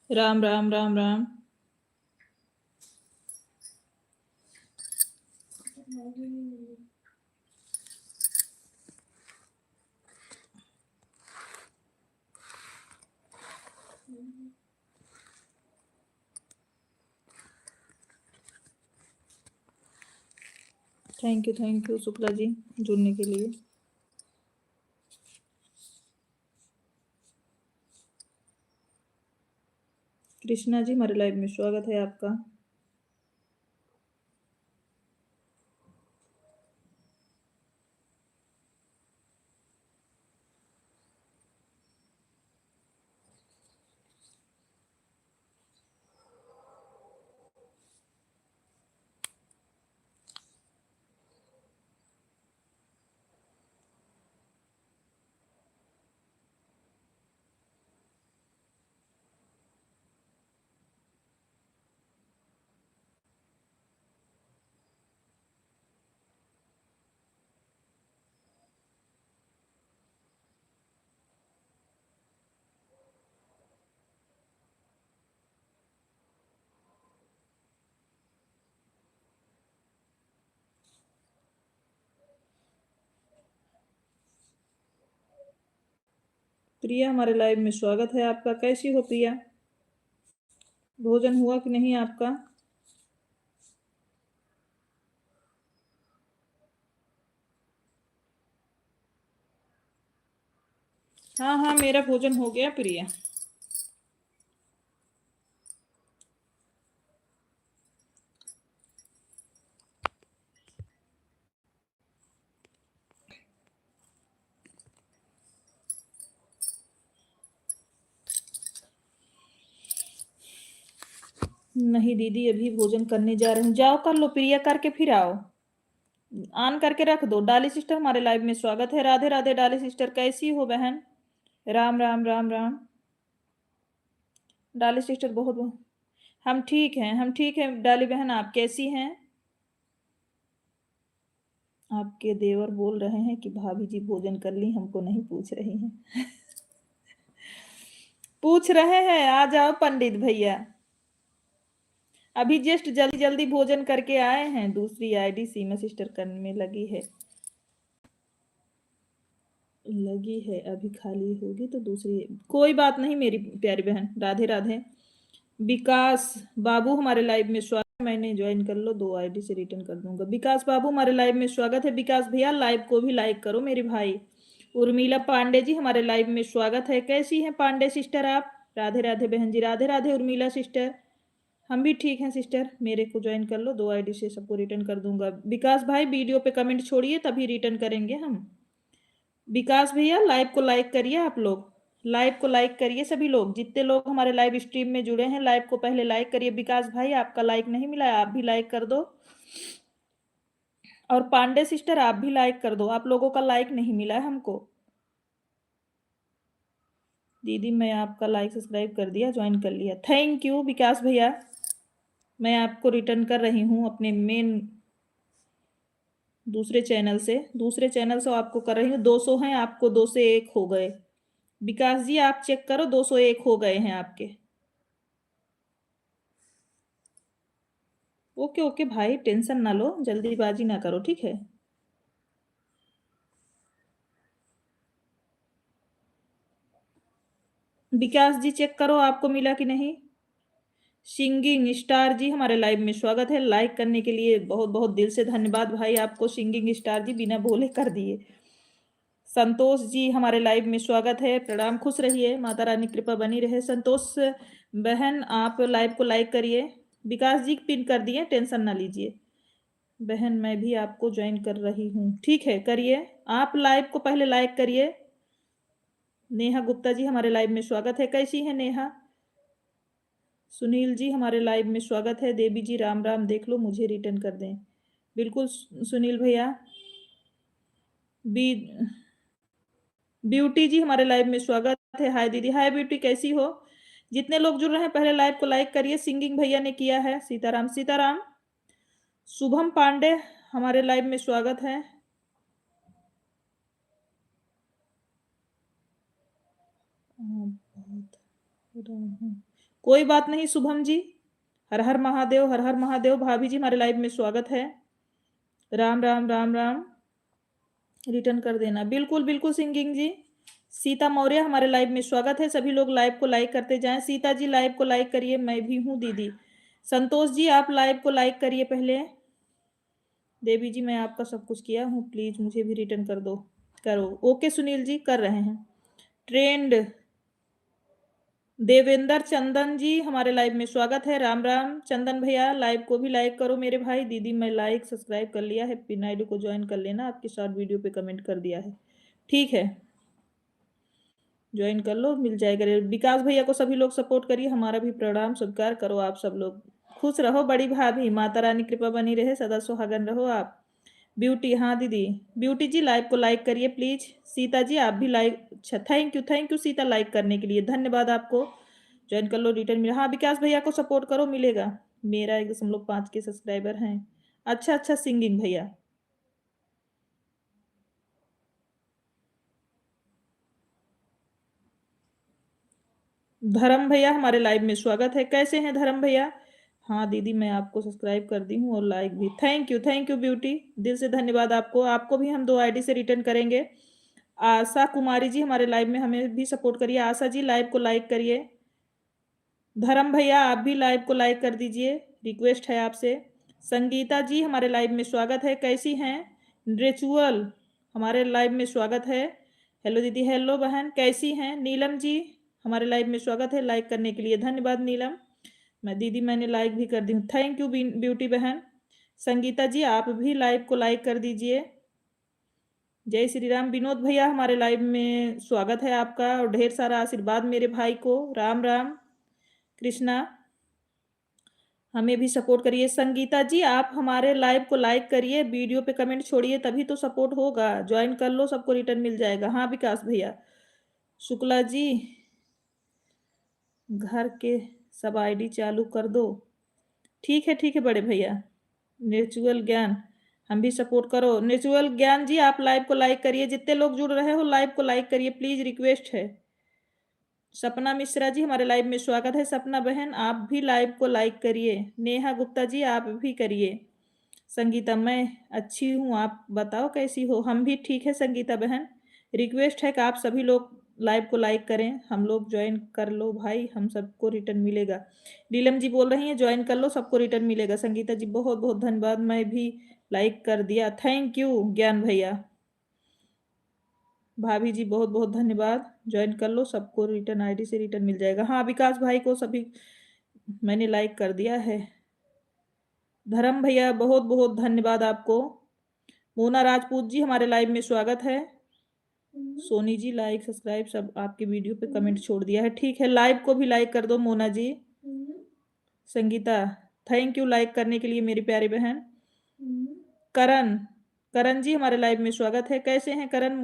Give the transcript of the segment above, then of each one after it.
Ram Ram Ram Ram. Thank you Shukla ji जुड़ने के लिए। कृष्णा जी हमारे लाइव में स्वागत है आपका। प्रिया हमारे लाइव में स्वागत है आपका। कैसी हो प्रिया? भोजन हुआ कि नहीं आपका? हाँ मेरा भोजन हो गया प्रिया। नहीं दीदी अभी भोजन करने जा रहे हैं। जाओ कर लो प्रिया, करके फिर आओ। ऑन करके रख दो। डाली सिस्टर हमारे लाइव में स्वागत है। राधे राधे डाली सिस्टर, कैसी हो बहन? राम राम राम राम। डाली सिस्टर बहुत हम ठीक हैं डाली बहन, आप कैसी हैं? आपके देवर बोल रहे हैं कि भाभी जी भोजन कर ली, हमको नहीं पूछ रही हैं। पूछ रहे हैं, आ जाओ पंडित भैया। अभी जस्ट जल्दी जल्दी भोजन करके आए हैं। दूसरी आईडी सीमा सिस्टर करने में लगी है अभी खाली होगी तो दूसरी। कोई बात नहीं मेरी प्यारी बहन, राधे राधे। विकास बाबू हमारे लाइव में स्वागत। मैंने ज्वाइन कर लो, 2 आईडी से रिटर्न कर दूंगा। विकास बाबू हमारे लाइव में स्वागत है। विकास भैया लाइव को भी लाइक करो मेरे भाई। उर्मिला पांडे जी हमारे लाइव में स्वागत है। कैसी हैं पांडे सिस्टर आप? राधे राधे बहन जी, राधे राधे उर्मिला सिस्टर। हम भी ठीक हैं सिस्टर। मेरे को ज्वाइन कर लो, 2 आईडी से सबको रिटर्न कर दूंगा। विकास भाई वीडियो पे कमेंट छोड़िए तभी रिटर्न करेंगे हम। विकास भैया लाइव को लाइक करिए, आप लोग लाइव को लाइक करिए। सभी लोग जितने लोग हमारे लाइव स्ट्रीम में जुड़े हैं, लाइव को पहले लाइक करिए। विकास भाई आपका लाइक नहीं मिला है, आप भी लाइक कर दो। और पांडे सिस्टर आप भी लाइक कर दो, आप लोगों का लाइक नहीं मिला है हमको। दीदी मैं आपका लाइक सब्सक्राइब कर दिया, ज्वाइन कर लिया। थैंक यू विकास भैया। मैं आपको रिटर्न कर रही हूँ अपने मेन दूसरे चैनल से आपको कर रही हूँ। 200 हैं, आपको 2 से 1 हो गए। विकास जी आप चेक करो, 201 हो गए हैं आपके। ओके ओके भाई, टेंशन ना लो, जल्दीबाजी ना करो, ठीक है। विकास जी चेक करो आपको मिला कि नहीं। सिंगिंग स्टार जी हमारे लाइव में स्वागत है। लाइक करने के लिए बहुत बहुत दिल से धन्यवाद भाई आपको। सिंगिंग स्टार जी बिना बोले कर दिए। संतोष जी हमारे लाइव में स्वागत है। प्रणाम, खुश रहिए, माता रानी कृपा बनी रहे। संतोष बहन आप लाइव को लाइक करिए। विकास जी पिन कर दिए, टेंशन ना लीजिए। बहन मैं भी आपको ज्वाइन कर रही हूँ, ठीक है करिए। आप लाइव को पहले लाइक करिए। नेहा गुप्ता जी हमारे लाइव में स्वागत है। कैसी है नेहा? सुनील जी हमारे लाइव में स्वागत है। देवी जी राम राम, देख लो मुझे रिटर्न कर दें। बिल्कुल सुनील भैया। बी ब्यूटी जी हमारे लाइव में स्वागत है। हाय दीदी। हाय ब्यूटी, कैसी हो? जितने लोग जुड़ रहे हैं पहले लाइव को लाइक करिए। सिंगिंग भैया ने किया है। सीताराम सीताराम। शुभम पांडे हमारे लाइव में स्वागत है। कोई बात नहीं शुभम जी। हर हर महादेव, हर हर महादेव। भाभी जी हमारे लाइव में स्वागत है। राम राम राम राम। रिटर्न कर देना, बिल्कुल बिल्कुल सिंगिंग जी। सीता मौर्य हमारे लाइव में स्वागत है। सभी लोग लाइव को लाइक करते जाएं। सीता जी लाइव को लाइक करिए। मैं भी हूँ दीदी। संतोष जी आप लाइव को लाइक करिए पहले। देवी जी मैं आपका सब कुछ किया हूँ, प्लीज मुझे भी रिटर्न कर दो। करो। ओके सुनील जी कर रहे हैं। ट्रेंड देवेंद्र चंदन जी हमारे लाइव में स्वागत है। राम राम चंदन भैया, लाइव को भी लाइक करो मेरे भाई। दीदी मैं लाइक सब्सक्राइब कर लिया है। हैप्पी नायडू को ज्वाइन कर लेना, आपकी शॉर्ट वीडियो पे कमेंट कर दिया है, ठीक है ज्वाइन कर लो, मिल जाएगा। विकास भैया को सभी लोग सपोर्ट करिए। हमारा भी प्रणाम स्वीकार करो। आप सब लोग खुश रहो। बड़ी भाभी माता रानी कृपा बनी रहे, सदा सुहागन रहो आप। ब्यूटी, हाँ दीदी। ब्यूटी जी लाइव को लाइक करिए प्लीज। सीता जी आप भी लाइक, अच्छा थैंक यू सीता लाइक करने के लिए, धन्यवाद आपको। ज्वाइन कर लो, रिटर्न मिला। हाँ विकास भैया को सपोर्ट करो, मिलेगा। मेरा 1.5 के सब्सक्राइबर हैं। अच्छा अच्छा सिंगिंग भैया। धर्म भैया हमारे लाइव में स्वागत है। कैसे हैं धर्म भैया? हाँ दीदी मैं आपको सब्सक्राइब कर दी हूँ और लाइक भी। थैंक यू ब्यूटी, दिल से धन्यवाद आपको। आपको भी हम 2 आईडी से रिटर्न करेंगे। आशा कुमारी जी हमारे लाइव में, हमें भी सपोर्ट करिए। आशा जी लाइव को लाइक करिए। धर्म भैया आप भी लाइव को लाइक कर दीजिए, रिक्वेस्ट है आपसे। संगीता जी हमारे लाइव में स्वागत है। कैसी हैं? रिचुअल हमारे लाइव में स्वागत है। हेलो दीदी, हेलो बहन, कैसी हैं? नीलम जी हमारे लाइव में स्वागत है। लाइक करने के लिए धन्यवाद नीलम। मैं दीदी मैंने लाइक भी कर दी हूँ। थैंक यू ब्यूटी बहन। संगीता जी आप भी लाइव को लाइक कर दीजिए। जय श्री राम। विनोद भैया हमारे लाइव में स्वागत है आपका, और ढेर सारा आशीर्वाद मेरे भाई को। राम राम कृष्णा। हमें भी सपोर्ट करिए। संगीता जी आप हमारे लाइव को लाइक करिए, वीडियो पे कमेंट छोड़िए, तभी तो सपोर्ट होगा। ज्वाइन कर लो, सबको रिटर्न मिल जाएगा। हाँ विकास भैया। शुक्ला जी घर के सब आईडी चालू कर दो। ठीक है बड़े भैया। नेचुरल ज्ञान हम भी सपोर्ट करो। नेचुरल ज्ञान जी आप लाइव को लाइक करिए। जितने लोग जुड़ रहे हो लाइव को लाइक करिए प्लीज, रिक्वेस्ट है। सपना मिश्रा जी हमारे लाइव में स्वागत है। सपना बहन आप भी लाइव को लाइक करिए। नेहा गुप्ता जी आप भी करिए। संगीता मैं अच्छी हूँ, आप बताओ कैसी हो? हम भी ठीक है संगीता बहन। रिक्वेस्ट है कि आप सभी लोग लाइव को लाइक करें। हम लोग ज्वाइन कर लो भाई, हम सबको रिटर्न मिलेगा। नीलम जी बोल रही हैं ज्वाइन कर लो, सबको रिटर्न मिलेगा। संगीता जी बहुत बहुत धन्यवाद, मैं भी लाइक कर दिया। थैंक यू ज्ञान भैया। भाभी जी बहुत बहुत धन्यवाद। ज्वाइन कर लो, सबको रिटर्न आईडी से रिटर्न मिल जाएगा। हाँ विकास भाई को सभी मैंने लाइक कर दिया है। धर्म भैया बहुत बहुत धन्यवाद आपको। मोना राजपूत जी हमारे लाइव में स्वागत है। सोनी जी लाइक सब्सक्राइब सब आपके वीडियो पे कमेंट छोड़ दिया है, ठीक है लाइव को भी लाइक कर दो Mona ji. Sangeeta thank you like करने के लिए मेरी प्यारी बहन। करण करण जी हमारे लाइव में स्वागत है। कैसे हैं करण?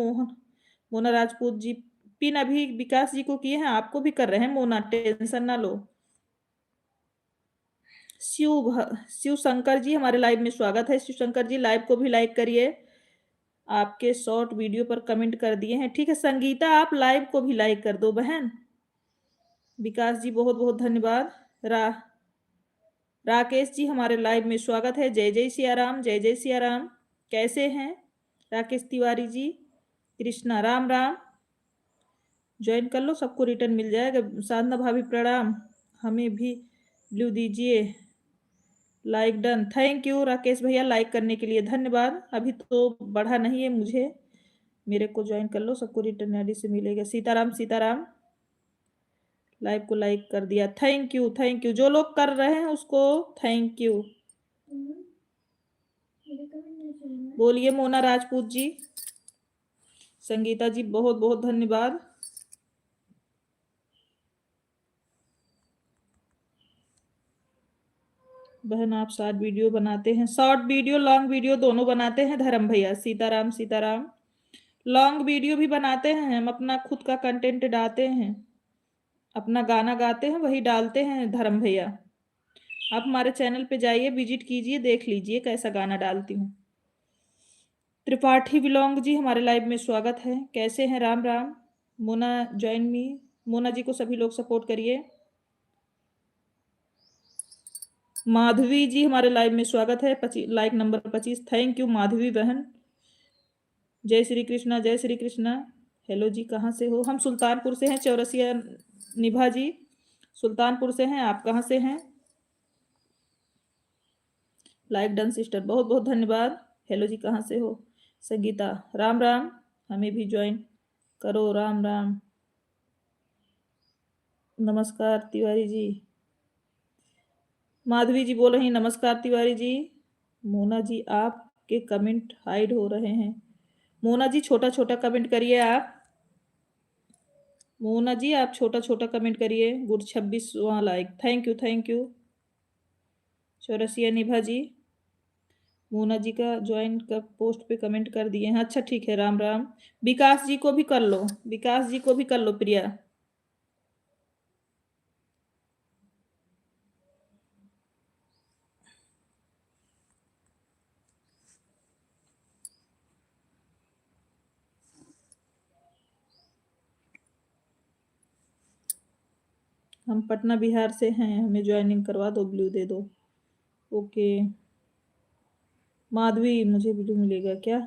मोना राजपूत जी पिन अभी विकास जी को किए हैं, आपको भी कर रहे हैं मोना, टेंशन ना लो। शिव शंकर जी हमारे लाइव में स्वागत है। शिव शंकर जी लाइव को भी लाइक करिए। आपके शॉर्ट वीडियो पर कमेंट कर दिए हैं, ठीक है। संगीता आप लाइव को भी लाइक कर दो बहन। विकास जी बहुत बहुत धन्यवाद। राकेश जी हमारे लाइव में स्वागत है। जय जय सिया राम, जय जय सिया राम। कैसे हैं राकेश तिवारी जी? कृष्णा राम राम। ज्वाइन कर लो, सबको रिटर्न मिल जाएगा। साधना भाभी प्रणाम, हमें भी ब्लू दीजिए। Like done. Thank you Rakesh भैया लाइक करने के लिए धन्यवाद। अभी तो बढ़ा नहीं है मुझे, मेरे को ज्वाइन कर लो, सबको रिटर्न आईडी से मिलेगा। सीताराम सीताराम। लाइव को लाइक कर दिया, थैंक यू थैंक यू। जो लोग कर रहे हैं उसको थैंक यू बोलिए। मोना राजपूत जी, संगीता जी, बहुत बहुत धन्यवाद। बहन आप शॉर्ट वीडियो बनाते हैं? शॉर्ट वीडियो लॉन्ग वीडियो दोनों बनाते हैं धर्म भैया। सीताराम सीताराम। लॉन्ग वीडियो भी बनाते हैं हम, अपना खुद का कंटेंट डालते हैं, अपना गाना गाते हैं वही डालते हैं धर्म भैया। आप हमारे चैनल पे जाइए, विजिट कीजिए, देख लीजिए कैसा गाना डालती हूँ। त्रिपाठी बिलोंग जी हमारे लाइव में स्वागत है, कैसे हैं? राम राम। Mona join me. मोना जी को सभी लोग सपोर्ट करिए। माधवी जी हमारे लाइव में स्वागत है, like number 25, thank you Madhavi बहन। जय श्री कृष्णा, जय श्री कृष्णा। हेलो जी, कहाँ से हो? हम सुल्तानपुर से हैं, चौरसिया निभा जी सुल्तानपुर से हैं, आप कहाँ से हैं? लाइक डन सिस्टर, बहुत बहुत धन्यवाद। हेलो जी, कहाँ से हो? संगीता, राम राम, हमें भी ज्वाइन करो, राम राम। नमस्कार तिवारी जी। माधवी जी बोल रही नमस्कार तिवारी जी। मोना जी आपके कमेंट हाइड हो रहे हैं। मोना जी छोटा छोटा कमेंट करिए आप। मोना जी आप छोटा छोटा कमेंट करिए। गुड 26वां like, thank you thank you. Chaurasia Nibha ji, Mona ji का ज्वाइन कर पोस्ट पे कमेंट कर दिए हैं। अच्छा ठीक है, राम राम। विकास जी को भी कर लो, विकास जी को भी कर लो प्रिया। हम पटना बिहार से हैं, हमें ज्वाइनिंग करवा दो, ब्लू दे दो। ओके माधवी, मुझे ब्लू मिलेगा क्या?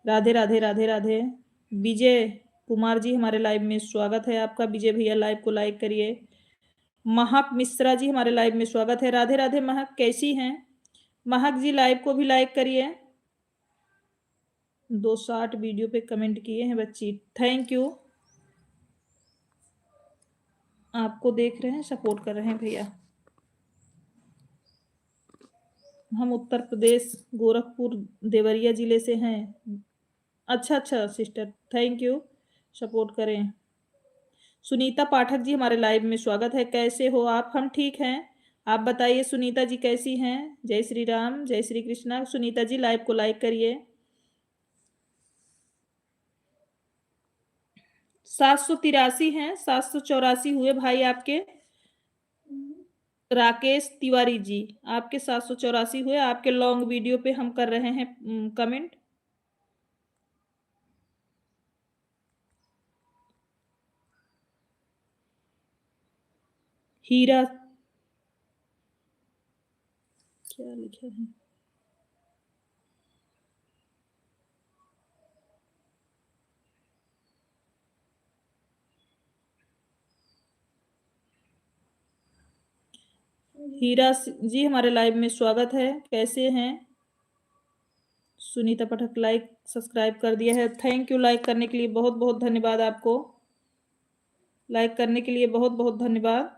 राधे राधे राधे राधे। विजय कुमार जी हमारे लाइव में स्वागत है आपका। विजय भैया लाइव को लाइक करिए। महक मिश्रा जी हमारे लाइव में स्वागत है। राधे राधे महक, कैसी हैं? महक जी लाइव को भी लाइक करिए। 2 शॉर्ट वीडियो पे कमेंट किए हैं बच्ची, थैंक यू। आपको देख रहे हैं, सपोर्ट कर रहे हैं भैया। हम उत्तर प्रदेश गोरखपुर देवरिया जिले से हैं। अच्छा अच्छा सिस्टर, थैंक यू, सपोर्ट करें। सुनीता पाठक जी हमारे लाइव में स्वागत है, कैसे हो आप? हम ठीक हैं, आप बताइए सुनीता जी कैसी हैं? जय श्री राम, जय श्री कृष्णा। सुनीता जी लाइव को लाइक करिए। 783 हैं, 784 हुए भाई आपके। राकेश तिवारी जी, आपके 784 हुए। आपके लॉन्ग वीडियो पे हम कर रहे हैं कमेंट। हीरा, क्या लिखा है? हीरा जी हमारे लाइव में स्वागत है, कैसे हैं? सुनीता पाठक लाइक सब्सक्राइब कर दिया है, थैंक यू। लाइक करने के लिए बहुत बहुत धन्यवाद आपको। लाइक करने के लिए बहुत बहुत धन्यवाद।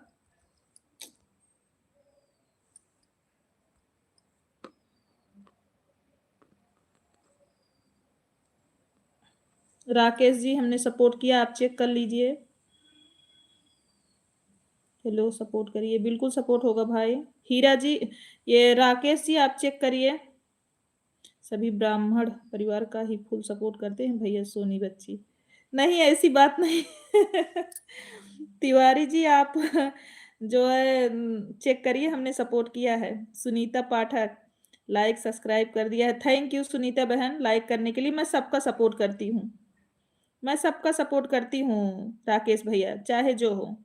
राकेश जी हमने सपोर्ट किया, आप चेक कर लीजिए। हेलो, सपोर्ट करिए, बिल्कुल सपोर्ट होगा भाई। हीरा जी, ये राकेश जी आप चेक करिए। सभी ब्राह्मण परिवार का ही फुल सपोर्ट करते हैं भैया सोनी बच्ची। नहीं ऐसी बात नहीं। तिवारी जी आप जो है चेक करिए, हमने सपोर्ट किया है। सुनीता पाठक लाइक सब्सक्राइब कर दिया है, थैंक यू सुनीता बहन लाइक करने के लिए। मैं सबका सपोर्ट करती हूँ, मैं सबका सपोर्ट करती हूँ राकेश भैया, चाहे जो हो।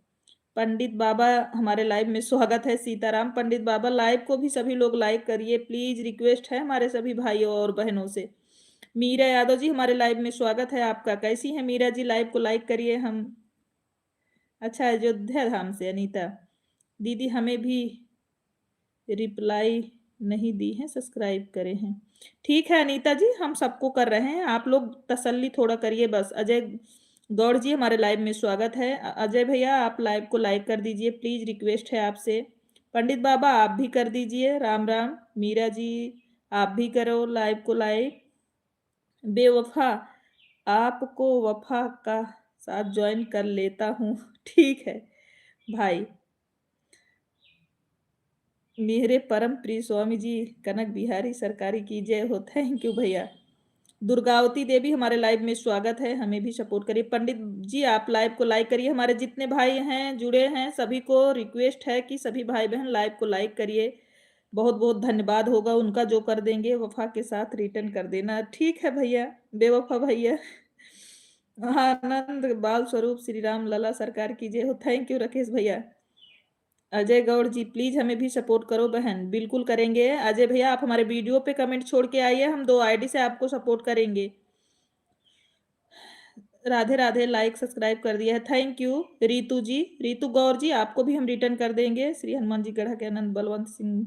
पंडित बाबा हमारे लाइव में स्वागत है। सीताराम पंडित बाबा, लाइव को भी सभी लोग लाइक करिए प्लीज, रिक्वेस्ट है हमारे सभी भाइयों और बहनों से। मीरा यादव जी हमारे लाइव में स्वागत है आपका, कैसी है मीरा जी? लाइव को लाइक करिए। हम अच्छा, अयोध्या धाम से अनीता दीदी, हमें भी रिप्लाई नहीं दी है, सब्सक्राइब करे हैं। ठीक है अनीता जी, हम सबको कर रहे हैं, आप लोग तसल्ली थोड़ा करिए बस। अजय गौड़ जी हमारे लाइव में स्वागत है। अजय भैया आप लाइव को लाइक कर दीजिए प्लीज, रिक्वेस्ट है आपसे। पंडित बाबा आप भी कर दीजिए, राम राम। मीरा जी आप भी करो लाइव को लाइक। बेवफा आपको वफा का साथ ज्वाइन कर लेता हूँ ठीक है भाई। मेरे परम प्रिय स्वामी जी कनक बिहारी सरकारी की जय हो। थैंक यू भैया। दुर्गावती देवी हमारे लाइव में स्वागत है, हमें भी सपोर्ट करिए। पंडित जी आप लाइव को लाइक करिए। हमारे जितने भाई हैं जुड़े हैं सभी को रिक्वेस्ट है कि सभी भाई बहन लाइव को लाइक करिए। बहुत बहुत धन्यवाद होगा उनका जो कर देंगे, वफा के साथ रिटर्न कर देना। ठीक है भैया, बेवफा भैया। आनंद बाल स्वरूप श्री राम लला सरकार की जय हो। थैंक यू राकेश भैया। अजय गौड़ जी प्लीज हमें भी सपोर्ट करो बहन। बिल्कुल करेंगे अजय भैया, आप हमारे वीडियो पे कमेंट छोड़ के आइए, हम 2 आईडी से आपको सपोर्ट करेंगे। राधे राधे, लाइक सब्सक्राइब कर दिया है, थैंक यू। रीतू जी, रीतू गौर जी आपको भी हम रिटर्न कर देंगे। श्री हनुमान जी गढ़ा के आनंद बलवंत सिंह,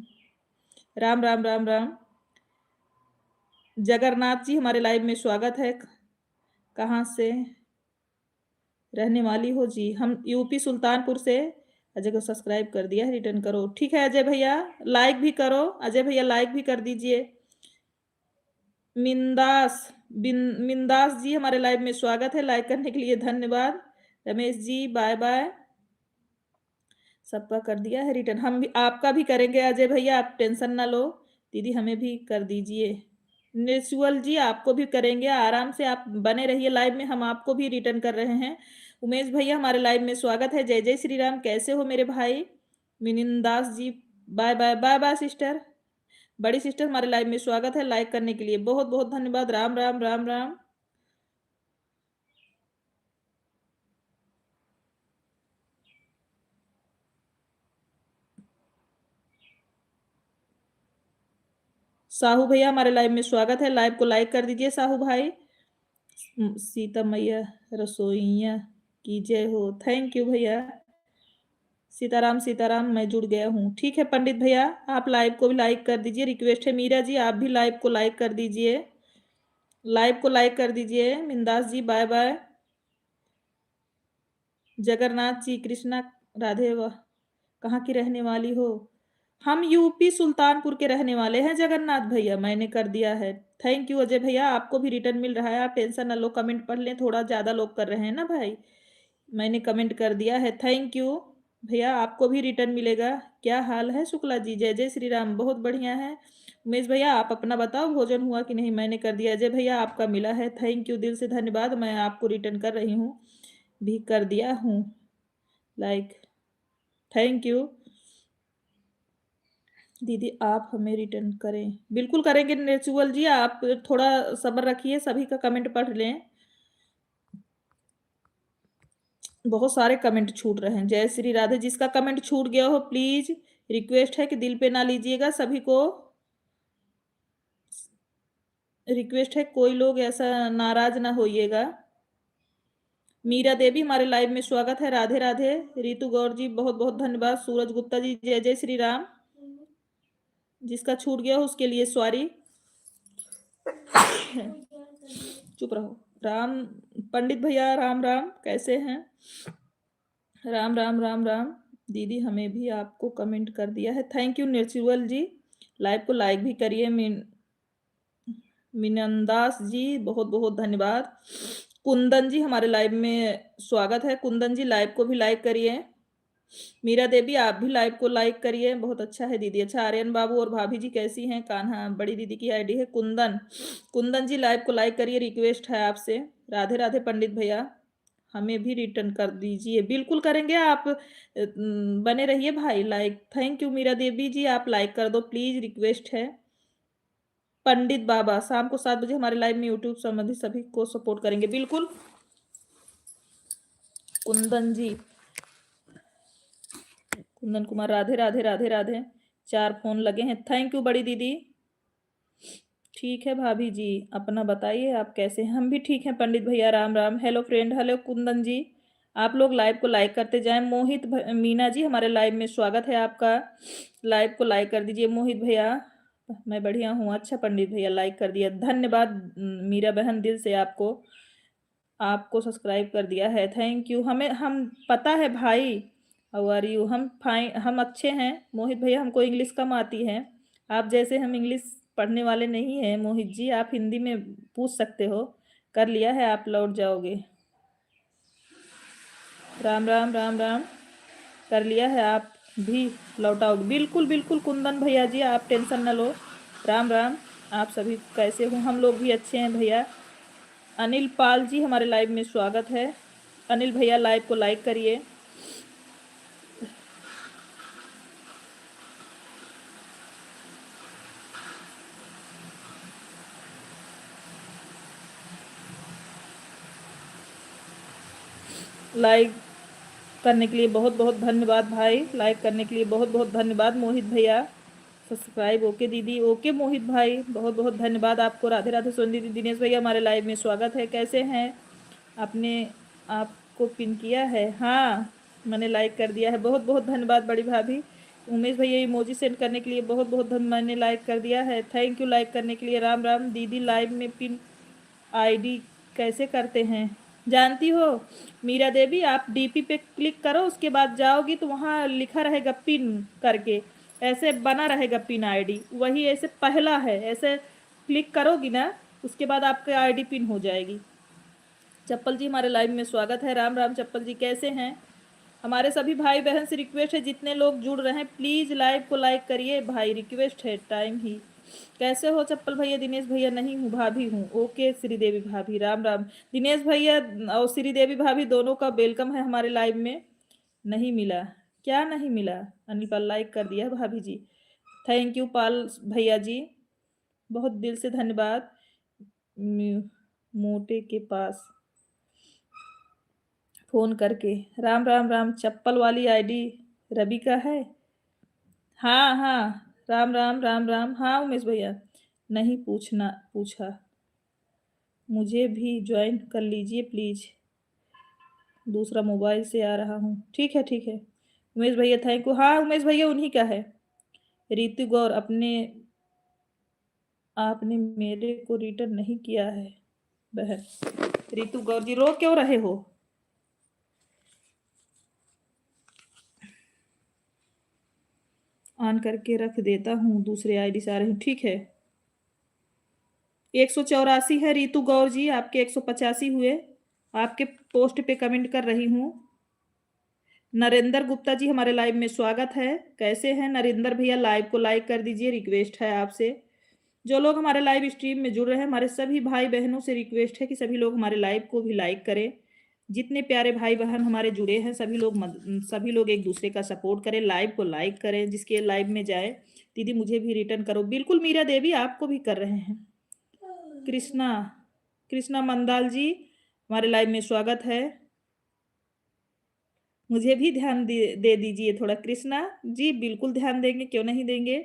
राम राम राम राम। जगन्नाथ जी हमारे लाइव में स्वागत है। कहाँ से रहने वाली हो जी? हम यूपी सुल्तानपुर से। अजय को सब्सक्राइब कर दिया है, रिटर्न करो। ठीक है अजय भैया, लाइक भी करो। अजय भैया लाइक भी कर दीजिए। मिंदास मिंदास जी हमारे लाइव में स्वागत है, लाइक करने के लिए धन्यवाद। रमेश जी बाय बाय, सबका कर दिया है रिटर्न। हम भी आपका भी करेंगे अजय भैया, आप टेंशन ना लो। दीदी हमें भी कर दीजिए। नेचुअल जी आपको भी करेंगे, आराम से आप बने रहिए लाइव में, हम आपको भी रिटर्न कर रहे हैं। उमेश भैया हमारे लाइव में स्वागत है। जय जय श्री राम, कैसे हो मेरे भाई? मिनिंदास ji bye bye bye bye sister. बड़ी सिस्टर हमारे लाइव में स्वागत है, लाइक करने के लिए बहुत बहुत धन्यवाद। राम राम राम राम। साहू भैया हमारे लाइव में स्वागत है, लाइव को लाइक कर दीजिए साहू भाई। सीता मैया रसोईया की जय हो। थैंक यू भैया। सीताराम सीताराम, मैं जुड़ गया हूँ। ठीक है पंडित भैया, आप लाइव को भी लाइक कर दीजिए, रिक्वेस्ट है। मीरा जी आप भी लाइव को लाइक कर दीजिए, लाइव को लाइक कर दीजिए। मिंदास जी बाय बाय। जगन्नाथ जी कृष्णा राधे, वाह कहाँ की रहने वाली हो? हम यूपी सुल्तानपुर के रहने वाले हैं जगन्नाथ भैया, मैंने कर दिया है। थैंक यू अजय भैया, आपको भी रिटर्न मिल रहा है, आप टेंशन ना लो। कमेंट पढ़ लें, थोड़ा ज्यादा लोग कर रहे हैं ना भाई। मैंने कमेंट कर दिया है, थैंक यू भैया, आपको भी रिटर्न मिलेगा। क्या हाल है शुक्ला जी? जय जय श्री राम, बहुत बढ़िया है। उमेश भैया आप अपना बताओ, भोजन हुआ कि नहीं? मैंने कर दिया। अजय भैया आपका मिला है, थैंक यू, दिल से धन्यवाद। मैं आपको रिटर्न कर रही हूँ, भी कर दिया हूँ लाइक, थैंक यू। दीदी आप हमें रिटर्न करें, बिल्कुल करेंगे नेचुअल जी, आप थोड़ा सब्र रखिए, सभी का कमेंट पढ़ लें। बहुत सारे कमेंट छूट रहे हैं। जय श्री राधे, जिसका कमेंट छूट गया हो प्लीज रिक्वेस्ट है कि दिल पे ना लीजिएगा, सभी को रिक्वेस्ट है, कोई लोग ऐसा नाराज ना होइएगा। मीरा देवी हमारे लाइव में स्वागत है, राधे राधे। रितु गौर जी बहुत बहुत धन्यवाद। सूरज गुप्ता जी जय जय श्री राम, जिसका छूट गया हो उसके लिए सॉरी। चुप रहो। राम पंडित भैया राम राम, कैसे हैं? राम राम राम राम। दीदी हमें भी आपको कमेंट कर दिया है, thank you natural ji. Live को लाइक भी करिए। मिनंदास जी बहुत बहुत धन्यवाद। कुंदन जी हमारे लाइव में स्वागत है, कुंदन जी लाइव को भी लाइक करिए। मीरा देवी आप भी लाइव को लाइक करिए, बहुत अच्छा है दीदी। अच्छा आर्यन बाबू और भाभी जी कैसी हैं? कान्हा बड़ी दीदी की आईडी है कुंदन। कुंदन जी लाइव को लाइक करिए, रिक्वेस्ट है आपसे। राधे राधे पंडित भैया, हमें भी रिटर्न कर दीजिए। बिल्कुल करेंगे, आप बने रहिए भाई। लाइक थैंक यू मीरा देवी जी, आप लाइक कर दो प्लीज, रिक्वेस्ट है। पंडित बाबा शाम को 7 बजे हमारे लाइव में यूट्यूब संबंधी सभी को सपोर्ट करेंगे, बिल्कुल। कुंदन जी, कुंदन कुमार राधे राधे राधे राधे। 4 फोन लगे हैं, थैंक यू बड़ी दीदी। ठीक है भाभी जी, अपना बताइए आप कैसे हैं? हम भी ठीक हैं पंडित भैया, Ram Ram. Hello friend, hello Kundan ji, आप लोग लाइव को लाइक करते जाएं। मोहित मीना जी हमारे लाइव में स्वागत है आपका, लाइव को लाइक कर दीजिए मोहित भैया। मैं बढ़िया हूँ, अच्छा पंडित भैया लाइक कर दिया, धन्यवाद। मीरा बहन दिल से आपको आपको सब्सक्राइब कर दिया है, थैंक यू। हम पता है भाई, हाउ आर यू? हम अच्छे हैं मोहित भैया, हमको इंग्लिश कम आती है। आप जैसे हम इंग्लिश पढ़ने वाले नहीं हैं मोहित जी, आप हिंदी में पूछ सकते हो। कर लिया है, आप लौट जाओगे। राम राम राम राम, कर लिया है, आप भी लौट आओगे। बिल्कुल बिल्कुल कुंदन भैया जी, आप टेंशन न लो। राम राम, आप सभी कैसे हो? हम लोग भी अच्छे हैं भैया। अनिल पाल जी, हमारे लाइव में स्वागत है। अनिल भैया लाइव को लाइक करिए। लाइक करने के लिए बहुत बहुत धन्यवाद भाई, लाइक करने के लिए बहुत बहुत धन्यवाद मोहित भैया। सब्सक्राइब ओके दीदी, ओके मोहित भाई, बहुत बहुत धन्यवाद आपको। राधे राधे सोनी दीदी, दिनेश भैया हमारे लाइव में स्वागत है। कैसे हैं? आपने आपको पिन किया है? हाँ, मैंने लाइक कर दिया है, बहुत बहुत धन्यवाद बड़ी भाभी। उमेश भैया इमोजी सेंड करने के लिए बहुत बहुत धन्यवाद, मैंने लाइक कर दिया है, थैंक यू लाइक करने के लिए। राम राम दीदी, लाइव में पिन आईडी कैसे करते हैं? जानती हो मीरा देवी? आप डीपी पे क्लिक करो, उसके बाद जाओगी तो वहाँ लिखा रहेगा पिन करके, ऐसे बना रहेगा पिन आईडी, वही ऐसे पहला है, ऐसे क्लिक करोगी ना, उसके बाद आपका आईडी पिन हो जाएगी। चप्पल जी हमारे लाइव में स्वागत है। राम राम चप्पल जी, कैसे हैं? हमारे सभी भाई बहन से रिक्वेस्ट है, जितने लोग जुड़ रहे हैं प्लीज लाइव को लाइक करिए भाई, रिक्वेस्ट है, टाइम ही। कैसे हो चप्पल भैया? दिनेश भैया नहीं हूँ, भाभी हूँ। ओके श्रीदेवी भाभी, राम राम। दिनेश भैया और श्रीदेवी भाभी दोनों का वेलकम है हमारे लाइव में। नहीं मिला? क्या नहीं मिला? अनिल पाल लाइक कर दिया है भाभी जी, थैंक यू पाल भैया जी, बहुत दिल से धन्यवाद। मोटे के पास फोन करके, राम राम राम। चप्पल वाली आईडी रवि का है? हाँ हाँ, राम राम राम राम। हाँ उमेश भैया, नहीं पूछा, मुझे भी ज्वाइन कर लीजिए प्लीज, दूसरा मोबाइल से आ रहा हूँ। ठीक है ठीक है उमेश भैया, थैंक यू। हाँ उमेश भैया उन्हीं का है। ऋतु गौर, आपने मेरे को रिटर्न नहीं किया है बहन। ऋतु गौर जी, रो क्यों रहे हो? ऑन करके रख देता हूँ, दूसरे आईडी से आ रही हूँ, ठीक है। 184 है रीतू गौर जी, आपके 185 हुए। आपके पोस्ट पे कमेंट कर रही हूँ। नरेंद्र गुप्ता जी हमारे लाइव में स्वागत है। कैसे हैं नरेंद्र भैया? लाइव को लाइक कर दीजिए, रिक्वेस्ट है आपसे। जो लोग हमारे लाइव स्ट्रीम में जुड़ रहे हैं, हमारे सभी भाई बहनों से रिक्वेस्ट है कि सभी लोग हमारे लाइव को भी लाइक करें। जितने प्यारे भाई बहन हमारे जुड़े हैं, सभी लोग एक दूसरे का सपोर्ट करें, लाइव को लाइक करें, जिसके लाइव में जाए। दीदी मुझे भी रिटर्न करो, बिल्कुल मीरा देवी आपको भी कर रहे हैं। कृष्णा कृष्णा मंदाल जी हमारे लाइव में स्वागत है। मुझे भी ध्यान दे दीजिए थोड़ा कृष्णा जी, बिल्कुल ध्यान देंगे, क्यों नहीं देंगे।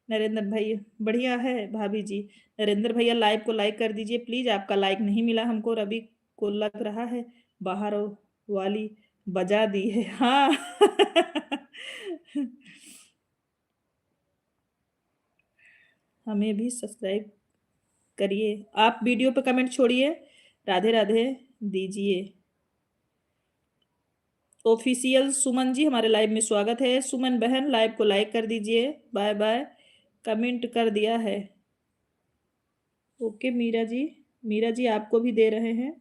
नरेंद्र भाई बढ़िया है भाभी जी। नरेंद्र भैया लाइव को लाइक कर दीजिए प्लीज, आपका लाइक नहीं मिला हमको, रवि को लग रहा है बाहर वाली बजा दी है। हाँ हमें भी सब्सक्राइब करिए। आप वीडियो पे कमेंट छोड़िए, राधे राधे दीजिए। ऑफिशियल सुमन जी हमारे लाइव में स्वागत है। सुमन बहन लाइव को लाइक कर दीजिए, बाय बाय। कमेंट कर दिया है, ओके मीरा जी। मीरा जी आपको भी दे रहे हैं।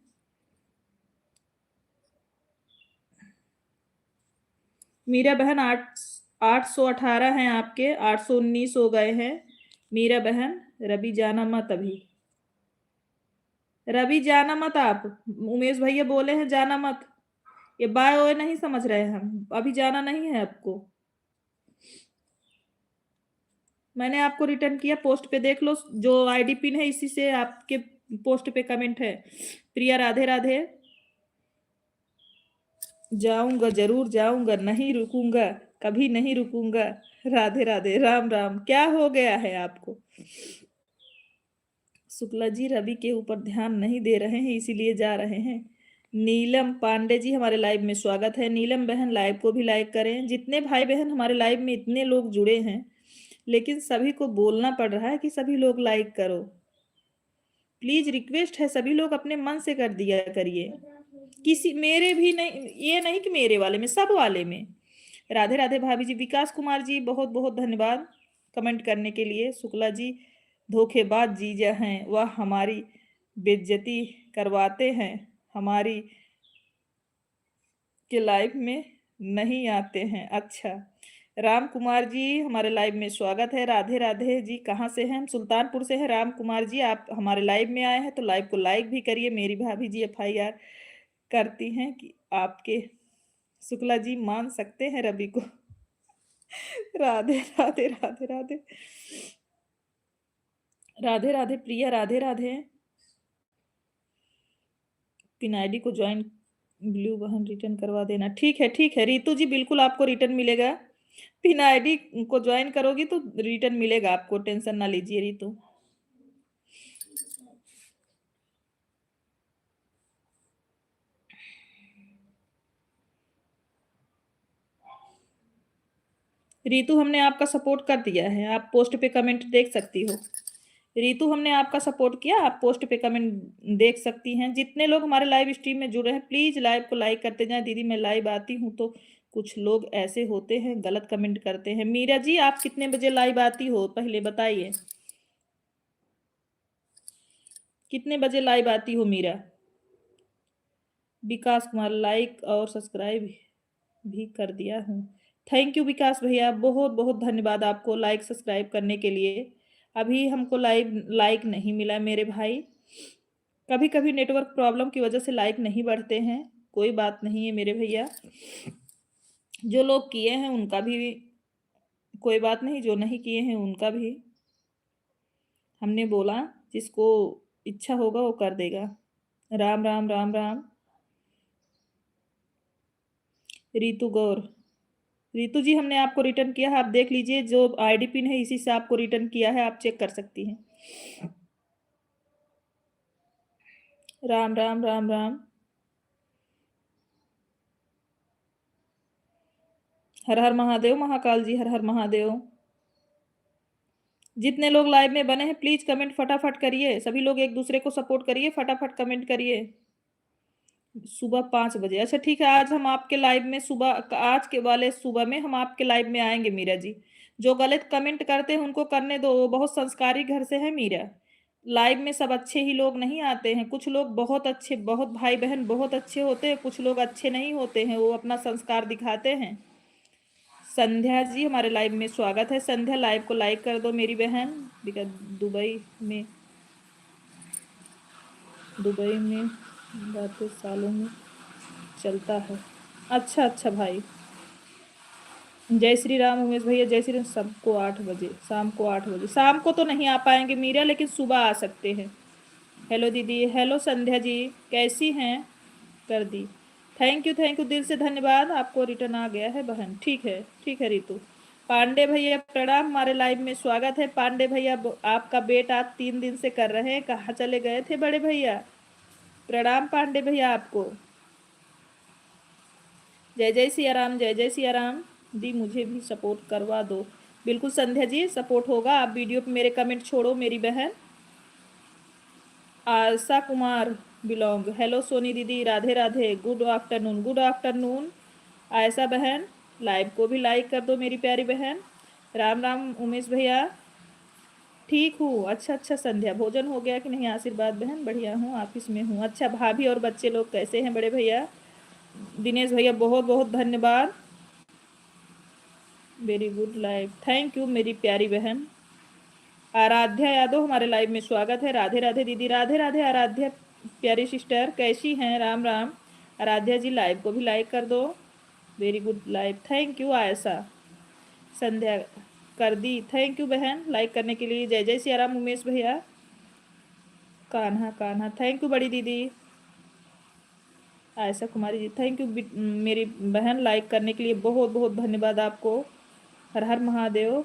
मीरा बहन 818 हैं आपके, 819 हो गए हैं। मीरा बहन रवि जाना मत अभी, रवि जाना मत आप। उमेश भैया बोले हैं जाना मत, ये बाय ओए नहीं समझ रहे हैं हम, अभी जाना नहीं है आपको। मैंने आपको रिटर्न किया, पोस्ट पे देख लो, जो आईडी पिन है इसी से आपके पोस्ट पे कमेंट है। प्रिया राधे राधे। जाऊंगा जरूर जाऊंगा, नहीं रुकूंगा, कभी नहीं रुकूंगा। राधे राधे राम राम। क्या हो गया है आपको? शुक्ला जी रवि के ऊपर ध्यान नहीं दे रहे हैं इसीलिए जा रहे हैं। नीलम पांडे जी हमारे लाइव में स्वागत है। नीलम बहन लाइव को भी लाइक करें। जितने भाई बहन हमारे लाइव में, इतने लोग जुड़े हैं, लेकिन सभी को बोलना पड़ रहा है कि सभी लोग लाइक करो। प्लीज रिक्वेस्ट है, सभी लोग अपने मन से कर दिया करिए। किसी मेरे भी नहीं, ये नहीं कि मेरे वाले में, सब वाले में। राधे राधे भाभी जी। विकास कुमार जी बहुत बहुत धन्यवाद कमेंट करने के लिए। शुक्ला जी धोखेबाज जीजा हैं, वह हमारी बेइज्जती करवाते हैं, हमारी के लाइव में नहीं आते हैं। अच्छा, राम कुमार जी हमारे लाइव में स्वागत है। राधे राधे जी। कहाँ से हैं? हम सुल्तानपुर से हैं। राम कुमार जी आप हमारे लाइव में आए हैं तो लाइव को लाइक भी करिए। मेरी भाभी जी FIR करती हैं कि आपके शुक्ला जी मान सकते हैं रवि को। राधे राधे राधे राधे राधे राधे प्रिया राधे राधे। पिन आईडी को ज्वाइन ब्लू बहन रिटर्न करवा देना। ठीक है ठीक है रितु जी, बिल्कुल आपको रिटर्न मिलेगा। पिन आईडी को ज्वाइन करोगी तो रिटर्न मिलेगा आपको, टेंशन ना लीजिए रितु। रितु हमने आपका सपोर्ट कर दिया है, आप पोस्ट पे कमेंट देख सकती हो। रितु हमने आपका सपोर्ट किया, आप पोस्ट पे कमेंट देख सकती हैं। जितने लोग हमारे लाइव स्ट्रीम में जुड़े हैं प्लीज लाइव को लाइक करते जाएं। दीदी मैं लाइव आती हूँ तो कुछ लोग ऐसे होते हैं गलत कमेंट करते हैं। मीरा जी आप कितने बजे लाइव आती हो पहले बताइए, कितने बजे लाइव आती हो मीरा? विकास कुमार लाइक और सब्सक्राइब भी कर दिया हूँ। थैंक यू विकास भैया, बहुत बहुत धन्यवाद आपको लाइक सब्सक्राइब करने के लिए। अभी हमको लाइक नहीं मिला मेरे भाई, कभी कभी नेटवर्क प्रॉब्लम की वजह से लाइक नहीं बढ़ते हैं, कोई बात नहीं है मेरे भैया। जो लोग किए हैं उनका भी कोई बात नहीं, जो नहीं किए हैं उनका भी। हमने बोला जिसको इच्छा होगा वो कर देगा। राम राम राम राम। रितु गौर, रितु जी हमने आपको रिटर्न किया है, आप देख लीजिए जो आईडी पिन है इसी से आपको रिटर्न किया है, आप चेक कर सकती हैं। राम राम राम राम। हर हर महादेव महाकाल जी, हर हर महादेव। जितने लोग लाइव में बने हैं प्लीज कमेंट फटाफट करिए, सभी लोग एक दूसरे को सपोर्ट करिए, फटाफट कमेंट करिए। सुबह 5 बजे, अच्छा ठीक है, आज हम आपके लाइव में सुबह, आज के वाले सुबह में हम आपके लाइव में आएंगे मीरा जी। जो गलत कमेंट करते हैं उनको करने दो, वो बहुत संस्कारी घर से है मीरा। लाइव में सब अच्छे ही लोग नहीं आते हैं, कुछ लोग बहुत अच्छे, बहुत भाई बहन बहुत अच्छे होते हैं, कुछ लोग अच्छे नहीं होते हैं, वो अपना संस्कार दिखाते हैं। संध्या जी हमारे लाइव में स्वागत है। संध्या लाइव को लाइक कर दो मेरी बहन। दुबई में बातें सालों में चलता है। अच्छा अच्छा भाई, जय श्री राम उमेश भैया, जय श्री राम। सबको 8 बजे, शाम को 8 बजे, शाम को तो नहीं आ पाएंगे मीरा लेकिन सुबह आ सकते हैं। हेलो दीदी, हेलो संध्या जी, कैसी हैं? कर दी। थैंक यू दिल से धन्यवाद, आपको रिटर्न आ गया है बहन। ठीक है रितु। पांडे भैया प्रणाम, हमारे लाइव में स्वागत है। पांडे भैया आपका बेटा 3 दिन से कर रहे हैं, कहाँ चले गए थे बड़े भैया? प्रणाम पांडे भैया आपको। जय जय सिया राम, जय जय सिया राम। दी मुझे भी सपोर्ट करवा दो। बिल्कुल संध्या जी सपोर्ट होगा, आप वीडियो पे मेरे कमेंट छोड़ो मेरी बहन। आशा कुमार बिलोंग, हेलो सोनी दीदी, Radhe Radhe, good afternoon, good afternoon. Ayesha बहन लाइव को भी लाइक कर दो मेरी प्यारी बहन। राम राम उमेश भैया, ठीक हूँ। अच्छा अच्छा संध्या, भोजन हो गया कि नहीं? आशीर्वाद बहन, बढ़िया हूँ, ऑफिस में हूँ। अच्छा भाभी और बच्चे लोग कैसे हैं बड़े भैया? दिनेश भैया बहुत बहुत धन्यवाद, very good live, thank you मेरी प्यारी बहन। आराध्या यादव हमारे लाइव में स्वागत है। राधे राधे दीदी, राधे राधे आराध्या प्यारी सिस्टर, कैसी हैं? राम राम। आराध्या जी लाइव को भी लाइक कर दो, very good live, thank you. Ayesha Sandhya कर दी, थैंक यू बहन लाइक करने के लिए। जय जय सिया राम उमेश भैया। कान्हा कान्हा, थैंक यू बड़ी दीदी। आयशा कुमारी जी थैंक यू मेरी बहन लाइक करने के लिए, बहुत बहुत धन्यवाद आपको। हर हर महादेव।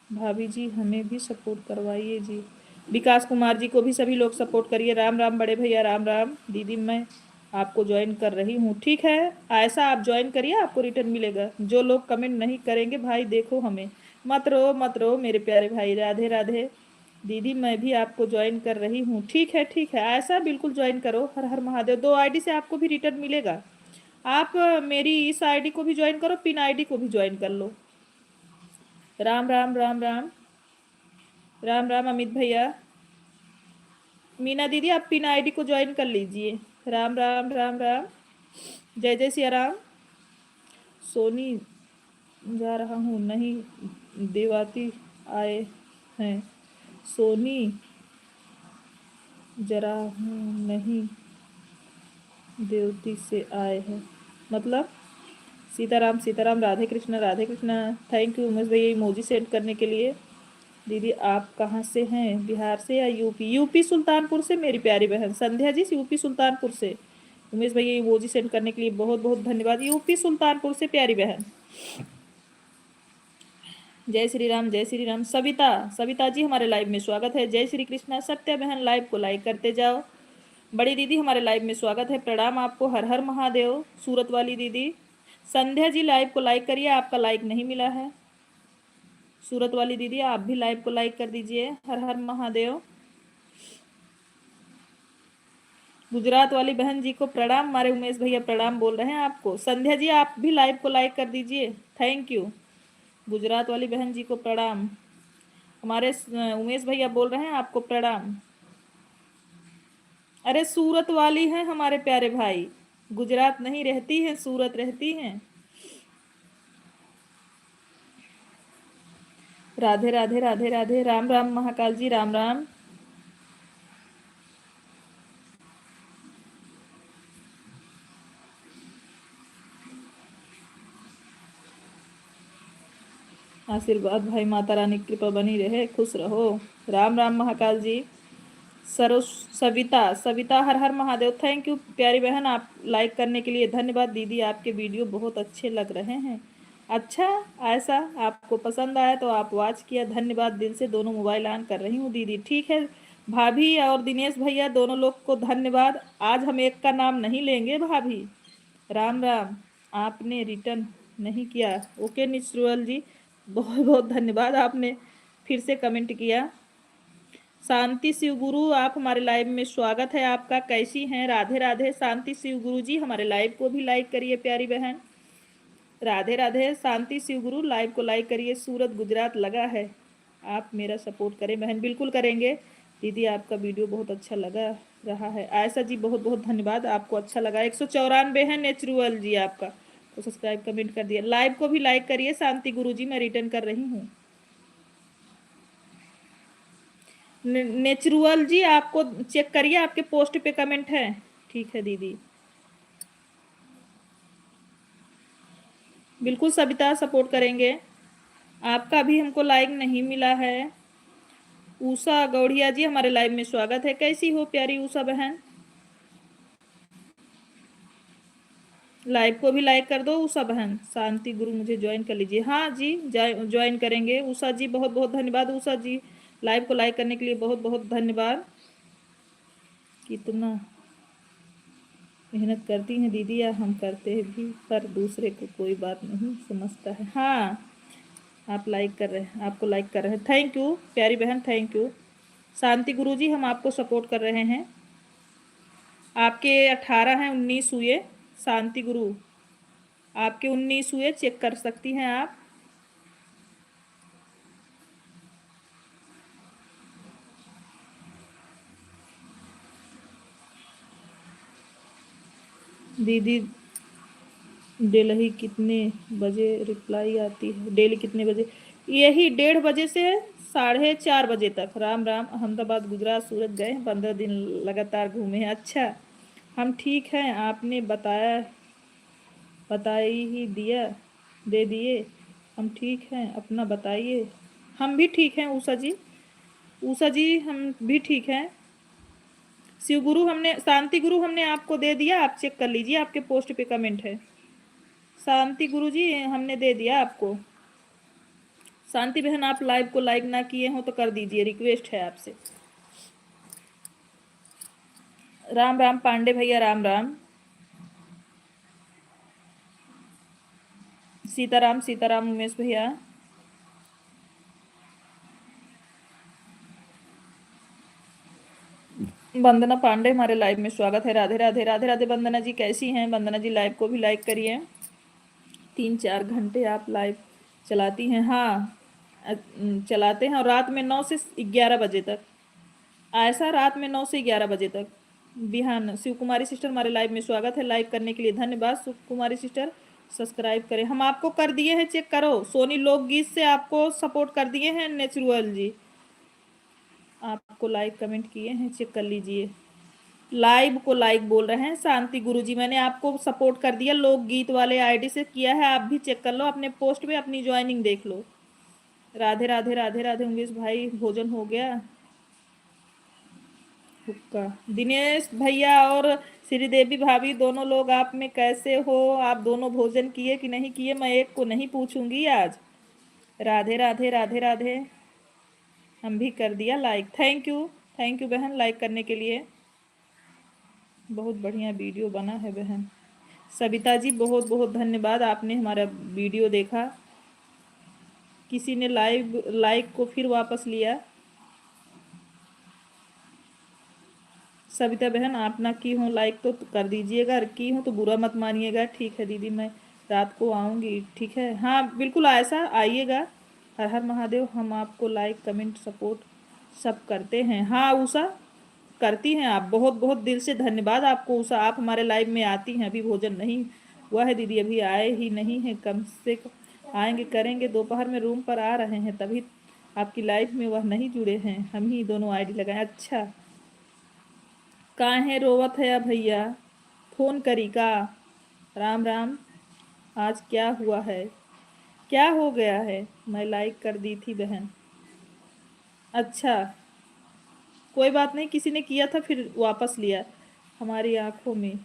भाभी जी हमें भी सपोर्ट करवाइए जी। विकास कुमार जी को भी सभी लोग सपोर्ट करिए। राम राम बड़े भैया, राम राम दीदी, मैं आपको ज्वाइन कर रही हूँ। ठीक है ऐसा आप ज्वाइन करिए, आपको रिटर्न मिलेगा। जो लोग कमेंट नहीं करेंगे भाई देखो हमें, मत रो मत रो मेरे प्यारे भाई। राधे राधे। दीदी मैं भी आपको ज्वाइन कर रही हूँ। ठीक है ठीक है, ऐसा बिल्कुल ज्वाइन करो। हर हर महादेव। 2 आईडी से आपको भी रिटर्न मिलेगा। आप मेरी इस आईडी को भी ज्वाइन करो, पिन आईडी को भी ज्वाइन कर लो। राम राम राम राम राम राम अमित भैया। मीना दीदी आप पिन आईडी को ज्वाइन कर लीजिए। राम राम राम राम। जय जय सिया राम। सोनी जा रहा हूँ नहीं, देवाती आए हैं। सोनी जरा हूँ नहीं, देवती से आए हैं। मतलब सीताराम सीताराम, राधे कृष्णा राधे कृष्णा। थैंक यू उमेश भैया इमोजी सेंड करने के लिए। दीदी आप कहाँ से हैं, बिहार से या यूपी? यूपी सुल्तानपुर से मेरी प्यारी बहन संध्या जी, यूपी सुल्तानपुर से। उमेश भैया इमोजी सेंड करने के लिए बहुत बहुत धन्यवाद। यूपी सुल्तानपुर से प्यारी बहन। जय श्री राम जय श्री राम। सविता सविता जी हमारे लाइव में स्वागत है। जय श्री कृष्णा। सत्या बहन लाइव को लाइक करते जाओ। बड़ी दीदी हमारे लाइव में स्वागत है, प्रणाम आपको। हर हर महादेव। सूरत वाली दीदी संध्या जी लाइव को लाइक करिए, आपका लाइक नहीं मिला है। सूरत वाली दीदी आप भी लाइव को लाइक कर दीजिए। हर हर महादेव। गुजरात वाली बहन जी को प्रणाम, हमारे उमेश भैया प्रणाम बोल रहे हैं आपको। संध्या जी आप भी लाइव को लाइक कर दीजिए, थैंक यू। गुजरात वाली बहन जी को प्रणाम। हमारे उमेश भैया बोल रहे हैं आपको प्रणाम। अरे सूरत वाली हैं हमारे प्यारे भाई, गुजरात नहीं रहती हैं, सूरत रहती हैं। राधे राधे राधे राधे। राम राम महाकाल जी, राम राम। आशीर्वाद भाई, माता रानी की कृपा बनी रहे, खुश रहो। राम राम महाकाल जी। सरो सविता सविता हर हर महादेव। थैंक यू प्यारी बहन, आप लाइक करने के लिए धन्यवाद। दीदी आपके वीडियो बहुत अच्छे लग रहे हैं। अच्छा, ऐसा आपको पसंद आया तो आप वॉच किया, धन्यवाद दिल से। दोनों मोबाइल ऑन कर रही हूँ दीदी, ठीक है। भाभी और दिनेश भैया दोनों लोग को धन्यवाद। आज हम एक का नाम नहीं लेंगे भाभी। राम राम। आपने रिटर्न नहीं किया, ओके निश्रुअल जी, बहुत बहुत धन्यवाद, आपने फिर से कमेंट किया। शांति शिव गुरु आप हमारे लाइव में स्वागत है आपका, कैसी हैं? राधे राधे शांति शिव गुरु जी, हमारे लाइव को भी लाइक करिए प्यारी बहन। राधे राधे शांति शिव गुरु, लाइव को लाइक करिए। सूरत गुजरात लगा है, आप मेरा सपोर्ट करें बहन, बिल्कुल करेंगे। दीदी आपका वीडियो बहुत अच्छा लगा रहा है। आयशा जी बहुत बहुत धन्यवाद, आपको अच्छा लगा। 194 है नेचुरल जी आपका, तो सब्सक्राइब कमेंट कर दिया। लाइव को भी लाइक करिए शांति गुरु जी, मैं रिटर्न कर रही हूँ। नेचुरल जी आपको चेक करिए, आपके पोस्ट पे कमेंट है, ठीक है दीदी। बिल्कुल सविता सपोर्ट करेंगे। आपका भी हमको लाइक नहीं मिला है। उषा गौड़िया जी हमारे लाइव में स्वागत है, कैसी हो प्यारी उषा बहन? लाइव को भी लाइक कर दो उषा बहन। शांति गुरु मुझे ज्वाइन कर लीजिए। हाँ जी ज्वाइन करेंगे उषा जी, बहुत बहुत धन्यवाद उषा जी, लाइव को लाइक करने के लिए बहुत बहुत धन्यवाद। कितना मेहनत करती हैं दीदी, या हम करते हैं भी, पर दूसरे को कोई बात नहीं समझता है। हाँ आप लाइक कर रहे हैं, आपको लाइक कर रहे हैं, थैंक यू प्यारी बहन, थैंक यू। शांति गुरु जी हम आपको सपोर्ट कर रहे हैं। आपके 18 हैं, 19 हुए। शांति गुरु आपके 19 हुए, चेक कर सकती हैं आप। दीदी डेली कितने बजे रिप्लाई आती है? डेली कितने बजे? यही 1:30 बजे से 4:30 बजे तक। राम राम। अहमदाबाद गुजरात सूरत गए हैं, 15 दिन लगातार घूमे हैं। अच्छा हम ठीक हैं, आपने बताई ही दिया, दे दिए। हम ठीक हैं, अपना बताइए। हम भी ठीक हैं उषा जी, उषा जी हम भी ठीक हैं। शिव गुरु हमने, शांति गुरु हमने आपको दे दिया, आप चेक कर लीजिए, आपके पोस्ट पे कमेंट है। शांति गुरु जी हमने दे दिया आपको। शांति बहन आप लाइव को लाइक ना किए हो तो कर दीजिए, रिक्वेस्ट है आपसे। राम राम पांडे भैया, राम राम। सीताराम सीताराम उमेश भैया। वंदना पांडे हमारे लाइव में स्वागत है। राधे राधे राधे राधे। वंदना जी कैसी हैं? वंदना जी लाइव को भी लाइक करिए। 3-4 घंटे आप लाइव चलाती हैं? हाँ चलाते हैं, और रात में 9 से 11 बजे तक। ऐसा रात में 9 से 11 बजे तक। बिहान शिव कुमारी सिस्टर हमारे लाइव में स्वागत है। लाइव करने के लिए धन्यवाद शिव कुमारी सिस्टर। सब्सक्राइब करें। हम आपको कर दिए हैं, चेक करो। सोनी लोकगीत से आपको सपोर्ट कर दिए हैं। नेचुरल जी आपको लाइक कमेंट किए हैं, चेक कर लीजिए। लाइव को लाइक बोल रहे हैं। शांति गुरुजी मैंने आपको सपोर्ट कर दिया, लोकगीत वाले आईडी से किया है। आप भी चेक कर लो अपने पोस्ट पे, अपनी ज्वाइनिंग देख लो। राधे राधे राधे राधे। उमेश भाई भोजन हो गया? हुक्का। दिनेश भैया और श्रीदेवी भाभी दोनों लोग आप में कैसे हो? आप दोनों भोजन किए कि नहीं किए? मैं एक को नहीं पूछूंगी आज। राधे राधे राधे राधे। हम भी कर दिया लाइक। थैंक यू बहन लाइक करने के लिए। बहुत बढ़िया वीडियो बना है बहन। सविता जी बहुत बहुत धन्यवाद, आपने हमारा वीडियो देखा। किसी ने लाइक को फिर वापस लिया। सविता बहन आप ना की हो लाइक तो कर दीजिएगा, की हूँ तो बुरा मत मानिएगा। ठीक है दीदी, मैं रात को आऊँगी। ठीक है, हाँ बिल्कुल ऐसा आइएगा। हर हर महादेव। हम आपको लाइक कमेंट सपोर्ट सब करते हैं। हाँ उषा करती हैं आप, बहुत बहुत दिल से धन्यवाद आपको उषा। आप हमारे लाइव में आती हैं। अभी भोजन नहीं हुआ है दीदी, अभी आए ही नहीं हैं। कम से कम आएंगे, करेंगे। दोपहर में रूम पर आ रहे हैं, तभी आपकी लाइव में वह नहीं जुड़े हैं। हम ही दोनों आईडी लगाए। अच्छा काहे रोवत है भैया? फोन करी का? राम राम। आज क्या हुआ है? क्या हो गया है? मैं लाइक कर दी थी बहन। अच्छा कोई बात नहीं, किसी ने किया था फिर वापस लिया। हमारी आंखों में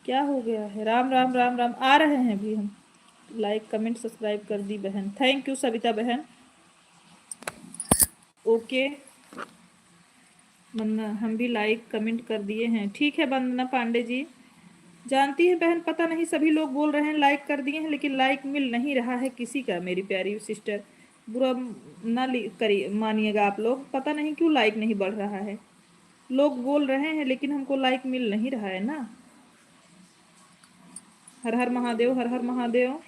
क्या हो गया है? राम राम राम राम। आ रहे हैं अभी हम। लाइक कमेंट सब्सक्राइब कर दी बहन। थैंक यू सविता बहन। ओके वंदना हम भी लाइक कमेंट कर दिए हैं। ठीक है वंदना पांडे जी। जानती है बहन, पता नहीं सभी लोग बोल रहे हैं लाइक कर दिए हैं, लेकिन लाइक मिल नहीं रहा है किसी का। मेरी प्यारी सिस्टर बुरा ना करिए मानिएगा आप लोग, पता नहीं क्यों लाइक नहीं बढ़ रहा है। लोग बोल रहे हैं लेकिन हमको लाइक मिल नहीं रहा है ना। हर हर महादेव, हर हर महादेव।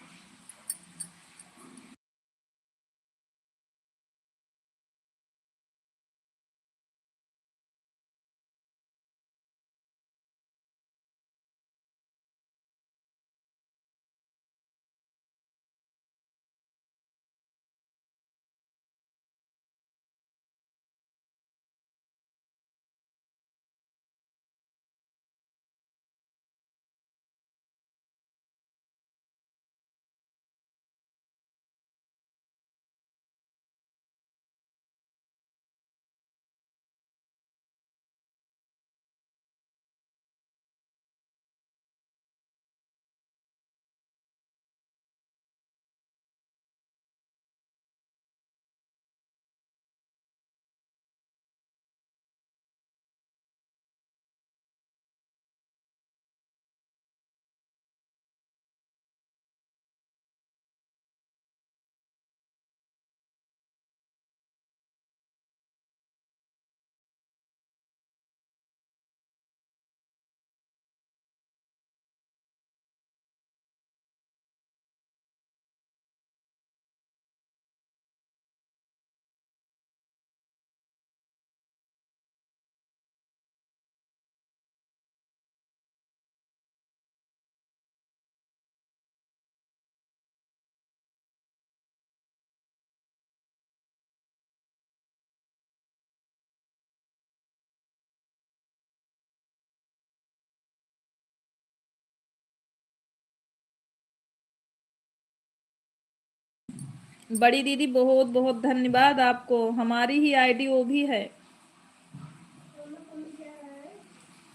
बड़ी दीदी बहुत बहुत धन्यवाद आपको। हमारी ही आईडी वो भी है।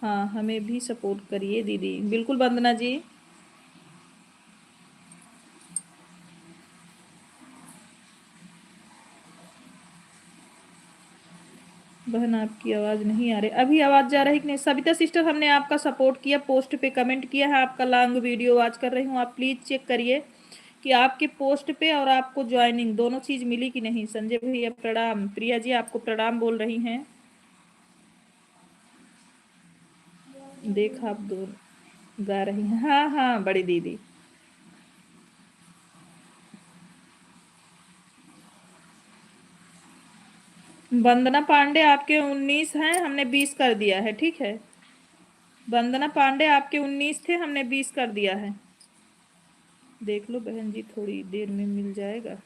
हाँ हमें भी सपोर्ट करिए दीदी। बिल्कुल वंदना जी। बहन आपकी आवाज़ नहीं आ रही। अभी आवाज़ जा रही कि नहीं? सविता सिस्टर हमने आपका सपोर्ट किया, पोस्ट पे कमेंट किया है, आपका लॉन्ग वीडियो वॉच कर रही हूँ। आप प्लीज़ चेक करिए कि आपके पोस्ट पे और आपको ज्वाइनिंग दोनों चीज़ मिली कि नहीं। संजय भैया प्रणाम। प्रिया जी आपको प्रणाम बोल रही हैं। देखा आप दो गा रही हैं। हाँ हाँ बड़ी दीदी। वंदना पांडे आपके 19 हैं, हमने 20 कर दिया है, ठीक है। वंदना पांडे आपके 19 थे, हमने 20 कर दिया है। देख लो बहन जी, थोड़ी देर में मिल जाएगा।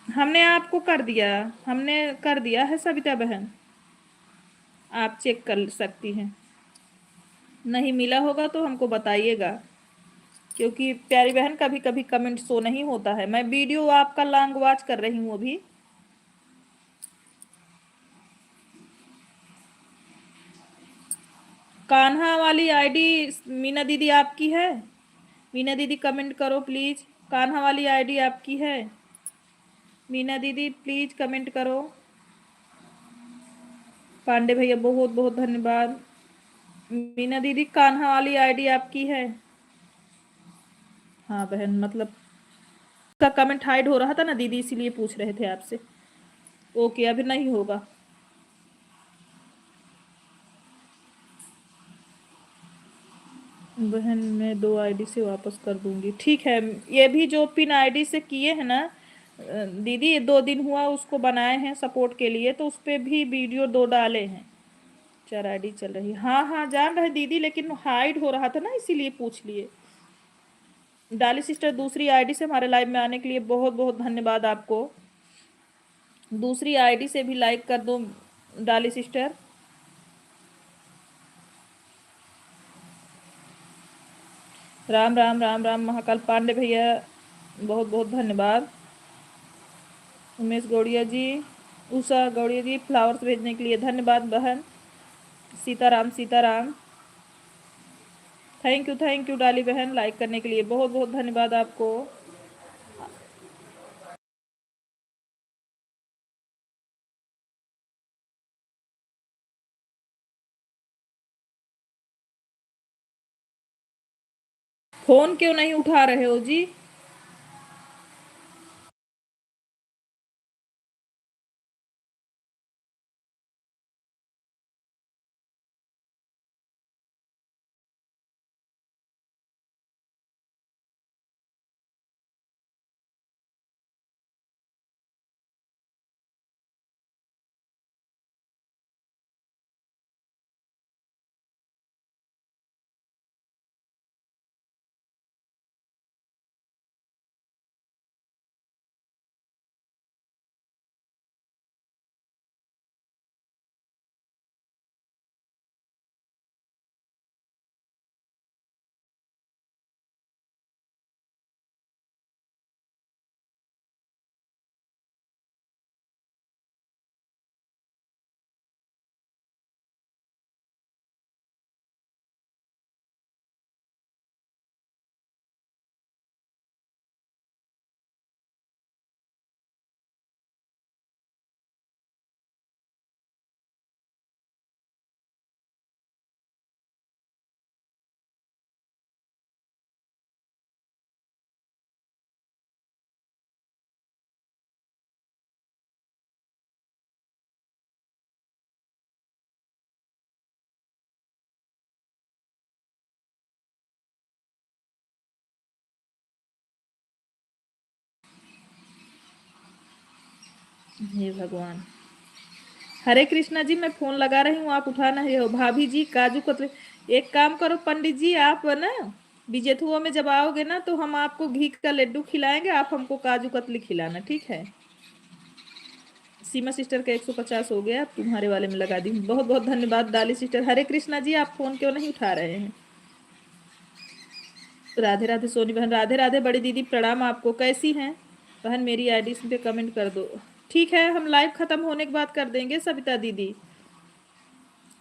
हमने आपको कर दिया, हमने कर दिया है सविता बहन, आप चेक कर सकती हैं। नहीं मिला होगा तो हमको बताइएगा, क्योंकि प्यारी बहन कभी कभी कमेंट शो नहीं होता है। मैं वीडियो आपका लॉन्ग वॉच कर रही हूँ अभी। कान्हा वाली आईडी मीना दीदी आपकी है? मीना दीदी कमेंट करो प्लीज, कान्हा वाली आईडी आपकी है? मीना दीदी प्लीज कमेंट करो। पांडे भैया बहुत बहुत धन्यवाद। मीना दीदी कान्हा वाली आईडी आपकी है? हाँ बहन, मतलब का कमेंट हाइड हो रहा था ना दीदी, इसीलिए पूछ रहे थे आपसे। ओके, अभी नहीं होगा। बहन मैं 2 आईडी से वापस कर दूंगी, ठीक है। ये भी जो पिन आईडी से किए हैं ना दीदी, 2 दिन हुआ उसको बनाए हैं सपोर्ट के लिए, तो उस पर भी वीडियो 2 डाले हैं। 4 आईडी चल रही, हाँ हाँ जान रहे दीदी, लेकिन हाइड हो रहा था ना इसीलिए पूछ लिए। डाली सिस्टर दूसरी आईडी से हमारे लाइव में आने के लिए बहुत बहुत धन्यवाद आपको। दूसरी आईडी से भी लाइक कर दो डाली सिस्टर। राम राम राम राम महाकाल पांडे भैया बहुत बहुत धन्यवाद। उमेश गौड़िया जी, उषा गौड़िया जी फ्लावर्स भेजने के लिए धन्यवाद बहन। सीताराम सीताराम, थैंक यू डाली बहन, लाइक करने के लिए बहुत बहुत धन्यवाद आपको। फोन क्यों नहीं उठा रहे हो जी? हे भगवान, हरे कृष्णा जी, मैं फोन लगा रही हूँ, आप उठा नहीं हो। भाभी जी काजू कतली, एक काम करो पंडित जी, आप ना बीजेथुआ में जब आओगे ना तो हम आपको घी का लड्डू खिलाएंगे, आप हमको काजू कतली खिलाना, ठीक है। सीमा सिस्टर का 150 हो गया, तुम्हारे वाले में लगा दी। बहुत बहुत धन्यवाद डाली सिस्टर। हरे कृष्णा जी, आप फोन क्यों नहीं उठा रहे हैं? राधे राधे सोनी बहन, राधे राधे बड़ी दीदी, प्रणाम आपको, कैसी हैं बहन? मेरी आईडी पे कमेंट कर दो, ठीक है। हम लाइव खत्म होने के बाद कर देंगे सविता दीदी।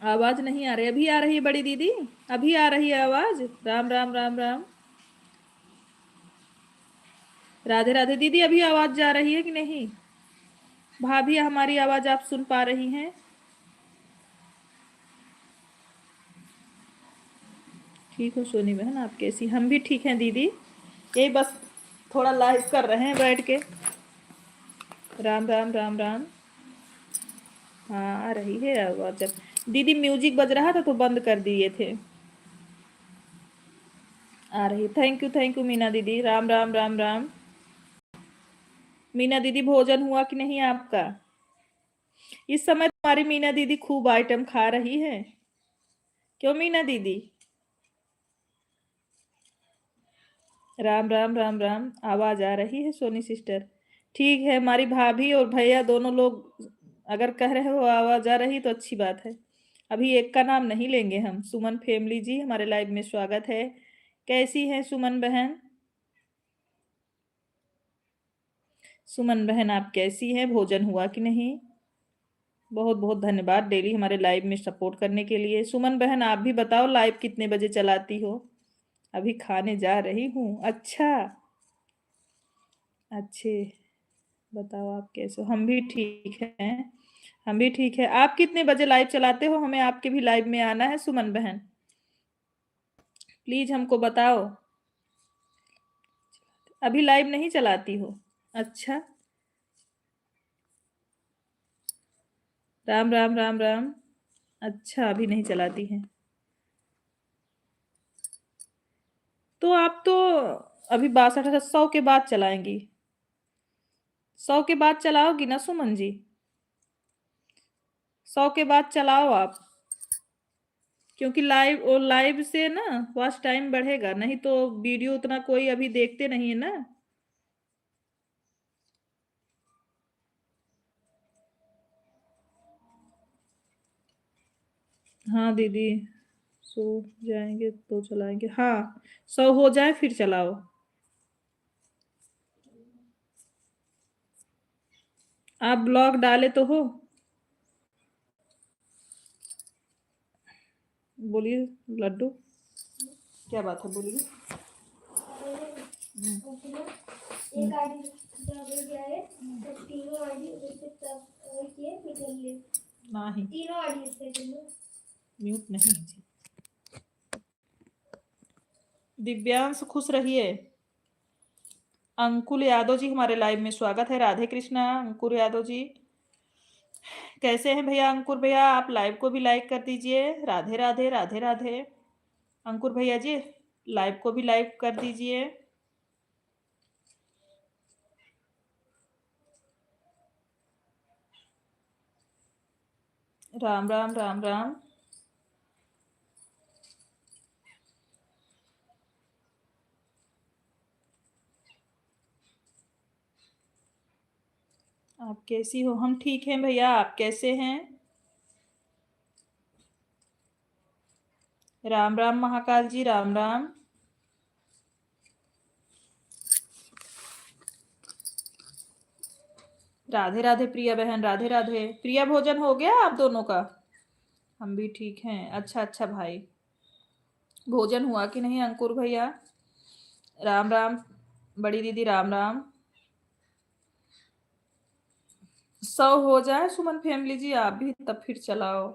आवाज नहीं आ रही, अभी आ रही है बड़ी दीदी, अभी आ रही है आवाज। राम राम राम राम, राधे राधे दीदी, अभी आवाज जा रही है कि नहीं? भाभी हमारी आवाज आप सुन पा रही हैं? ठीक हो सोनी बहन, आप कैसी? हम भी ठीक हैं दीदी, यही बस थोड़ा लाइव कर रहे हैं बैठ के। राम राम राम राम, हाँ आ रही है आवाज। दीदी म्यूजिक बज रहा था तो बंद कर दिए थे। आ रही। थैंक यू मीना दीदी। राम राम राम राम। मीना दीदी भोजन हुआ कि नहीं आपका? इस समय तुम्हारी मीना दीदी खूब आइटम खा रही है। क्यों मीना दीदी? राम राम राम राम। आवाज आ रही है सोनी सिस्टर? ठीक है, हमारी भाभी और भैया दोनों लोग अगर कह रहे हो आवाज आ रही तो अच्छी बात है। अभी एक का नाम नहीं लेंगे हम। सुमन फैमिली जी हमारे लाइव में स्वागत है। कैसी हैं सुमन बहन? सुमन बहन आप कैसी हैं? भोजन हुआ कि नहीं? बहुत बहुत धन्यवाद डेली हमारे लाइव में सपोर्ट करने के लिए। सुमन बहन आप भी बताओ लाइव कितने बजे चलाती हो? अभी खाने जा रही हूँ। अच्छा। अच्छे। बताओ आप कैसे हो? हम भी ठीक हैं। हम भी ठीक है। आप कितने बजे लाइव चलाते हो? हमें आपके भी लाइव में आना है सुमन बहन। प्लीज हमको बताओ। अभी लाइव नहीं चलाती हो? अच्छा। राम राम राम राम। अच्छा अभी नहीं चलाती हैं। तो आप तो अभी 62 के बाद चलाएंगी। 100 के बाद चलाओगी ना सुमन जी? 100 के बाद चलाओ आप। क्योंकि लाइव और लाइव से ना वॉच टाइम बढ़ेगा, नहीं तो वीडियो उतना कोई अभी देखते नहीं है ना। हाँ दीदी। सो जाएंगे तो चलाएंगे। हाँ 100 हो जाए फिर चलाओ। आप ब्लॉग डाले तो हो? बोलिए लड्डू। क्या बात है बोलिए। एक आईडी गया है तो तीनों आईडी उससे किए निकल ले। नहीं तीनों आईडी इससे म्यूट नहीं जी। दिव्यांश खुश रहिए। अंकुल यादव जी हमारे लाइव में स्वागत है। राधे कृष्णा अंकुर यादव जी। कैसे हैं भैया? अंकुर भैया आप लाइव को भी लाइक कर दीजिए। राधे राधे राधे राधे। अंकुर भैया जी लाइव को भी लाइक कर दीजिए। राम राम राम राम। आप कैसी हो? हम ठीक हैं भैया, आप कैसे हैं? राम राम महाकाल जी राम राम। राधे राधे प्रिया बहन राधे राधे। प्रिया भोजन हो गया आप दोनों का? हम भी ठीक हैं। अच्छा अच्छा भाई। भोजन हुआ कि नहीं अंकुर भैया? राम राम। बड़ी दीदी राम राम। 100 हो जाए सुमन फैमिली जी आप भी तब फिर चलाओ।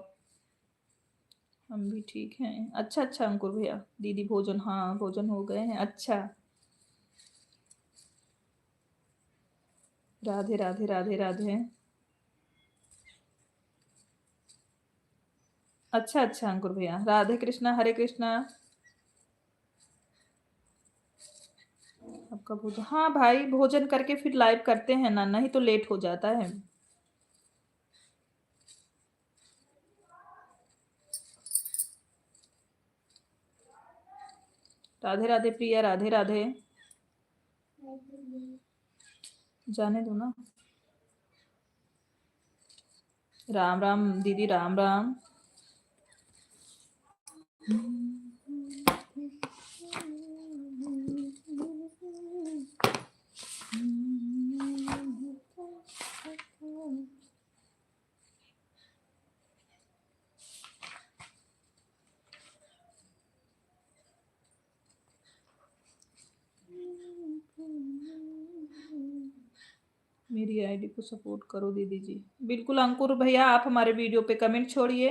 हम भी ठीक हैं। अच्छा अच्छा अंकुर भैया। दीदी भोजन, हाँ भोजन हो गए हैं। अच्छा। राधे राधे राधे राधे। अच्छा अच्छा अंकुर भैया। राधे कृष्णा हरे कृष्णा। आपका भोजन, हाँ भाई भोजन करके फिर लाइव करते हैं ना, नहीं तो लेट हो जाता है। राधे राधे प्रिया राधे राधे। जाने दो ना। राम राम दीदी राम राम। मेरी आईडी को सपोर्ट करो दीदी जी। बिल्कुल अंकुर भैया आप हमारे वीडियो पे कमेंट छोड़िए।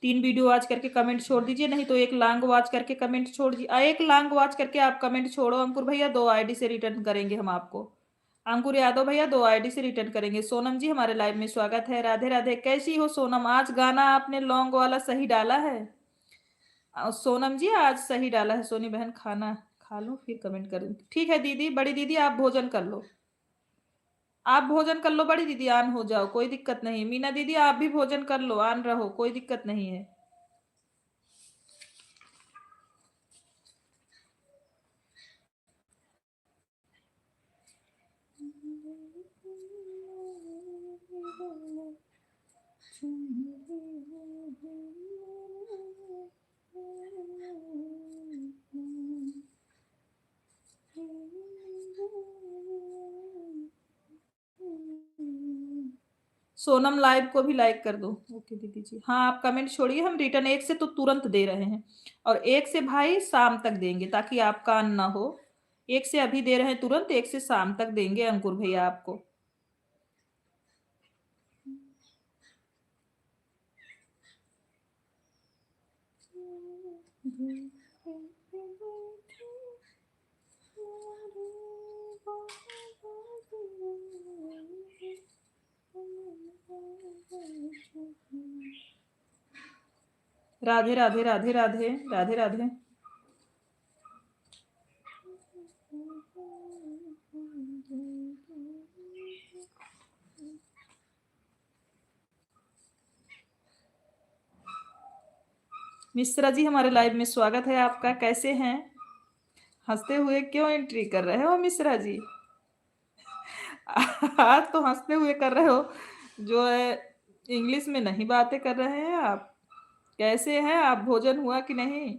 3 वीडियो वॉच करके कमेंट छोड़ दीजिए, नहीं तो एक लॉन्ग वॉच करके कमेंट छोड़ दीजिए। एक लॉन्ग वॉच करके आप कमेंट छोड़ो अंकुर भैया, 2 आईडी से रिटर्न करेंगे हम आपको। अंकुर यादव भैया 2 आईडी से रिटर्न करेंगे। सोनम जी हमारे लाइव में स्वागत है। राधे राधे। कैसी हो सोनम? आज गाना आपने लॉन्ग वाला सही डाला है। सोनम जी आज सही डाला है। सोनी बहन खाना खा लो फिर कमेंट करूंगी। ठीक है दीदी, बड़ी दीदी आप भोजन कर लो। आप भोजन कर लो बड़ी दीदी, ऑन हो जाओ, कोई दिक्कत नहीं। मीना दीदी आप भी भोजन कर लो, ऑन रहो, कोई दिक्कत नहीं है। सोनम लाइव को भी लाइक कर दो। ओके दीदी जी। हाँ आप कमेंट छोड़िए, हम रिटर्न 1 से तो तुरंत दे रहे हैं और 1 से भाई शाम तक देंगे ताकि आपका अन्न ना हो। 1 से अभी दे रहे हैं तुरंत, 1 से शाम तक देंगे अंकुर भैया आपको। राधे राधे राधे राधे राधे राधे। मिश्रा जी हमारे लाइव में स्वागत है आपका। कैसे हैं? हंसते हुए क्यों एंट्री कर रहे हो मिश्रा जी? आज तो हंसते हुए कर रहे हो, जो है इंग्लिश में नहीं बातें कर रहे हैं आप। कैसे हैं आप? भोजन हुआ कि नहीं?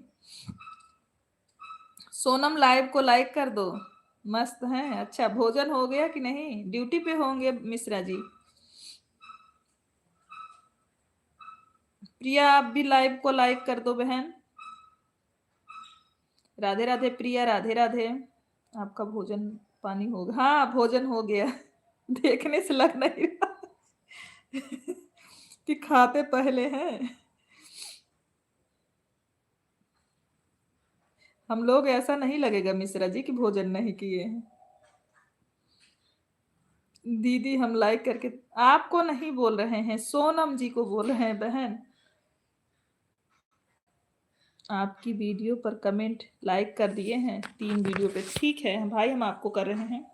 सोनम लाइव को लाइक कर दो। मस्त हैं। अच्छा भोजन हो गया कि नहीं? ड्यूटी पे होंगे मिश्रा जी। प्रिया आप भी लाइव को लाइक कर दो बहन। राधे राधे प्रिया, राधे राधे। आपका भोजन पानी होगा? हाँ भोजन हो गया। देखने से लग नहीं रहा कि खाते पहले हैं हम लोग। ऐसा नहीं लगेगा मिश्रा जी कि भोजन नहीं किए हैं। दीदी हम लाइक करके आपको नहीं बोल रहे हैं, सोनम जी को बोल रहे हैं बहन। आपकी वीडियो पर कमेंट लाइक कर दिए हैं 3 वीडियो पे। ठीक है भाई हम आपको कर रहे हैं।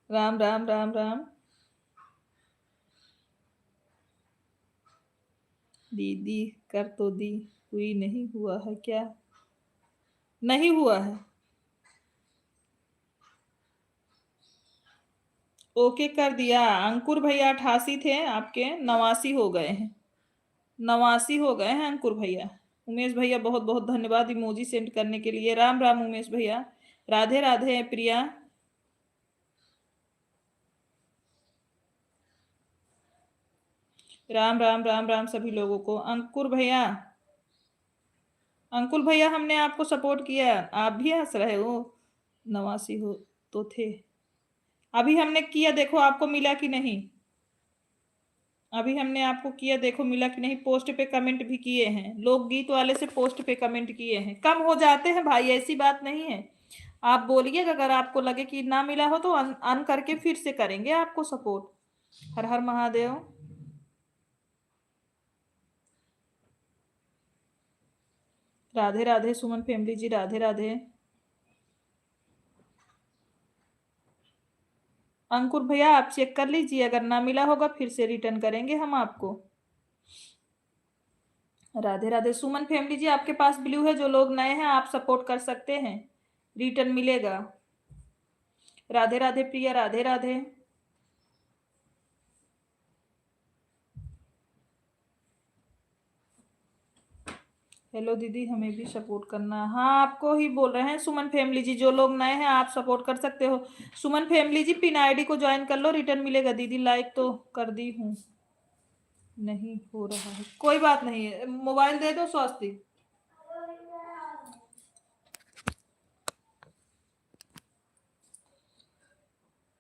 राम राम राम राम। दीदी कर तो दी हुई, नहीं हुआ है क्या? नहीं हुआ है। ओके कर दिया। अंकुर भैया 88 थे आपके, 89 हो गए हैं। 89 हो गए हैं अंकुर भैया। उमेश भैया बहुत बहुत धन्यवाद इमोजी सेंड करने के लिए। राम राम उमेश भैया। राधे राधे प्रिया। राम राम राम राम सभी लोगों को। अंकुर भैया, अंकुल भैया हमने आपको सपोर्ट किया, आप भी हंस रहे हो। 89 हो तो थे। अभी हमने किया, देखो आपको मिला कि नहीं? अभी हमने आपको किया, देखो मिला कि नहीं? पोस्ट पे कमेंट भी किए हैं लोग, गीत वाले से पोस्ट पे कमेंट किए हैं। कम हो जाते हैं भाई, ऐसी बात नहीं है। आप बोलिए अगर आपको लगे कि ना मिला हो तो अन करके फिर से करेंगे आपको सपोर्ट। हर हर महादेव। राधे राधे सुमन फैमिली जी, राधे राधे। अंकुर भैया आप चेक कर लीजिए, अगर ना मिला होगा फिर से रिटर्न करेंगे हम आपको। राधे राधे सुमन फैमिली जी, आपके पास ब्लू है, जो लोग नए हैं आप सपोर्ट कर सकते हैं, रिटर्न मिलेगा। राधे राधे प्रिया, राधे राधे। हेलो दीदी हमें भी सपोर्ट करना। हाँ आपको ही बोल रहे हैं सुमन फैमिली जी, जो लोग नए हैं आप सपोर्ट कर सकते हो। सुमन फैमिली जी पिन आईडी को ज्वाइन कर लो, रिटर्न मिलेगा। दीदी लाइक तो कर दी हूँ, नहीं हो रहा है, कोई बात नहीं है। मोबाइल दे दो स्वास्थ्य।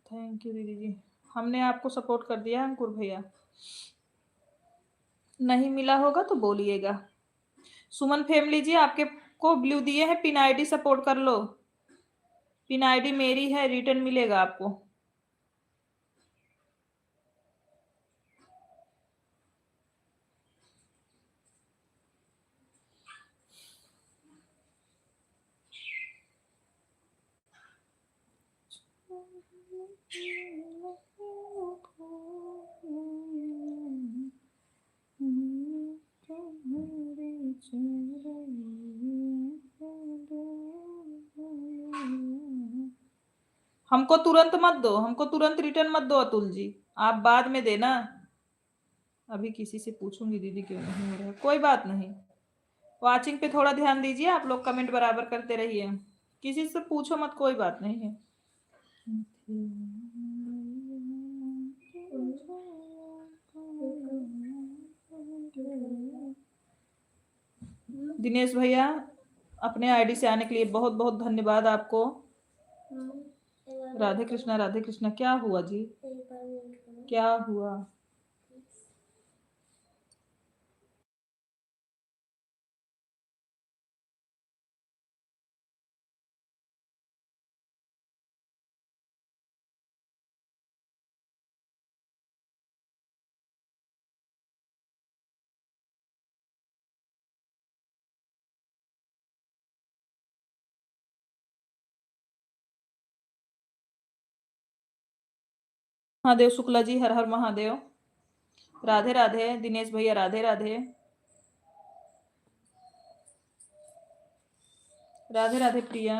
थैंक यू दीदी जी, हमने आपको सपोर्ट कर दिया अंकुर भैया। नहीं मिला होगा तो बोलिएगा। सुमन फैमिली जी आपके को ब्लू दिए हैं, पिन आईडी सपोर्ट कर लो। पिन आईडी मेरी है, रिटर्न मिलेगा आपको। हमको तुरंत मत दो, हमको तुरंत रिटर्न मत दो अतुल जी, आप बाद में देना। अभी किसी से पूछूंगी दीदी क्यों नहीं हो रहा है, कोई बात नहीं। वाचिंग पे थोड़ा ध्यान दीजिए, आप लोग कमेंट बराबर करते रहिए, किसी से पूछो मत, कोई बात नहीं है। दिनेश भैया, अपने आईडी से आने के लिए बहुत बहुत धन्यवाद आपको। राधे कृष्णा राधे कृष्णा। क्या हुआ जी, क्या हुआ? महादेव शुक्ला जी, हर हर महादेव। राधे राधे दिनेश भैया, राधे राधे। राधे राधे प्रिया।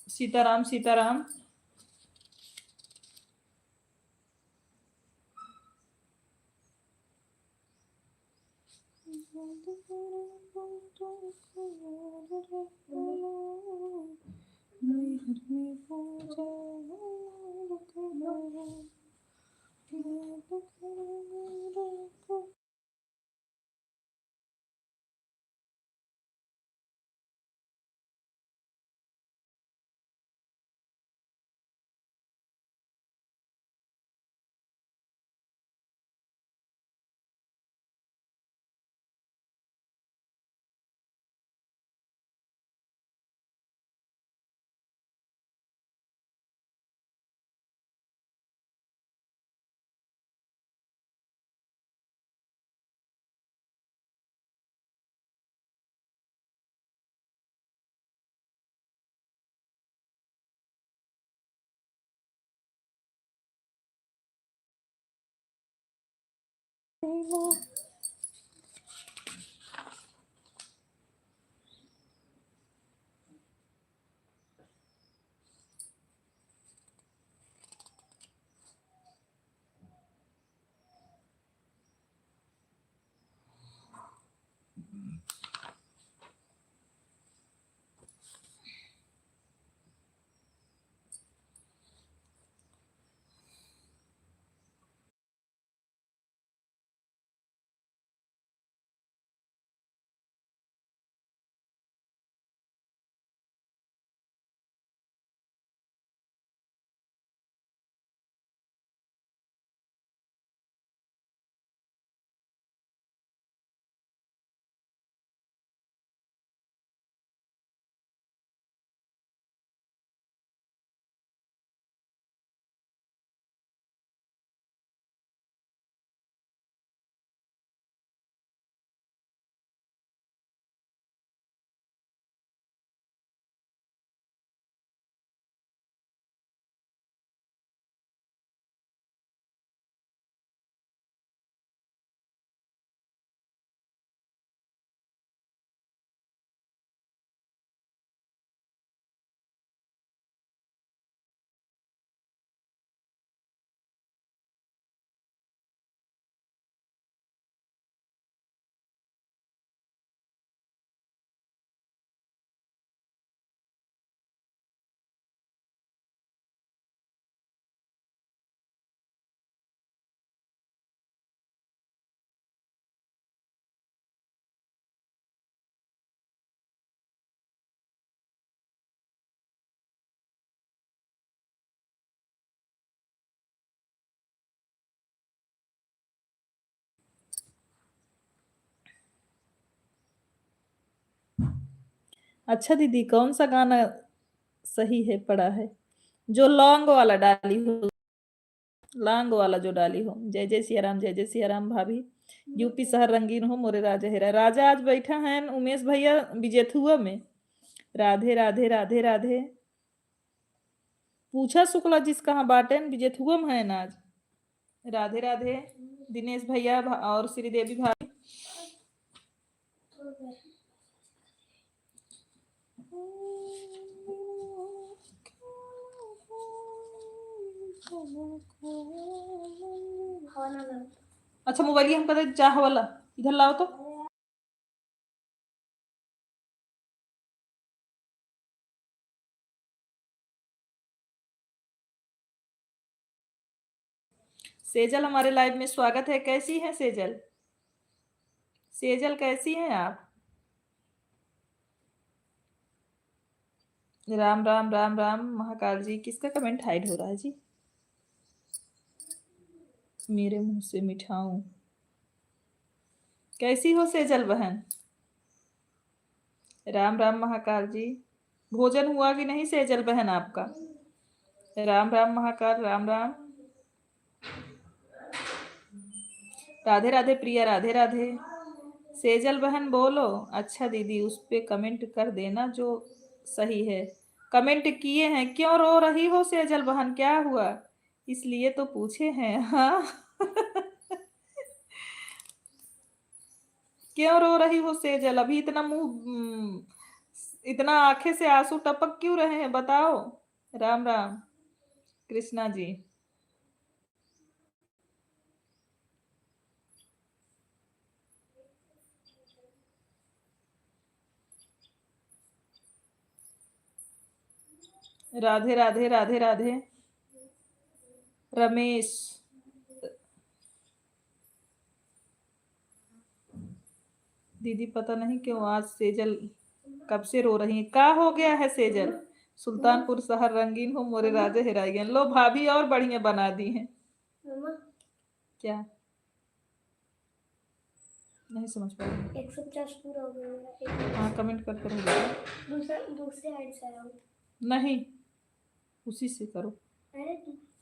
सीताराम सीताराम। अच्छा दीदी, कौन सा गाना सही है पड़ा है? जो लॉन्ग वाला डाली हो, लॉन्ग वाला जो डाली हो। जय जय सिया राम, जय जय सिया राम भाभी। यूपी शहर रंगीन हो मोरे राजा हेरा। राजा आज बैठा है उमेश भैया विजेथुआ में। राधे राधे राधे राधे। पूछा शुक्ला जिस कहाँ बाटेन विजेथुआ में है ना आज। राधे राधे दिनेश भैया और श्रीदेवी भाभी। अच्छा मोबाइल हम कहते चाह वाला इधर लाओ तो। सेजल हमारे लाइव में स्वागत है। कैसी है सेजल? सेजल कैसी हैं आप? राम राम राम राम महाकाल जी। किसका कमेंट हाइड हो रहा है जी? मेरे मुंह से मिठाऊं। कैसी हो सेजल बहन? राम राम महाकाल जी। भोजन हुआ कि नहीं सेजल बहन आपका? राम राम महाकाल राम राम। राधे राधे प्रिया राधे राधे। सेजल बहन बोलो। अच्छा दीदी उस पे कमेंट कर देना जो सही है। कमेंट किए हैं। क्यों रो रही हो सेजल बहन, क्या हुआ? इसलिए तो पूछे हैं। हाँ। क्यों रो रही हो सेजल? अभी इतना इतना आंखें से आंसू टपक क्यों रहे हैं बताओ। राम राम कृष्णा जी। राधे राधे राधे राधे। रमेश। दीदी पता नहीं क्यों आज सेजल कब से रो रही है। क्या हो गया है सेजल? सुल्तानपुर शहर रंगीन हो मोरे राजा हेराई गए। लो भाभी और बढ़िया बना दी हैं। क्या? नहीं समझ पा रही। 150 पूरा हो गया। हाँ कमेंट करते रहो। दूसरे आईडी से आया हूं। नहीं उसी से करो। अरे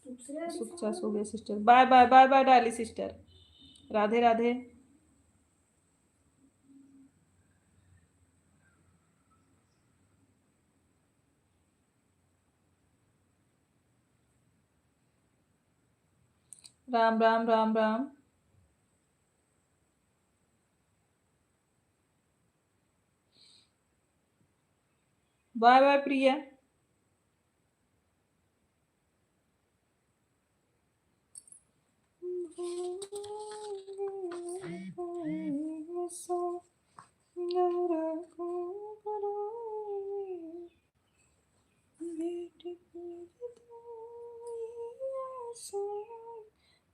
दूसरे 150 हो गया sister. Bye bye bye bye Dolly sister. Radhe Radhe. Ram Ram Ram Ram. Bye bye Priya.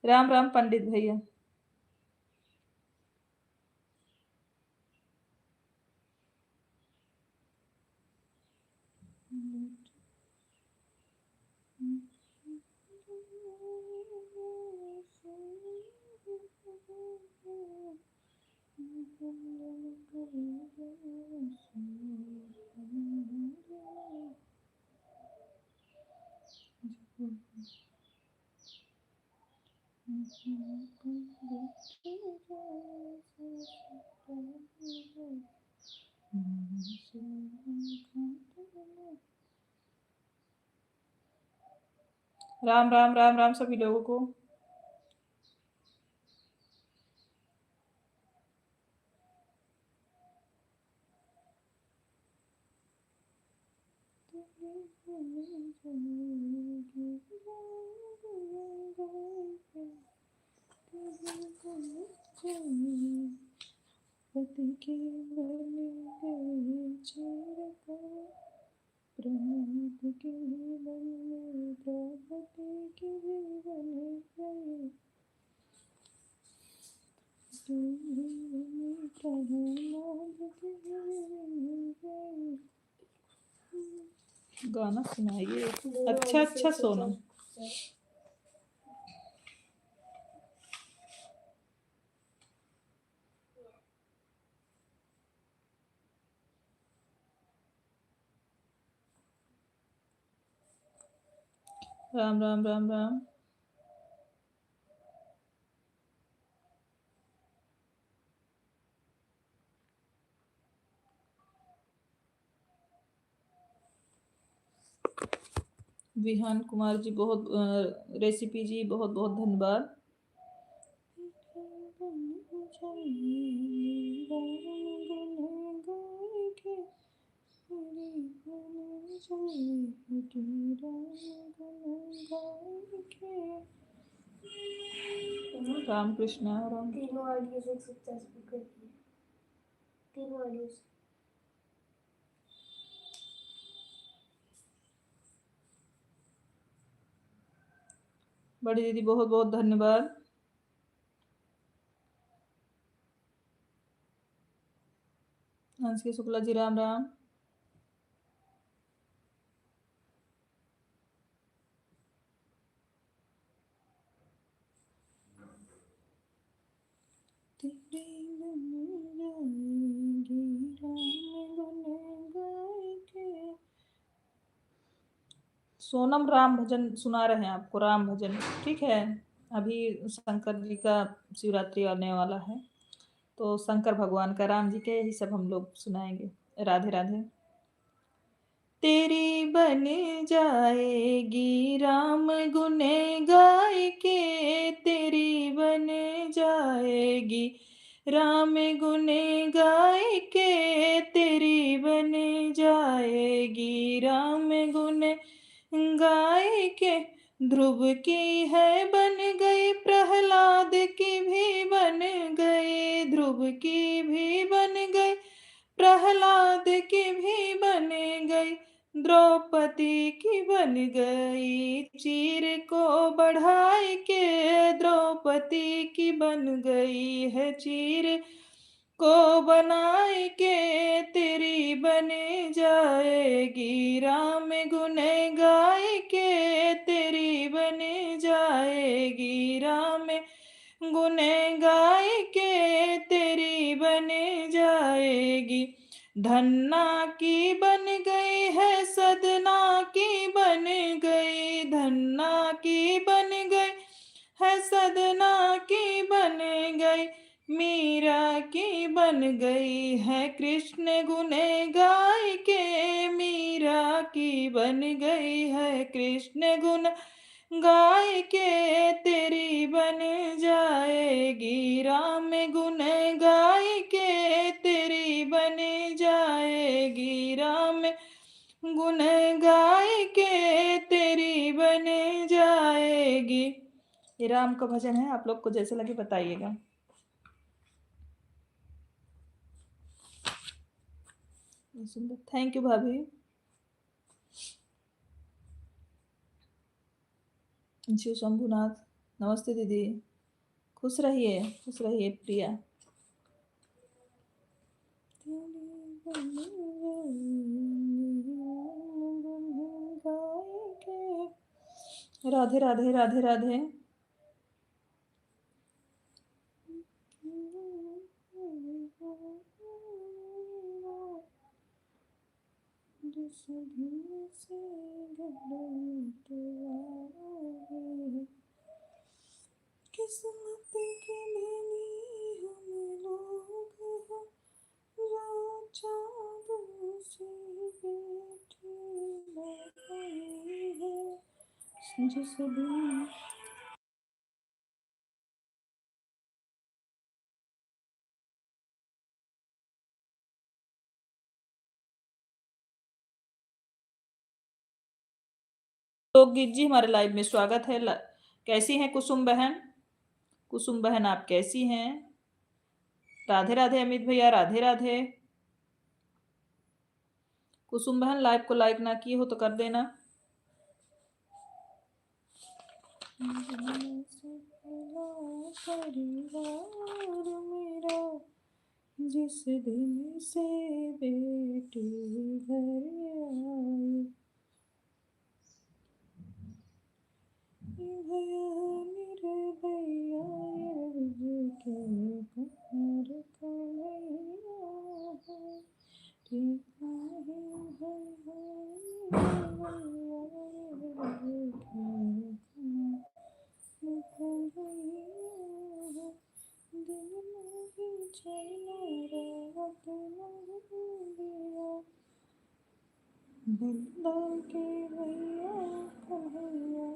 Ram Ram Pandit भैया। राम राम राम राम सभी लोगों को। पति के बन गए चेरका, प्रमोद के बन गए, द्रौपदी के बन गए, प्रहलाद के बन गए। गाना सुनाइए। अच्छा अच्छा सोनम। राम राम राम राम। विहान कुमार जी बहुत रेसिपी जी बहुत बहुत धन्यवाद। राम कृष्ण राम। तीनों ऑडियो सक्सेसफुल कर दिए, तीनों ऑडियो। बड़ी दीदी बहुत बहुत धन्यवाद। हंसकी शुक्ला जी राम राम। सोनम राम भजन सुना रहे हैं आपको, राम भजन। ठीक है, अभी शंकर जी का शिवरात्रि आने वाला है, तो शंकर भगवान का, राम जी के ही सब हम लोग सुनाएंगे। राधे राधे। तेरी बन जाएगी राम गुने गाय के, तेरी बन जाएगी राम गुने गाय के, तेरी बन जाएगी राम गुने गाय के। ध्रुव की है बन गई, प्रहलाद की भी बन गई, ध्रुव की भी बन गई, प्रहलाद की भी बन गई, द्रौपदी की बन गई, चीर को बढ़ाई के, द्रौपदी की बन गई है, चीर को बनाए के, तेरी बने जाएगी राम गुने गाय के, तेरी बने जाएगी राम गुने गाय के, तेरी बने जाएगी। धन्ना की बन गई है, सदना की बन गई, धन्ना की बन गई है, सदना की बन गई, मीरा की बन गई है, कृष्ण गुने गाय के, मीरा की बन गई है, कृष्ण गुण गाय के, तेरी बन जाएगी राम गुण गाय के, तेरी बन जाएगी राम गुण गाय के, तेरी बन जाएगी। ये राम का भजन है, आप लोग को जैसे लगे बताइएगा। सुंदर, थैंक यू भाभी। शिव शंभुनाथ, नमस्ते दीदी, खुश रहिए प्रिया। राधे राधे राधे राधे। किस्मत की लेनी हम लोग हैं, जो चाँद से बैठी लगाई है, जिस दिन लोकगीत जी हमारे लाइव में स्वागत है। कैसी हैं कुसुम बहन? कुसुम बहन आप कैसी हैं? राधे राधे अमित भैया, राधे राधे। कुसुम बहन लाइव को लाइक ना किए हो तो कर देना। परिवार मेरा जिस दिन से बेटी घर आई, भैया निर्भैया अर्ज के कुमार कन्हैया है, ठीक नहीं है भैया अर्ज के बंदा के भैया कन्हैया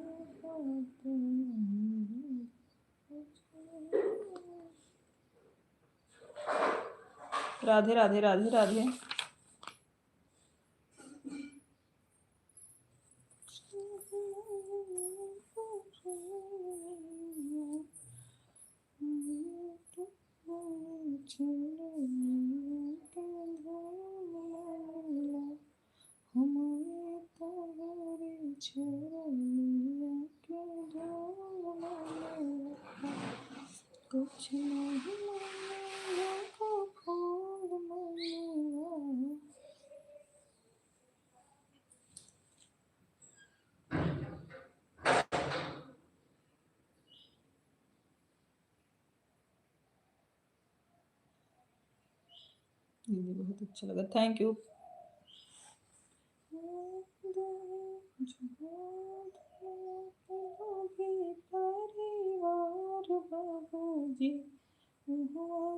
राधे राधे राधे राधे। कुछ नहीं को फूल मिला। दीदी बहुत अच्छा लगा, थैंक यू। परिवार बाबूजी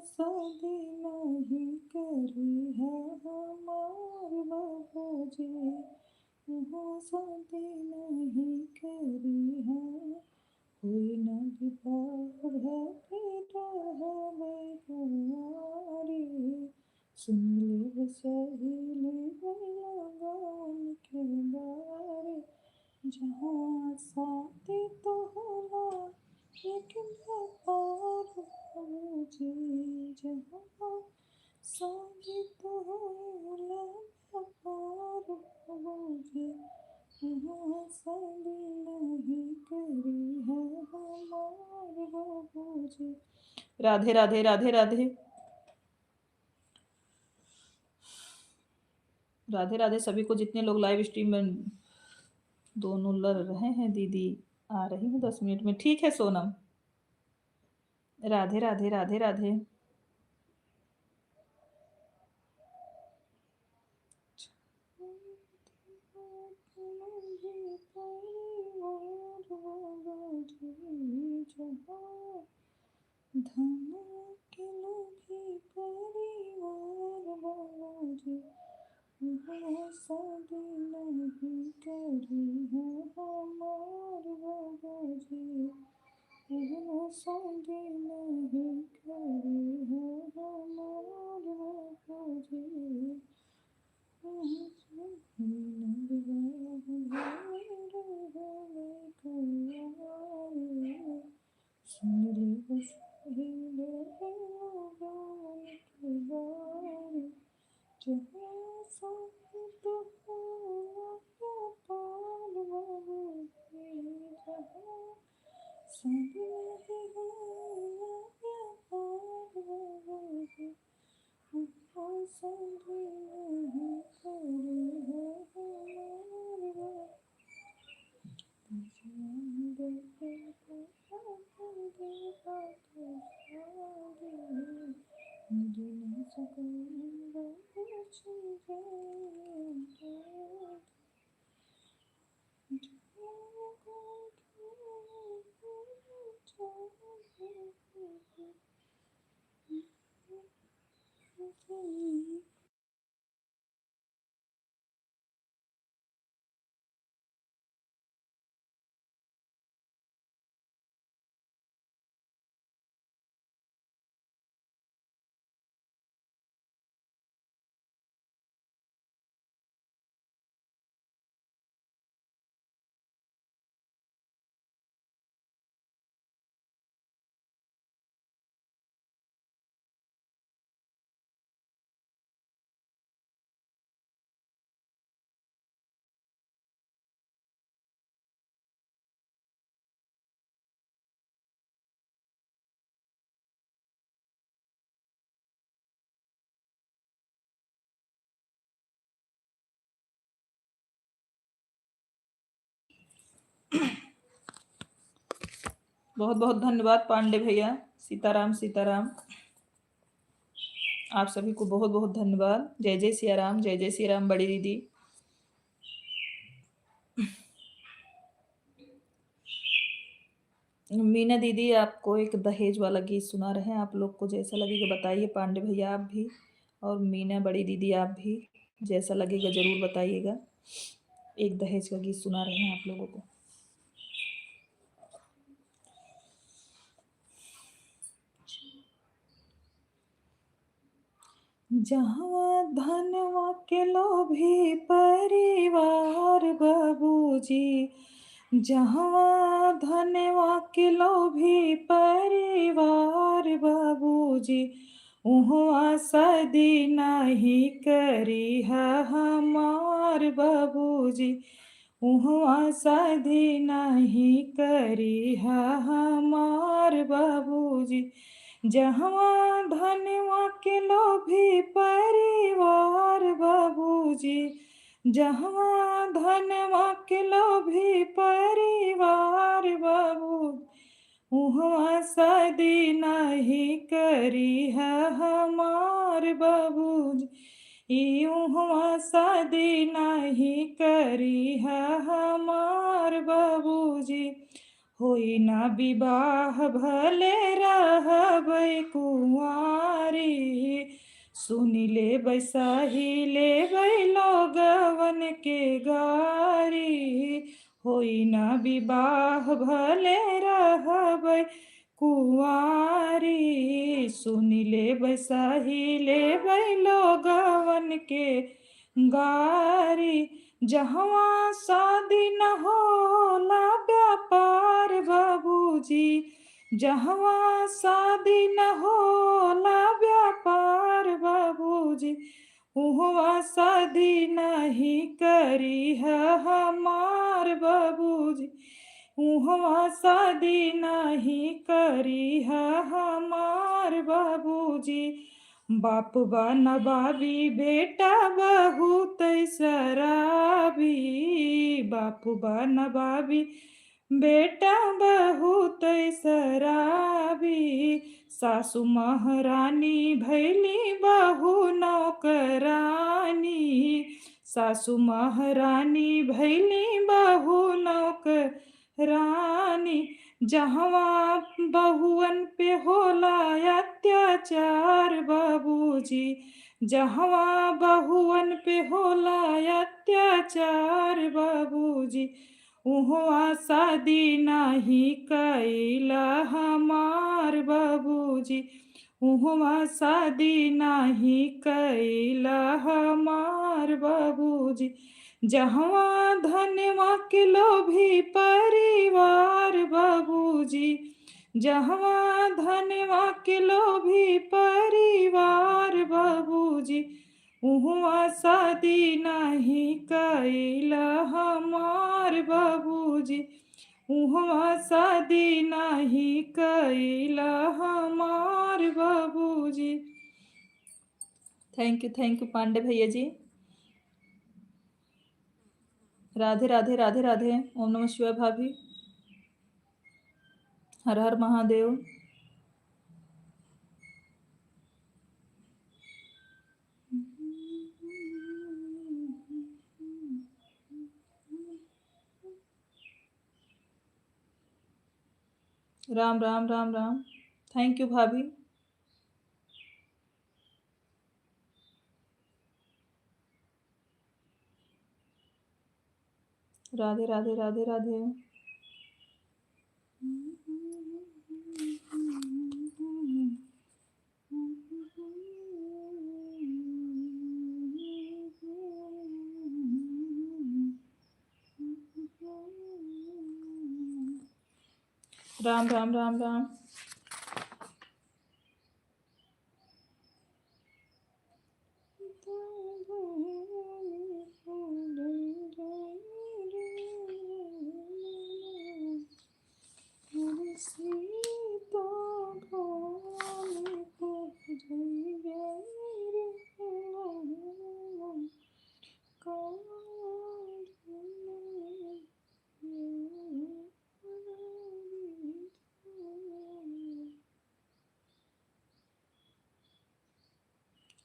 शादी नहीं करी है हमार बाबूजी, शादी नहीं करी है। कोई न विवाह है बेटा है कुंवारी, सुन ले सहेली गाँव के बारे। जहाँ शादी तो होला लेकिन व्यापार बाबूजी, जहाँ शादी तो होला व्यापार बाबूजी, यहाँ शादी नहीं करी है हमार बाबूजी। राधे राधे राधे राधे राधे राधे सभी को, जितने लोग लाइव स्ट्रीम में दोनों लड़ रहे हैं। दीदी आ रही हूँ 10 मिनट में, ठीक है सोनम। राधे राधे राधे राधे। शादी नहीं करी है हमार बाबूजी, शादी नहीं करी है हमार बाबूजी। सुन ले सहेली गाँव के बारे। जहाँ शादी तो होला व्यापार बाबूजी, जहाँ शादी नहीं होला व्यापार बाबूजी, वहाँ शादी नहीं करी है हमार बाबूजी। बहुत बहुत धन्यवाद पांडे भैया। सीताराम सीताराम, आप सभी को बहुत बहुत धन्यवाद। जय जय सिया राम, जय जय सिया राम बड़ी दीदी। मीना दीदी आपको एक दहेज वाला गीत सुना रहे हैं, आप लोग को जैसा लगेगा बताइए। पांडे भैया आप भी, और मीना बड़ी दीदी आप भी, जैसा लगेगा जरूर बताइएगा। एक दहेज का गीत सुना रहे हैं आप लोगों को। जहाँ धनवा के लोभी परिवार बाबूजी, जहाँ धनवा के लोभी परिवार बाबूजी, उहवा शादी नहीं करी है हमार बाबूजी, उहवा शादी नहीं करी है हमार बाबूजी। जहाँ धनवा के लोभी परिवार बाबूजी, जहाँ धनवा के लोभी परिवार बाबू, उहाँ शादी नहीं करी है हमार बाबूजी, ई उहाँ शादी नहीं करी है हमार बाबूजी। होई ना विवाह भले रहबै कुंवारी, सुनी लेबै सही लेबै लोगवन के गारी। होई ना विवाह भले रहबै कुंवारी, सुनी लेबै सही लेबै लोगवन के गारी। जहवा शादी न होला व्यापार बाबूजी, जहवा शादी न होला व्यापार बाबूजी, उहवा शादी नहीं करी है हमार बाबूजी, उहवा शादी नहीं करी है हमार बाबूजी। बाप बा नवाबी बेटा बहुत शराबी, बाप बा नवाबी बेटा बहुत शराबी। सासु महारानी भैली बहू नौकरानी, सासु महारानी भैली बहू नौकरानी। जहवा बहुअन पे होला अत्याचार बाबूजी, जहवा बहुअन पे होला अत्याचार बाबूजी, उहवा शादी नहीं कैला हमार बाबूजी, उहवा शादी नहीं कैला हमार बाबूजी। जहवा धनवा के लोभी परिवार बाबूजी, जहवा धनवा के लोभी परिवार बाबूजी, उहवा शादी नहीं कैला हमार बाबूजी, उहवा शादी नहीं कैला हमार बाबूजी। थैंक यू पांडे भैया जी। राधे राधे राधे राधे। ओम नमः शिवाय भाभी। हर हर महादेव। राम राम राम राम। थैंक यू भाभी। राधे राधे राधे राधे। राम राम राम राम।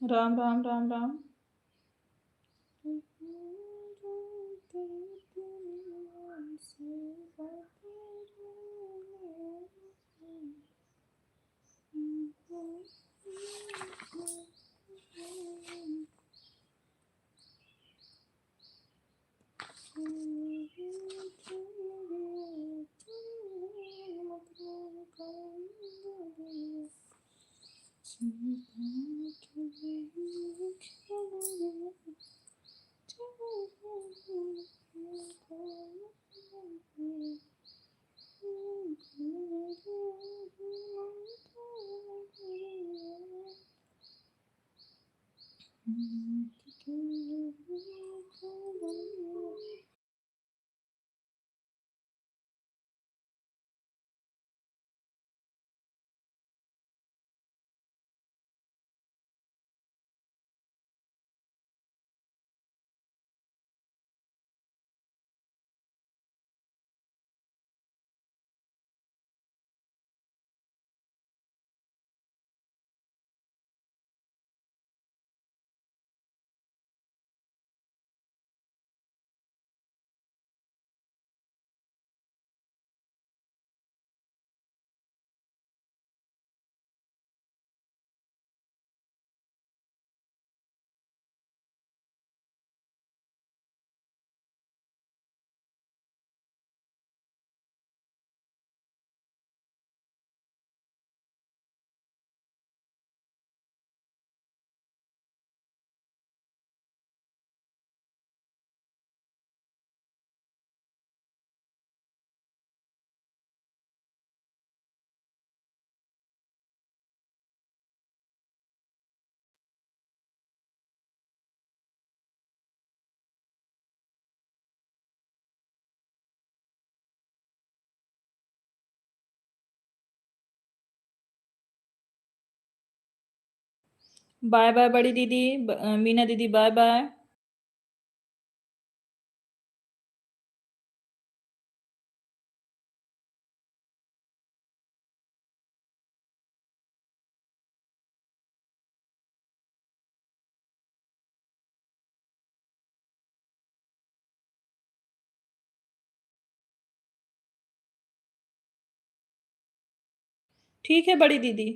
राम राम राम राम। बाय बाय बड़ी दीदी, मीना दीदी बाय बाय। ठीक है बड़ी दीदी।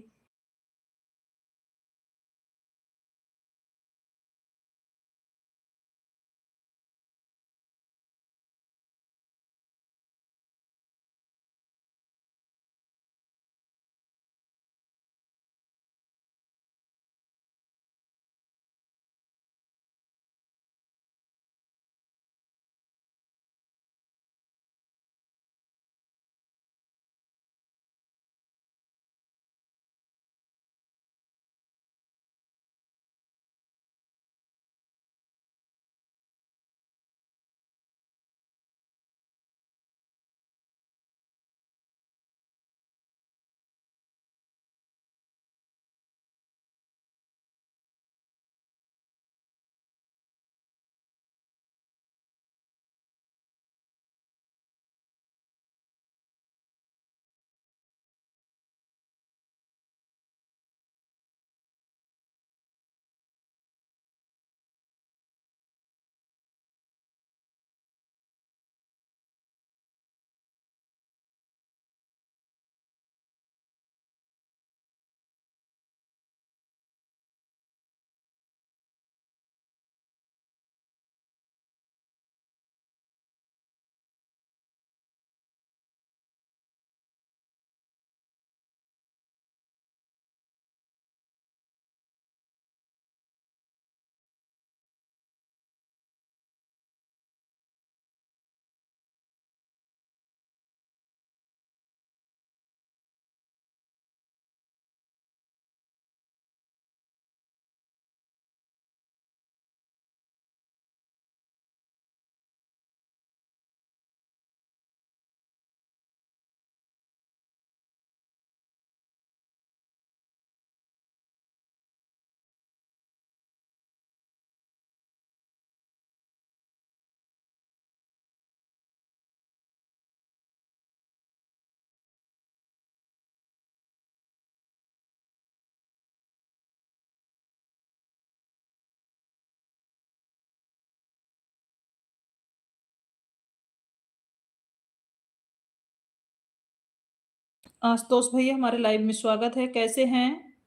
आशुतोष भैया हमारे लाइव में स्वागत है, कैसे हैं?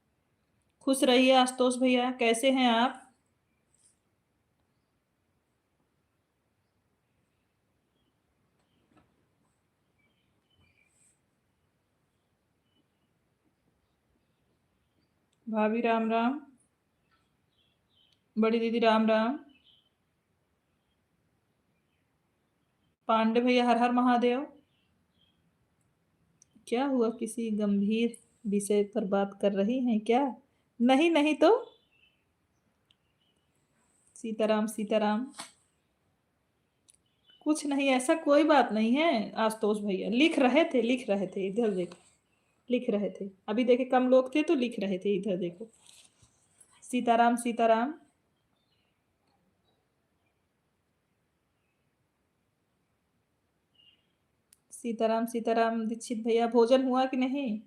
खुश रहिए आशुतोष भैया, कैसे हैं आप? भाभी राम राम, बड़ी दीदी राम राम, पांडे भैया हर हर महादेव। क्या हुआ, किसी गंभीर विषय पर बात कर रही हैं क्या? नहीं नहीं तो सीताराम सीताराम, कुछ नहीं, ऐसा कोई बात नहीं है। आशुतोष भैया लिख रहे थे, इधर देखो, लिख रहे थे। अभी देखे कम लोग थे तो लिख रहे थे, इधर देखो। सीताराम सीताराम। सीताराम सीताराम। दीक्षित भैया भोजन हुआ कि नहीं?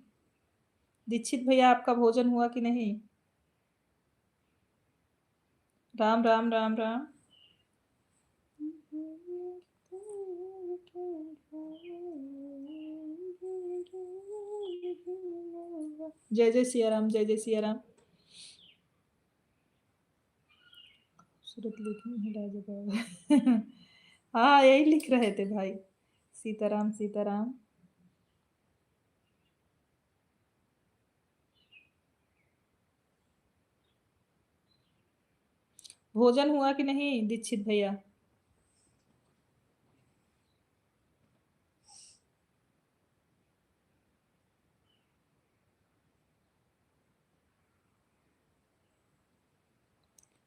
दीक्षित भैया आपका भोजन हुआ कि नहीं? राम राम राम राम। जय जय सिया राम, जय जय सिया राम। सूरत लिखनी है राजा बाबा। हाँ यही लिख रहे थे भाई। सीताराम सीताराम। भोजन हुआ कि नहीं दीक्षित भैया?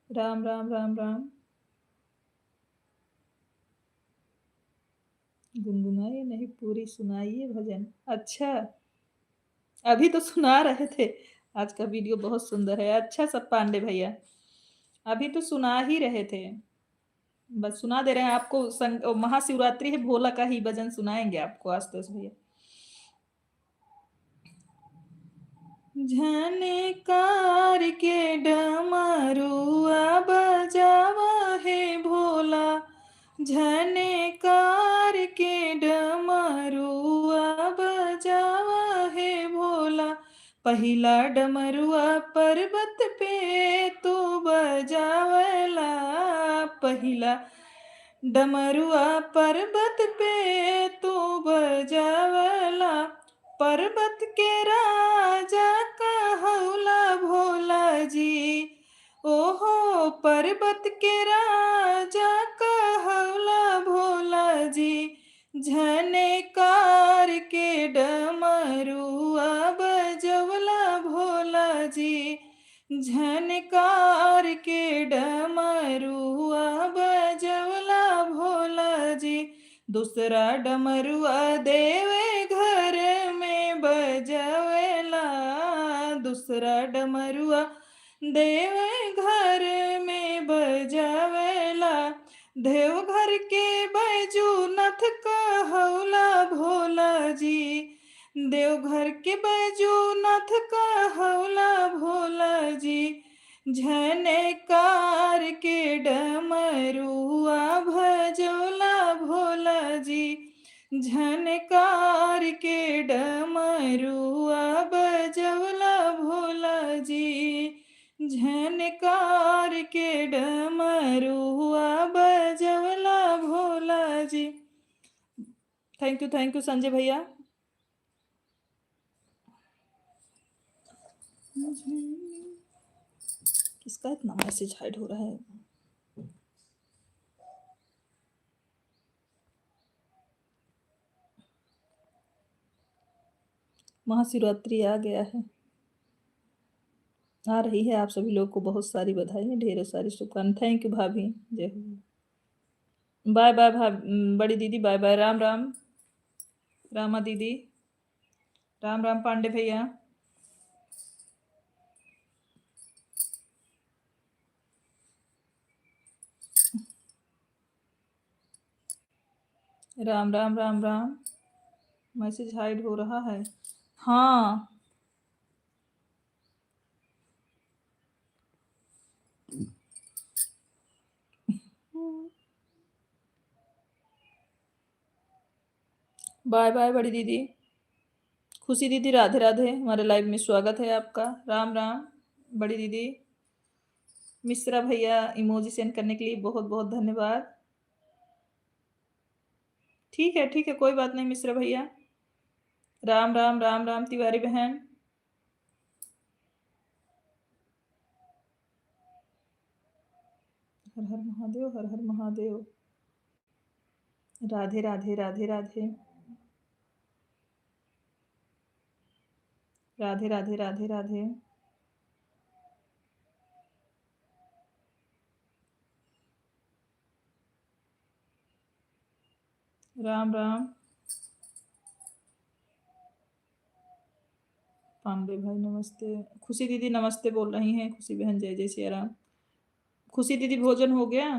राम राम राम राम। गुनगुनाइए नहीं, पूरी सुनाइए भजन। अच्छा, अभी तो सुना रहे थे, आज का वीडियो बहुत सुंदर है। अच्छा सब पांडे भैया, अभी तो सुना ही रहे थे, बस सुना दे रहे हैं आपको। महाशिवरात्रि है, भोला का ही भजन सुनाएंगे आपको आशुतोष भैया। झनकार के डमरुआ बजावा है भोला, झनकार के डमरुआ बजावा है भोला। पहिला डमरुआ पर्वत पे तू बजावला, पहिला डमरुआ पर्वत पे तू बजावला। पर्वत के राजा कहौला भोला जी, ओहो पर्वत के राजा कहौला भोला जी। झनकार के डमरुआ बजवला भोला जी, झनकार के डमरुआ बजवला भोला जी। दूसरा डमरुआ देवे घर में बजवेला, दूसरा डमरुआ देवे घर में बजवेला। देवघर के बैजूनाथ कहौला भोला जी, देवघर के बैजूनाथ कहौला भोला जी। झनकार के डमरुआ भजोला भोला जी, झनकार के डमरुआ बजवला भोला जी, झनकार के डमरुआ बजवला भोला जी। थैंक यू संजय भैया। किसका इतना मैसेज हाइड हो रहा है? महाशिवरात्रि आ गया है, आ रही है। आप सभी लोग को बहुत सारी बधाई, ढेर सारी शुभकामनाएं। थैंक यू भाभी, जय हो। बाय बाय बड़ी दीदी, बाय बाय। राम राम रामा दीदी, राम राम पांडे भैया। राम राम राम राम। मैसेज हाइड हो रहा है। हाँ बाय बाय बड़ी दीदी। खुशी दीदी राधे राधे, हमारे लाइव में स्वागत है आपका। राम राम बड़ी दीदी। मिश्रा भैया इमोजी सेंड करने के लिए बहुत बहुत धन्यवाद। ठीक है कोई बात नहीं मिश्रा भैया। राम राम राम राम तिवारी बहन। हर हर महादेव, हर हर महादेव। राधे राधे राधे राधे, राधे राधे राधे राधे। राम राम पांडे भाई नमस्ते। खुशी दीदी नमस्ते बोल रही हैं। खुशी बहन जय जय सिया राम। खुशी दीदी भोजन हो गया?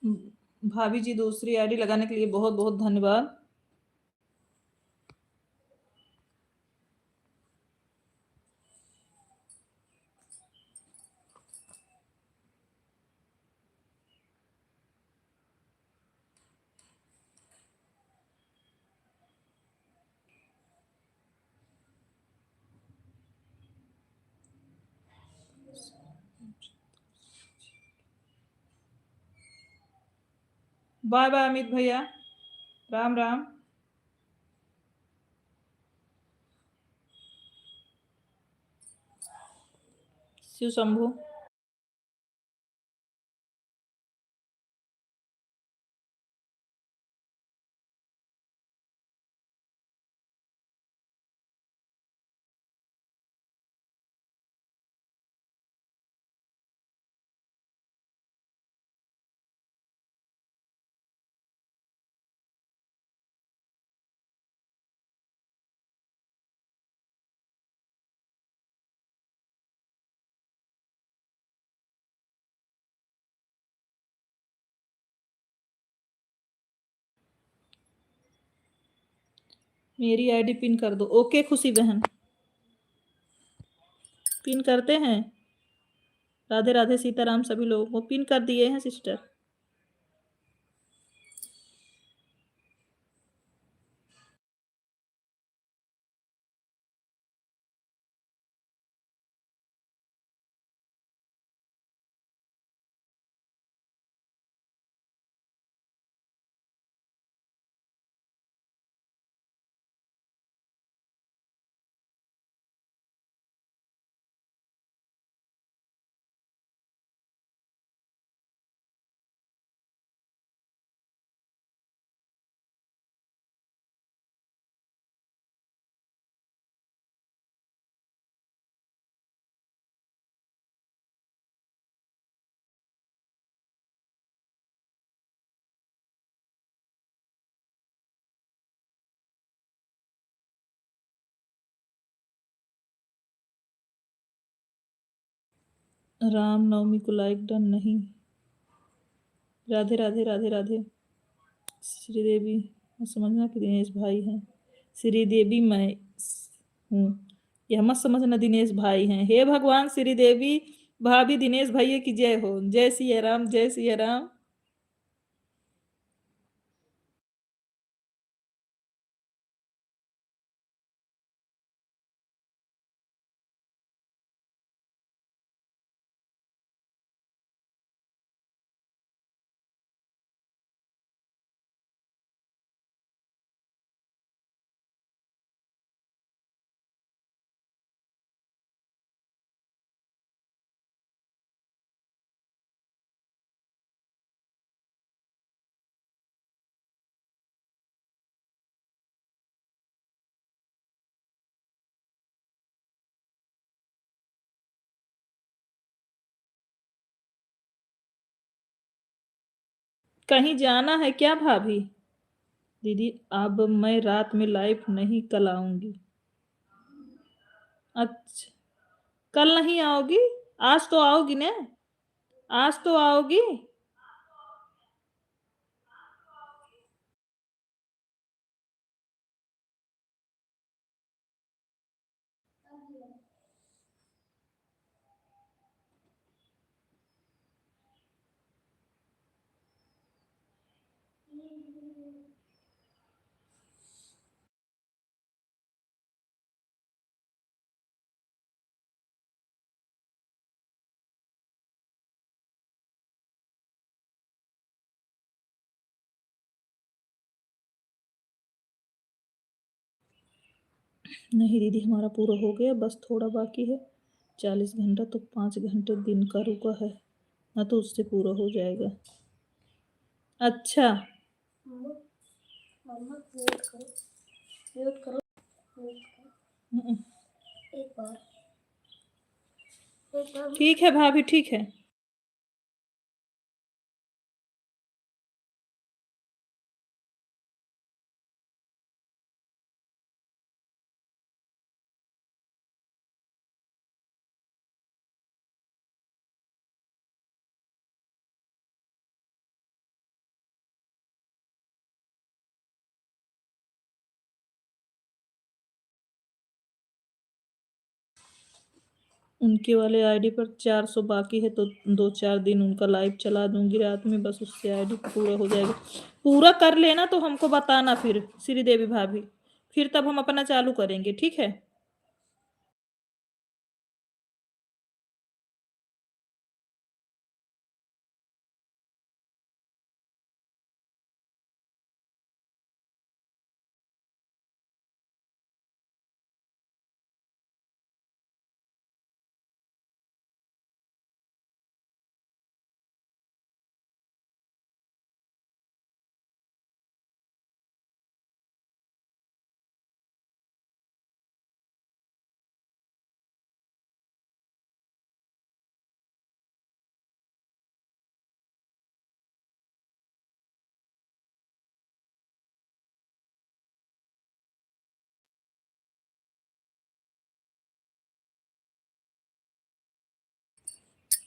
भाभी जी दूसरी आईडी लगाने के लिए बहुत बहुत धन्यवाद। बाय बाय अमित भैया, राम राम। शिव शंभू। मेरी आईडी पिन कर दो। ओके खुशी बहन, पिन करते हैं। राधे राधे सीताराम, सभी लोगों को पिन कर दिए हैं सिस्टर। राम नवमी को लाइक डन नहीं। राधे राधे राधे राधे। श्रीदेवी, समझना कि दिनेश भाई हैं। श्रीदेवी मैं हूँ, यह मत समझना दिनेश भाई हैं। हे भगवान, श्रीदेवी भाभी दिनेश भैया की जय हो। जय सिया राम, जय सिया राम। कहीं जाना है क्या भाभी? दीदी अब मैं रात में लाइव नहीं, कल आऊंगी। अच्छा, कल नहीं आओगी? आज तो आओगी ना? आज तो आओगी? नहीं दीदी, हमारा पूरा हो गया, बस थोड़ा बाकी है। 40 घंटा तो 5 घंटे दिन का रुका है ना, तो उससे पूरा हो जाएगा। अच्छा, मम्मा, मम्मा वेट करो, वेट करो, वेट करो। एक बार, एक बार। ठीक है भाभी, ठीक है। उनके वाले आईडी पर 400 बाकी है, तो 2-4 दिन उनका लाइव चला दूंगी रात में, बस उससे आईडी पूरा हो जाएगा। पूरा कर लेना तो हमको बताना फिर श्रीदेवी भाभी, फिर तब हम अपना चालू करेंगे, ठीक है?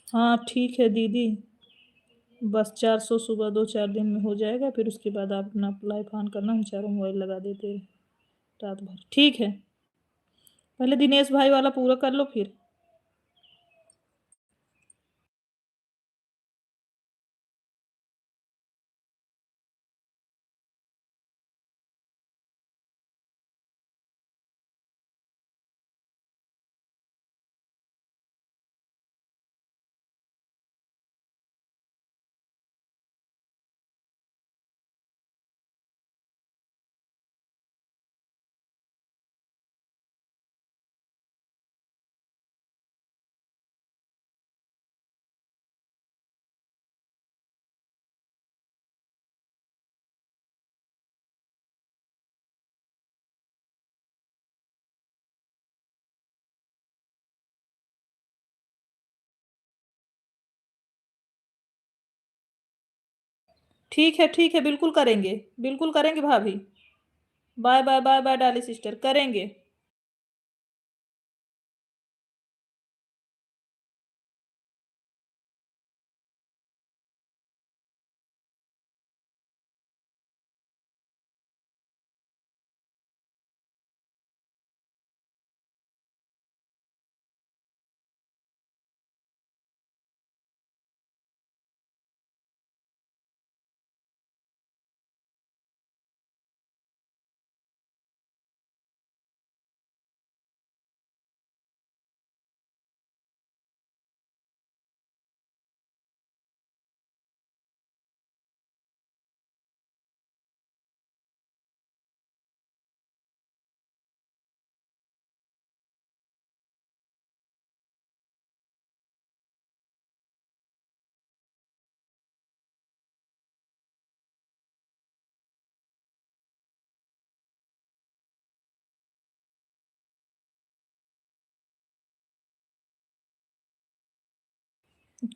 हाँ ठीक है दीदी, बस 400 सुबह 2-4 दिन में हो जाएगा, फिर उसके बाद आप अपना लाइव ऑन करना, हम चारों मोबाइल लगा देते हैं रात भर, ठीक है? पहले दिनेश भाई वाला पूरा कर लो फिर। ठीक है, बिल्कुल करेंगे भाभी। Bye bye bye bye Dolly sister, करेंगे।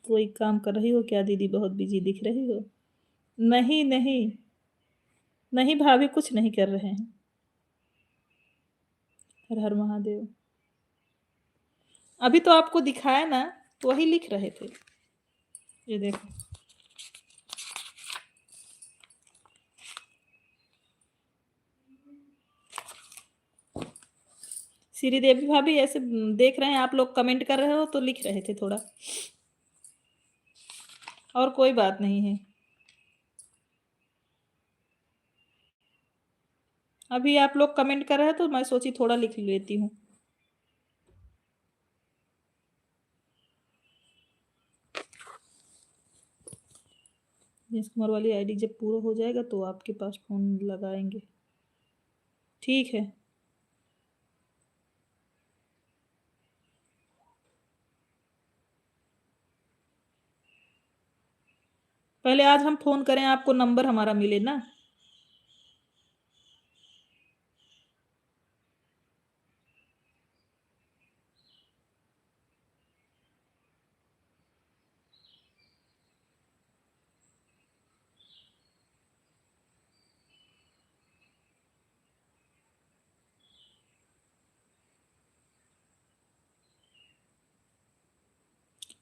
कोई काम कर रही हो क्या दीदी? बहुत बिजी दिख रही हो। नहीं नहीं, नहीं भाभी कुछ नहीं कर रहे हैं। हर हर महादेव। अभी तो आपको दिखाया ना, तो वही लिख रहे थे। ये देखो, श्रीदेवी भाभी ऐसे देख रहे हैं, आप लोग कमेंट कर रहे हो तो लिख रहे थे थोड़ा, और कोई बात नहीं है। अभी आप लोग कमेंट कर रहे हैं तो मैं सोची थोड़ा लिख लेती हूँ। दिनेश कुमार वाली आईडी जब पूरा हो जाएगा तो आपके पास फोन लगाएंगे, ठीक है? पहले आज हम फोन करें, आपको नंबर हमारा मिले ना।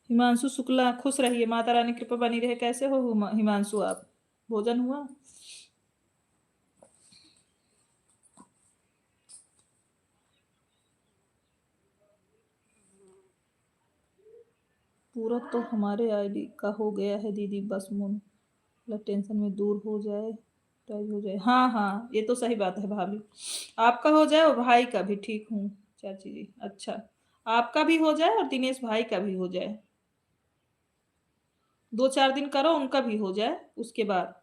हिमांशु शुक्ला, खुश रहिए, माता रानी कृपा बनी रहे। कैसे हो हिमांशु आप? भोजन हुआ? पूरा तो हमारे आईडी का हो गया है दीदी, बस मन टेंशन में दूर हो जाए, टाइप हो जाए। हाँ हाँ, ये तो सही बात है भाभी, आपका हो जाए और भाई का भी। ठीक हूँ चाची जी। अच्छा, आपका भी हो जाए और दिनेश भाई का भी हो जाए, 2-4 दिन करो, उनका भी हो जाए उसके बाद।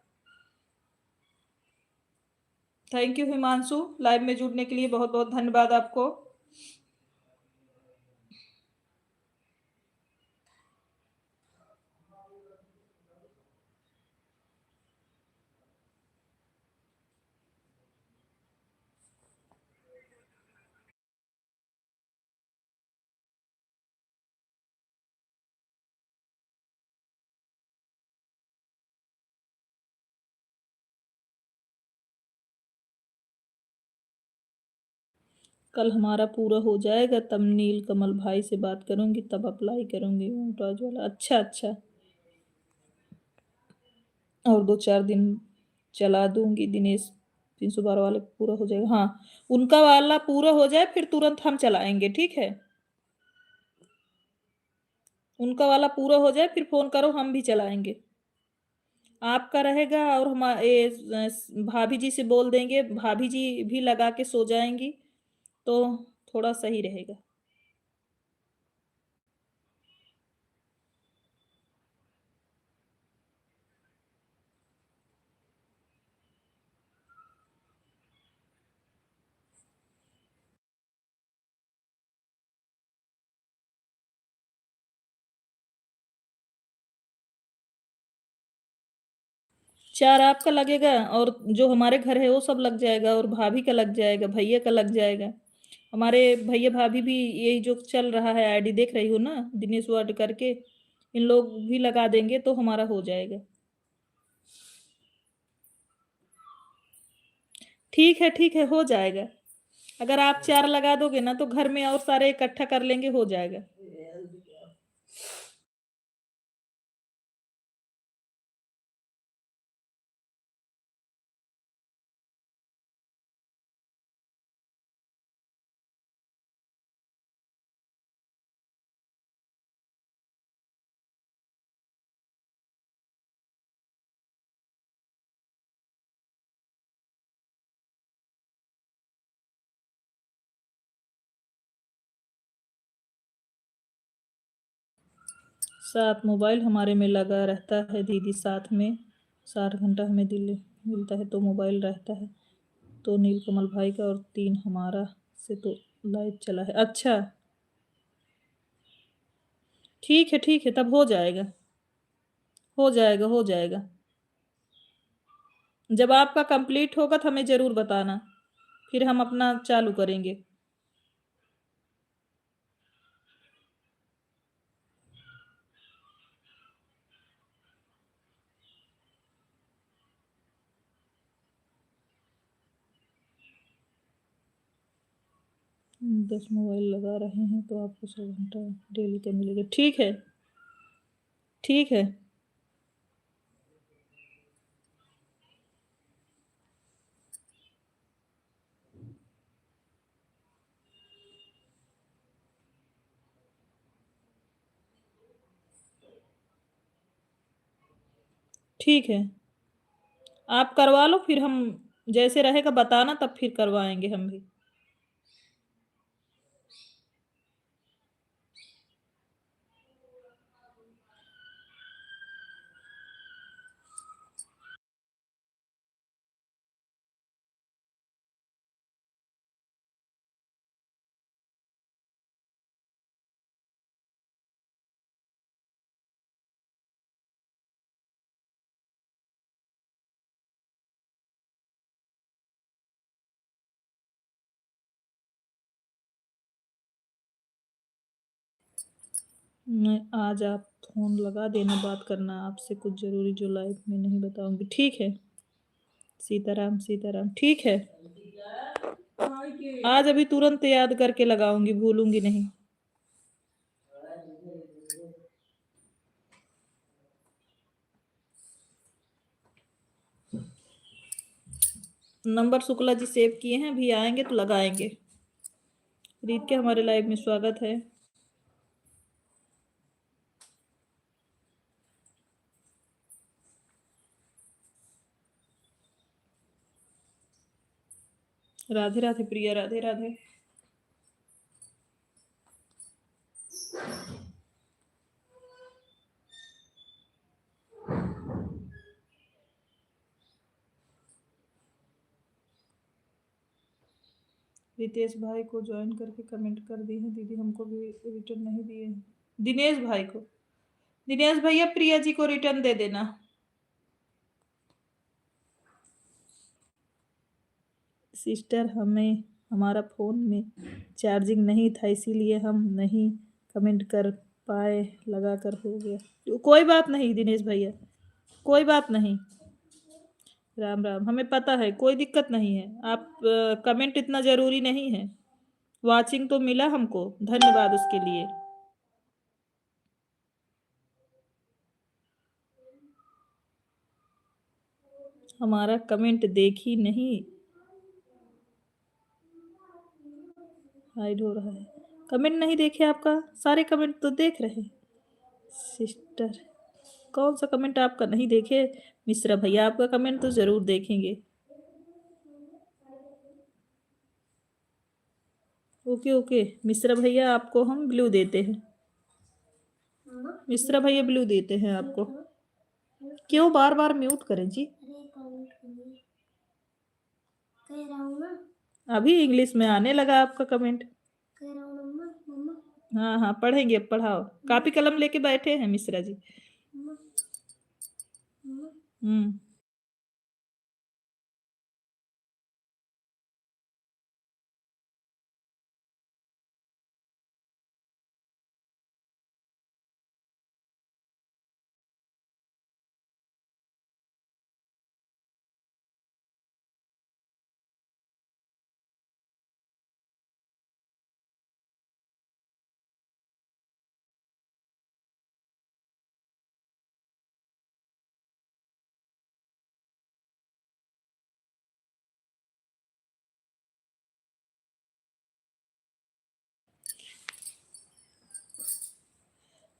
थैंक यू हिमांशु, लाइव में जुड़ने के लिए बहुत बहुत धन्यवाद आपको। कल हमारा पूरा हो जाएगा तब नील कमल भाई से बात करूंगी, तब अप्लाई करूंगी मुमताज वाला। अच्छा अच्छा, और 2-4 दिन चला दूंगी दिनेश 312 वाले पूरा हो जाएगा। हाँ, उनका वाला पूरा हो जाए फिर तुरंत हम चलाएंगे, ठीक है। उनका वाला पूरा हो जाए फिर फोन करो, हम भी चलाएंगे। आपका रहेगा और हम भाभी जी से बोल देंगे, भाभी जी भी लगा के सो जाएंगी तो थोड़ा सही रहेगा। चार आपका लगेगा और जो हमारे घर है वो सब लग जाएगा, और भाभी का लग जाएगा, भैया का लग जाएगा। हमारे भैया भाभी भी यही जो चल रहा है आईडी देख रही हो ना, दिनेश वर्ड करके, इन लोग भी लगा देंगे तो हमारा हो जाएगा। ठीक है, हो जाएगा। अगर आप 4 लगा दोगे ना तो घर में और सारे इकट्ठा कर लेंगे, हो जाएगा। साथ मोबाइल हमारे में लगा रहता है दीदी, साथ में 60 घंटा हमें दिल्ली मिलता है तो मोबाइल रहता है। तो नीलकमल भाई का और 3 हमारा से तो लाइव चला है। अच्छा, ठीक है, तब हो जाएगा, हो जाएगा, हो जाएगा। जब आपका कंप्लीट होगा तो हमें ज़रूर बताना, फिर हम अपना चालू करेंगे। 10 मोबाइल लगा रहे हैं तो आपको 100 घंटा डेली का मिलेगा। ठीक है, ठीक है, ठीक है। आप करवा लो, फिर हम जैसे रहेगा बताना, तब फिर करवाएंगे हम भी। मैं आज आप फोन लगा देना, बात करना आपसे कुछ जरूरी जो लाइव में नहीं बताऊंगी। ठीक है, सीताराम सीताराम। ठीक है, आज अभी तुरंत याद करके लगाऊंगी, भूलूंगी नहीं। नंबर शुक्ला जी सेव किए हैं, अभी आएंगे तो लगाएंगे। रीत के हमारे लाइव में स्वागत है। राधे राधे प्रिया, राधे राधे। रितेश भाई को ज्वाइन करके कमेंट कर दी है दीदी, हमको भी रिटर्न नहीं दिए हैं। दिनेश भाई को, दिनेश भैया प्रिया जी को रिटर्न दे देना। सिस्टर, हमें हमारा फ़ोन में चार्जिंग नहीं था, इसीलिए हम नहीं कमेंट कर पाए, लगा कर हो गया। कोई बात नहीं दिनेश भैया, कोई बात नहीं। राम राम, हमें पता है, कोई दिक्कत नहीं है। आप कमेंट इतना ज़रूरी नहीं है। वाचिंग तो मिला हमको, धन्यवाद उसके लिए। हमारा कमेंट देखी नहीं, हाइड हो रहा है। कमेंट नहीं देखे आपका, सारे कमेंट तो देख रहे हैं। सिस्टर, कौन सा कमेंट आपका नहीं देखे? मिश्रा भैया आपका कमेंट तो ज़रूर देखेंगे। ओके ओके, मिश्रा भैया आपको हम ब्लू देते हैं। मिश्रा भैया ब्लू देते हैं आपको। क्यों बार बार म्यूट करें जी? कह रहा हूँ ना, अभी इंग्लिश में आने लगा आपका कमेंट। कह रहा हूँ मम्मा मम्मा हाँ हाँ, पढ़ेंगे, अब पढ़ाओ। कापी कलम लेके बैठे हैं मिश्रा जी। मम्मा मम्मा। हम्म।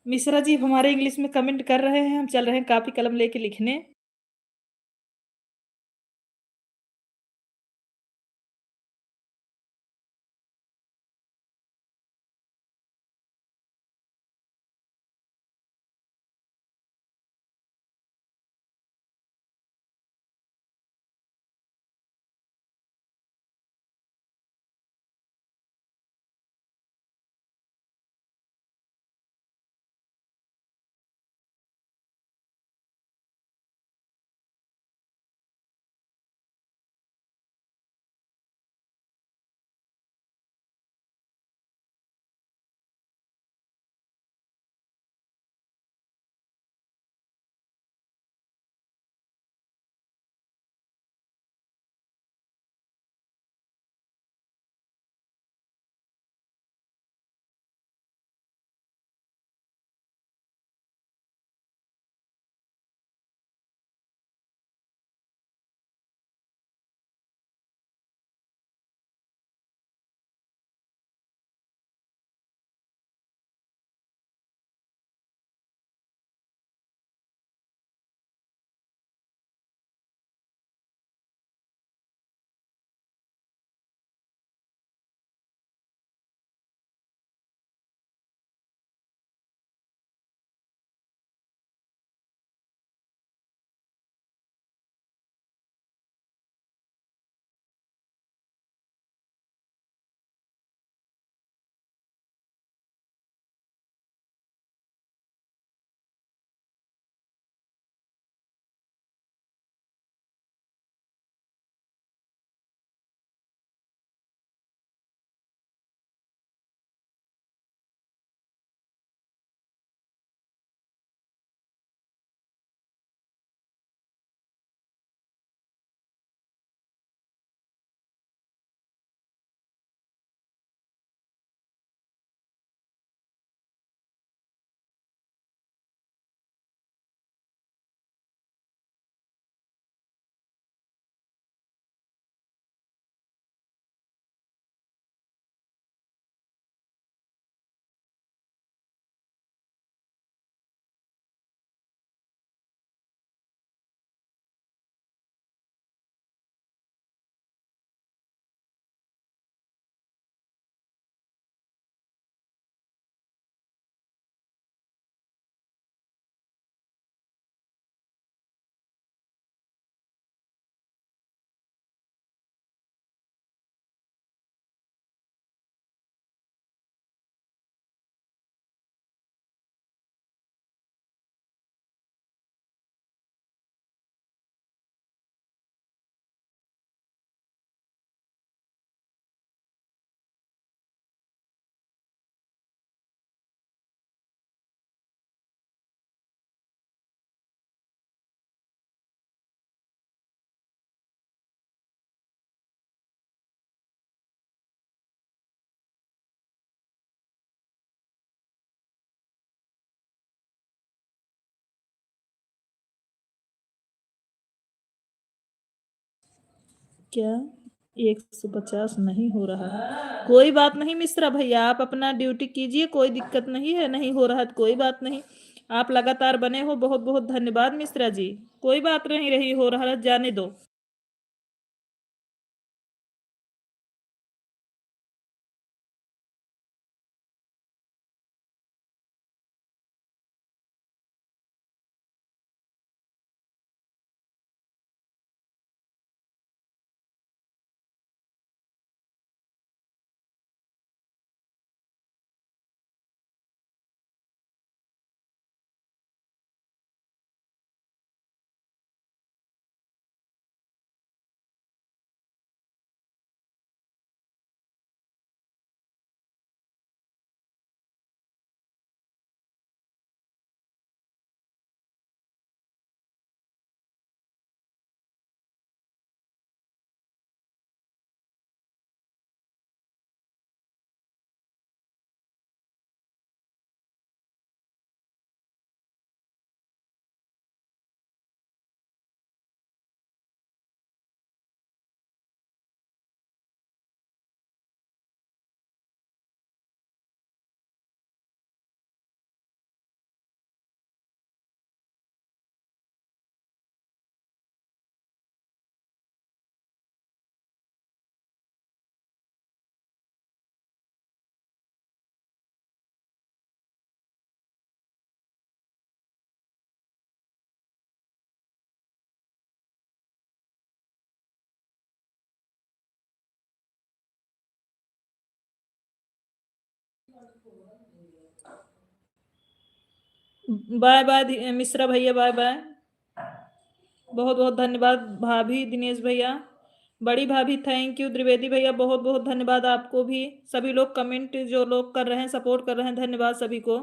मिश्रा जी हमारे इंग्लिश में कमेंट कर रहे हैं, हम चल रहे हैं कापी कलम लेके लिखने। क्या 150 नहीं हो रहा है? कोई बात नहीं मिश्रा भैया, आप अपना ड्यूटी कीजिए, कोई दिक्कत नहीं है। नहीं हो रहा है तो कोई बात नहीं, आप लगातार बने हो, बहुत बहुत धन्यवाद मिश्रा जी। कोई बात नहीं रही हो रहा है, जाने दो। बाय बाय मिश्रा भैया, बाय बाय। बहुत बहुत धन्यवाद भाभी दिनेश भैया, बड़ी भाभी थैंक यू, द्विवेदी भैया बहुत बहुत धन्यवाद आपको भी। सभी लोग कमेंट जो लोग कर रहे हैं, सपोर्ट कर रहे हैं, धन्यवाद सभी को।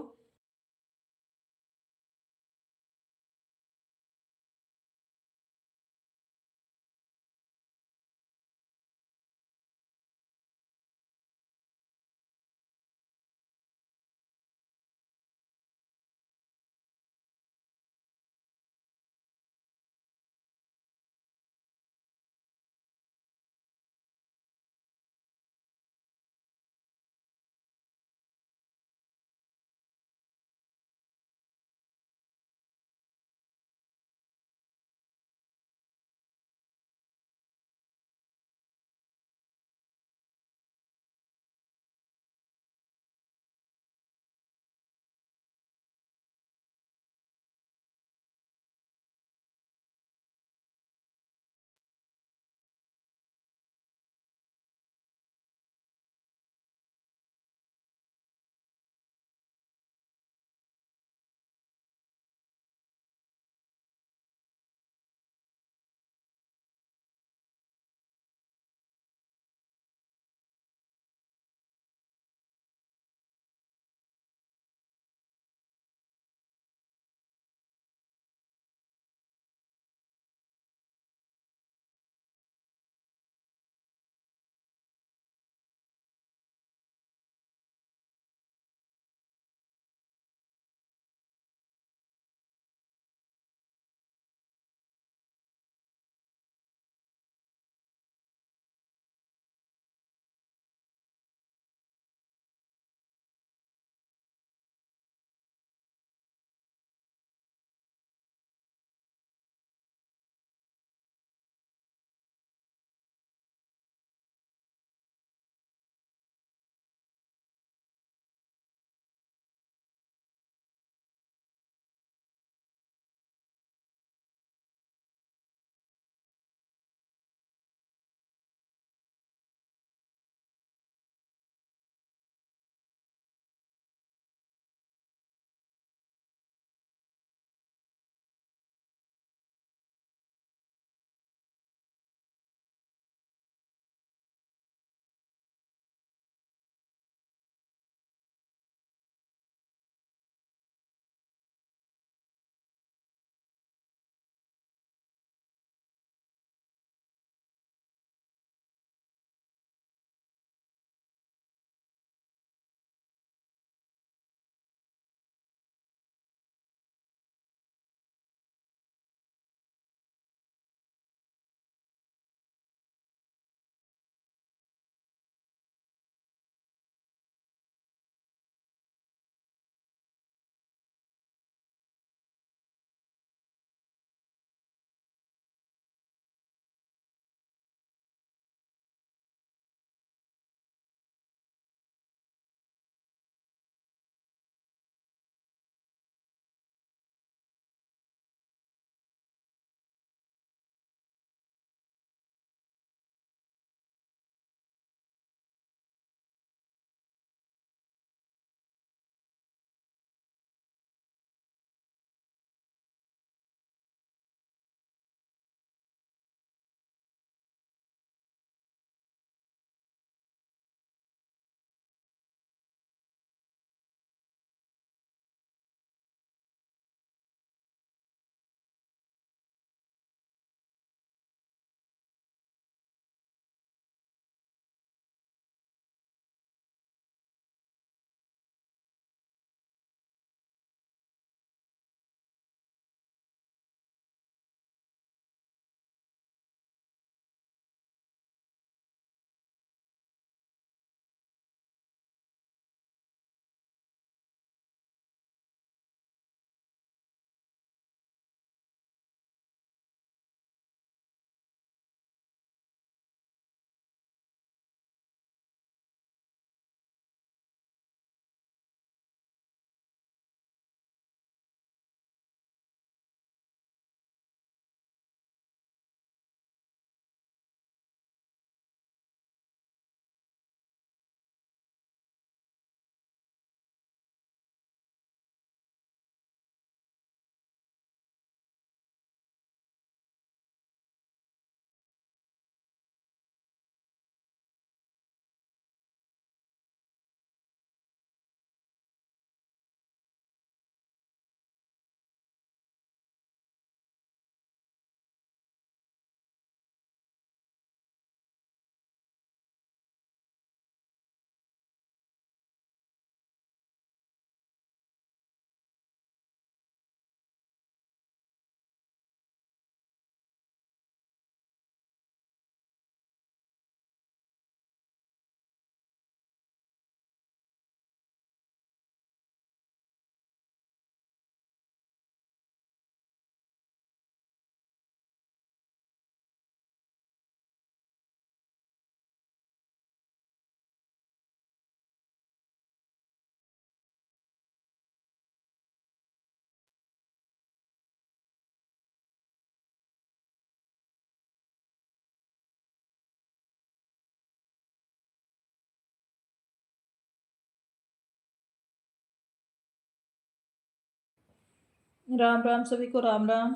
राम राम सभी को, राम राम।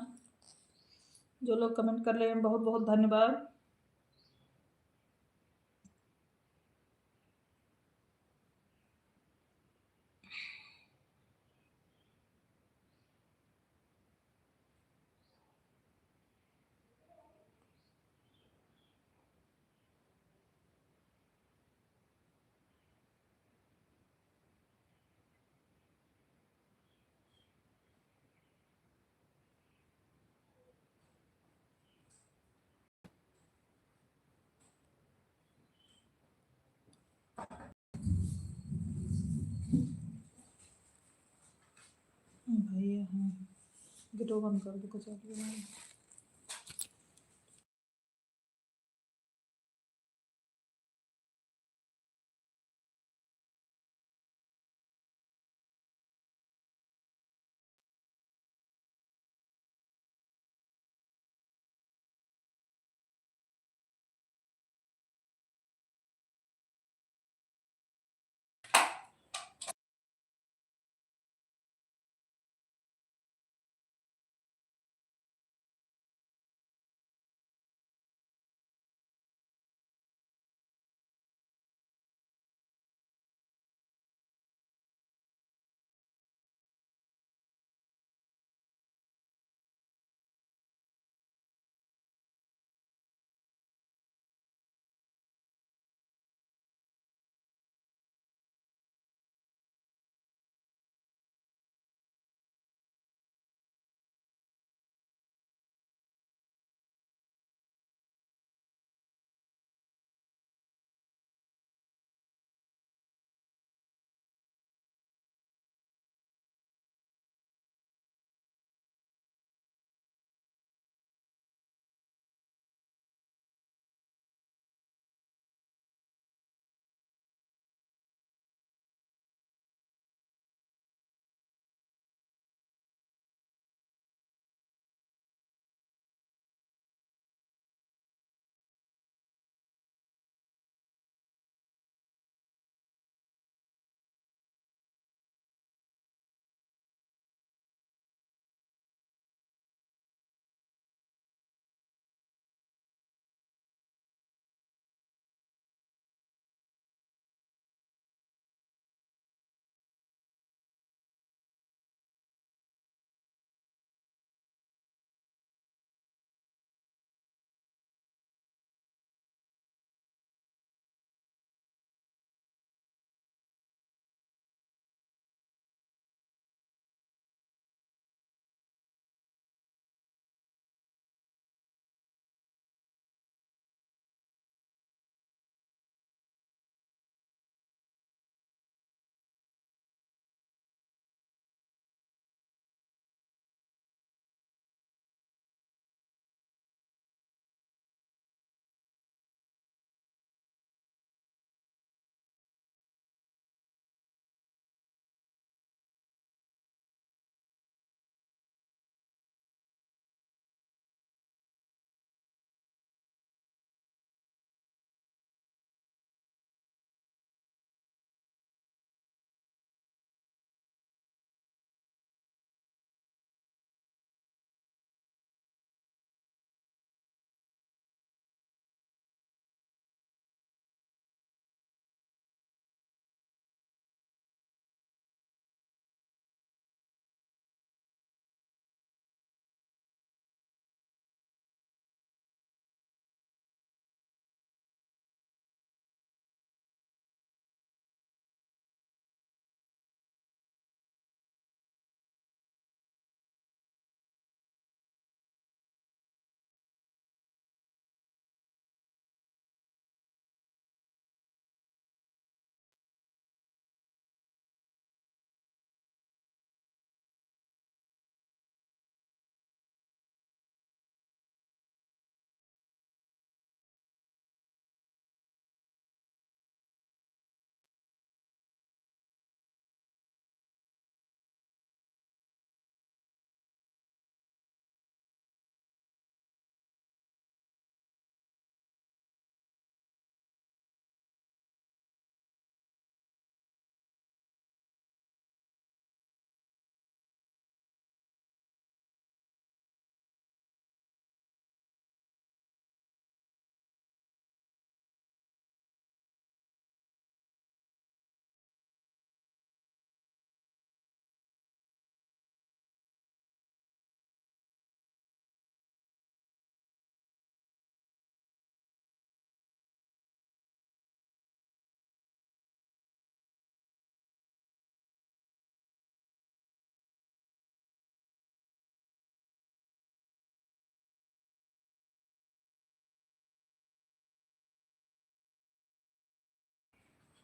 जो लोग कमेंट कर रहे हैं बहुत बहुत धन्यवाद। भैया हाँ, वीडियो बंद कर दो कुछ।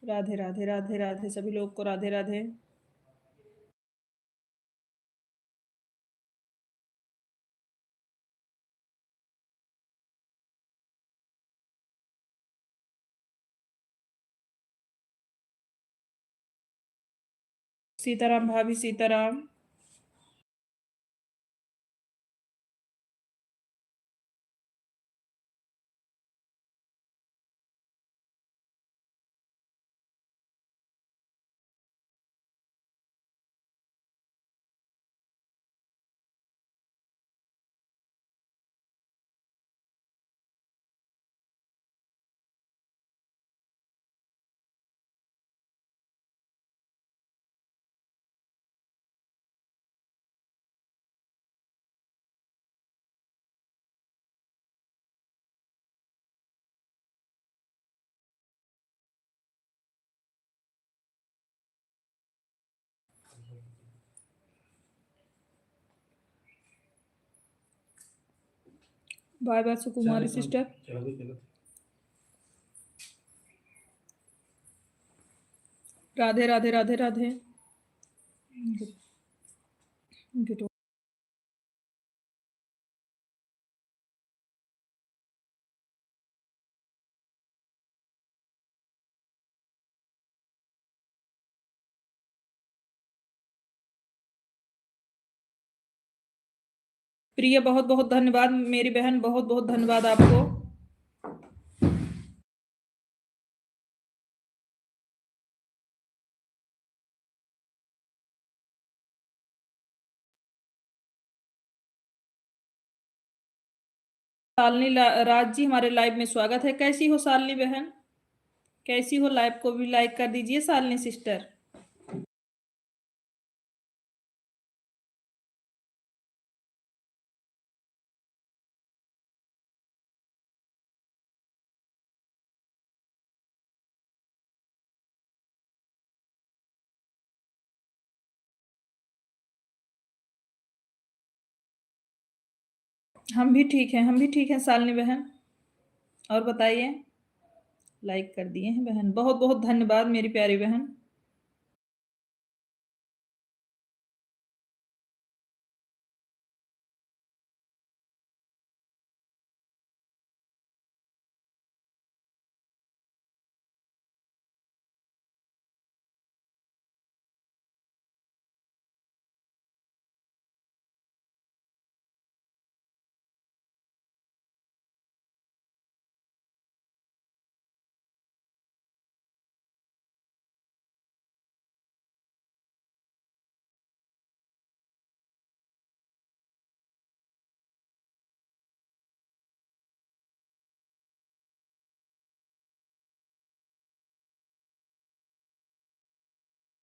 राधे राधे राधे राधे सभी लोग को राधे राधे। सीताराम भाभी सीताराम। बाय बाय सुकुमारी सिस्टर। राधे राधे राधे राधे। गुड। प्रिय बहुत बहुत धन्यवाद मेरी बहन, बहुत बहुत धन्यवाद आपको। शालिनी राज जी हमारे लाइव में स्वागत है। कैसी हो शालिनी बहन, कैसी हो? लाइव को भी लाइक कर दीजिए शालिनी सिस्टर। हम भी ठीक हैं, हम भी ठीक हैं शालिनी बहन। और बताइए। लाइक कर दिए हैं बहन, बहुत बहुत धन्यवाद मेरी प्यारी बहन।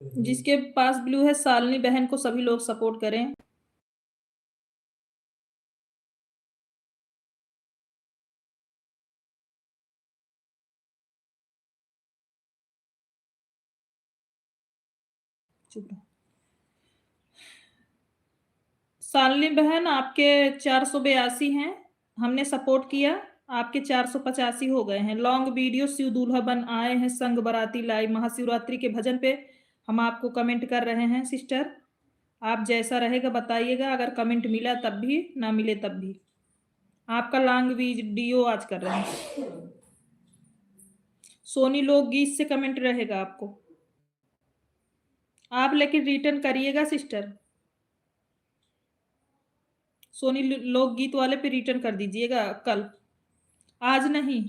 जिसके पास ब्लू है शालिनी बहन को सभी लोग सपोर्ट करें। चुप रहो। शालिनी बहन आपके 482 हैं, हमने सपोर्ट किया, आपके 485 हो गए हैं। लॉन्ग वीडियो शिव दूल्हा बन आए हैं संग बराती लाइव महाशिवरात्रि के भजन पे हम आपको कमेंट कर रहे हैं सिस्टर। आप जैसा रहेगा बताइएगा, अगर कमेंट मिला तब भी, ना मिले तब भी। आपका लॉन्ग वीडियो आज कर रहे हैं। सोनी लोकगीत से कमेंट रहेगा आपको, आप लेकिन रिटर्न करिएगा सिस्टर। सोनी लोकगीत वाले पे रिटर्न कर दीजिएगा कल, आज नहीं।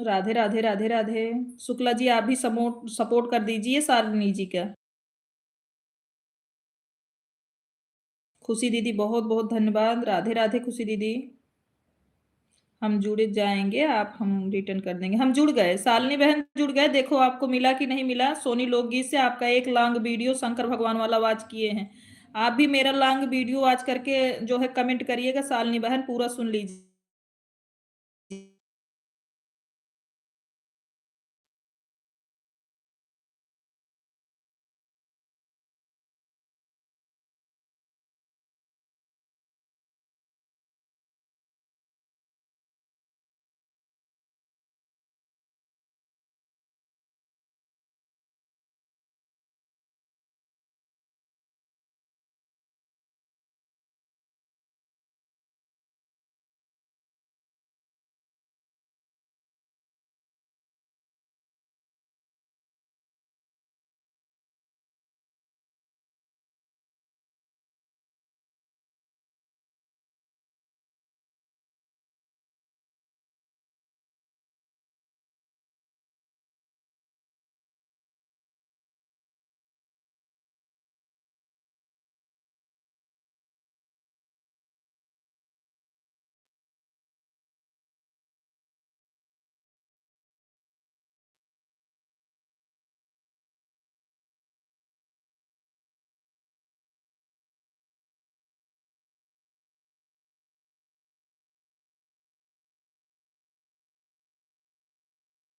राधे राधे राधे राधे। शुक्ला जी आप भी सपोर्ट सपोर्ट कर दीजिए शालिनी जी का। खुशी दीदी बहुत बहुत धन्यवाद। राधे राधे खुशी दीदी। हम जुड़ जाएंगे आप हम रिटर्न कर देंगे। हम जुड़ गए, शालिनी बहन जुड़ गए। देखो आपको मिला कि नहीं मिला। सोनी लोकगीत से आपका एक लॉन्ग वीडियो शंकर भगवान वाला वॉच किए हैं। आप भी मेरा लॉन्ग वीडियो वॉच करके जो है कमेंट करिएगा। शालिनी बहन पूरा सुन लीजिए।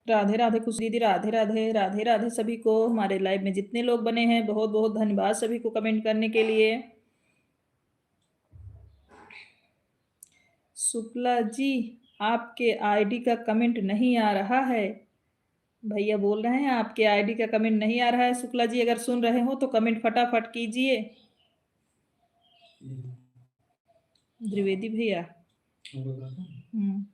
राधे राधे खुशी दीदी। राधे राधे राधे राधे सभी को। हमारे लाइव में जितने लोग बने हैं बहुत बहुत धन्यवाद सभी को कमेंट करने के लिए। शुक्ला जी आपके आईडी का कमेंट नहीं आ रहा है। भैया बोल रहे हैं आपके आईडी का कमेंट नहीं आ रहा है। शुक्ला जी अगर सुन रहे हो तो कमेंट फटाफट कीजिए। द्विवेदी भैया। हम्म।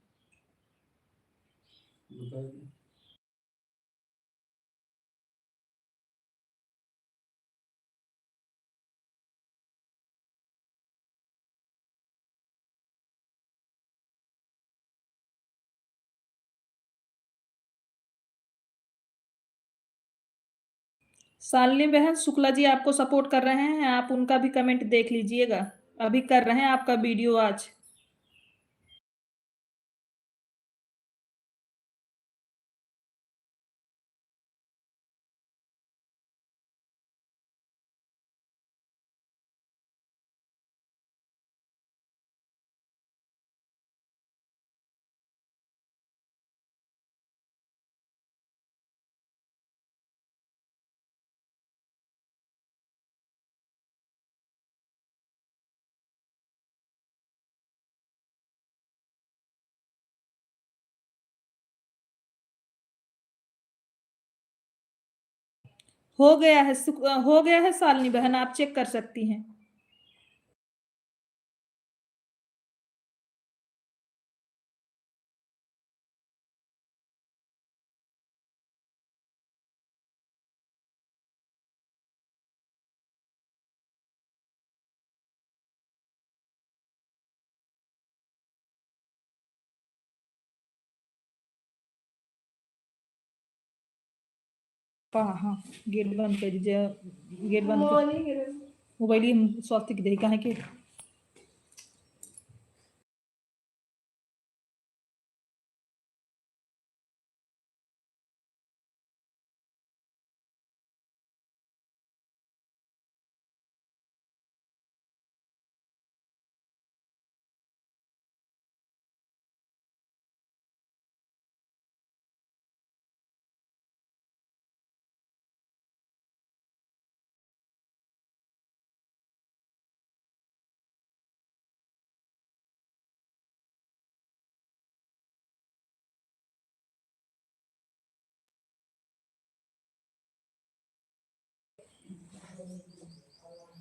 शालिनी बहन शुक्ला जी आपको सपोर्ट कर रहे हैं। आप उनका भी कमेंट देख लीजिएगा। अभी कर रहे हैं आपका वीडियो आज। हो गया है हो गया है शालिनी बहन आप चेक कर सकती हैं। हाँ गेट बंद कर दीजिए। गेट बंद कर मोबाइल ही हम स्वास्थ्य की दही कहाँ के।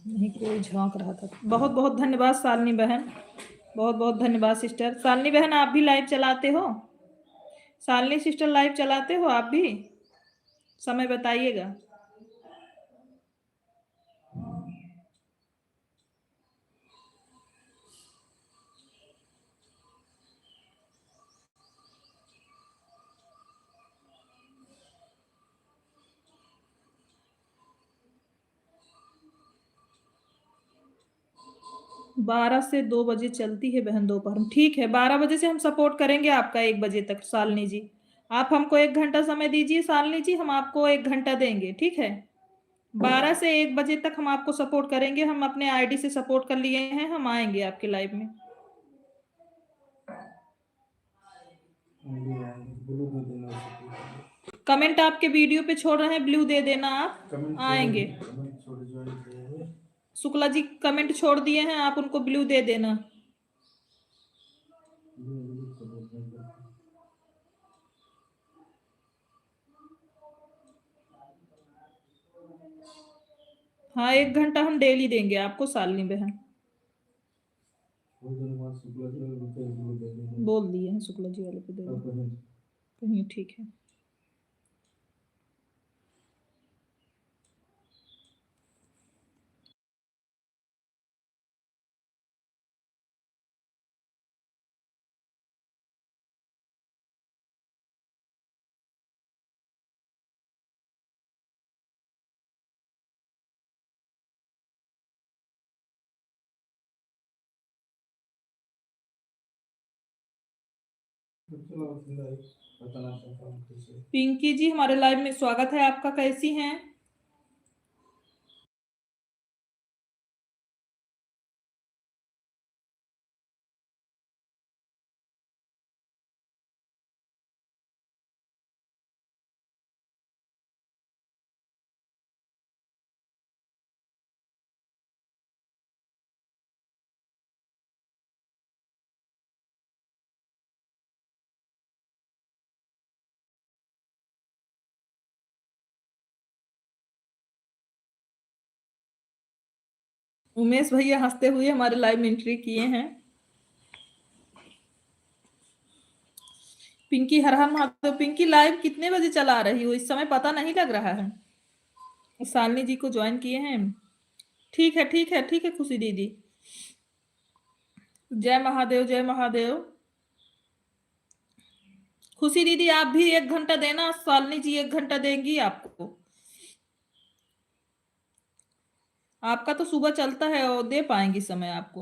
नहीं कोई झांक रहा था। बहुत बहुत धन्यवाद शालिनी बहन। बहुत बहुत धन्यवाद सिस्टर। शालिनी बहन आप भी लाइव चलाते हो। शालिनी सिस्टर लाइव चलाते हो आप भी। समय बताइएगा। 12 से 2 बजे चलती है बहन दोपहर में। ठीक है, 12 बजे से हम सपोर्ट करेंगे आपका 1 बजे तक शालिनी जी। आप हमको 1 घंटा समय दीजिए शालिनी जी, हम आपको 1 घंटा देंगे, ठीक है? 12 से 1 बजे तक हम आपको सपोर्ट करेंगे। हम अपने आईडी से सपोर्ट कर लिए हैं, हम आएँगे आपके लाइव में। ब्लू दे देना उसको। कमेंट आपके वीडियो पे छोड़ रहे हैं, ब्लू दे देना आप, आएँगे। कमेंट छोड़ ज्वाइन किए हैं। शुक्ला जी कमेंट छोड़ दिए हैं, आप उनको ब्लू दे देना। ब्लू सब ओपन करते हैं। हाँ, 1 घंटा हम डेली देंगे आपको शालिनी बहन। थोड़ी देर बाद शुक्ला जी वाले पे ब्लू दे देंगे। बोल दिए हैं शुक्ला जी वाले पे दे अब दें। कहें कहीं ठीक है। चलो बताना चाहता हूँ कैसे। पिंकी जी हमारे लाइव में स्वागत है आपका, कैसी हैं? उमेश भैया हंसते हुए हमारे लाइव में एंट्री किए हैं। पिंकी हर हर महादेव। पिंकी लाइव कितने बजे चला रही हो, इस समय पता नहीं लग रहा है। शालिनी जी को ज्वाइन किए हैं। ठीक है, ठीक है, ठीक है खुशी दीदी। जय महादेव, जय महादेव। खुशी दीदी आप भी 1 घंटा देना, शालिनी जी 1 घंटा देंगी आपको। आपका तो सुबह चलता है और दे पाएंगी समय आपको।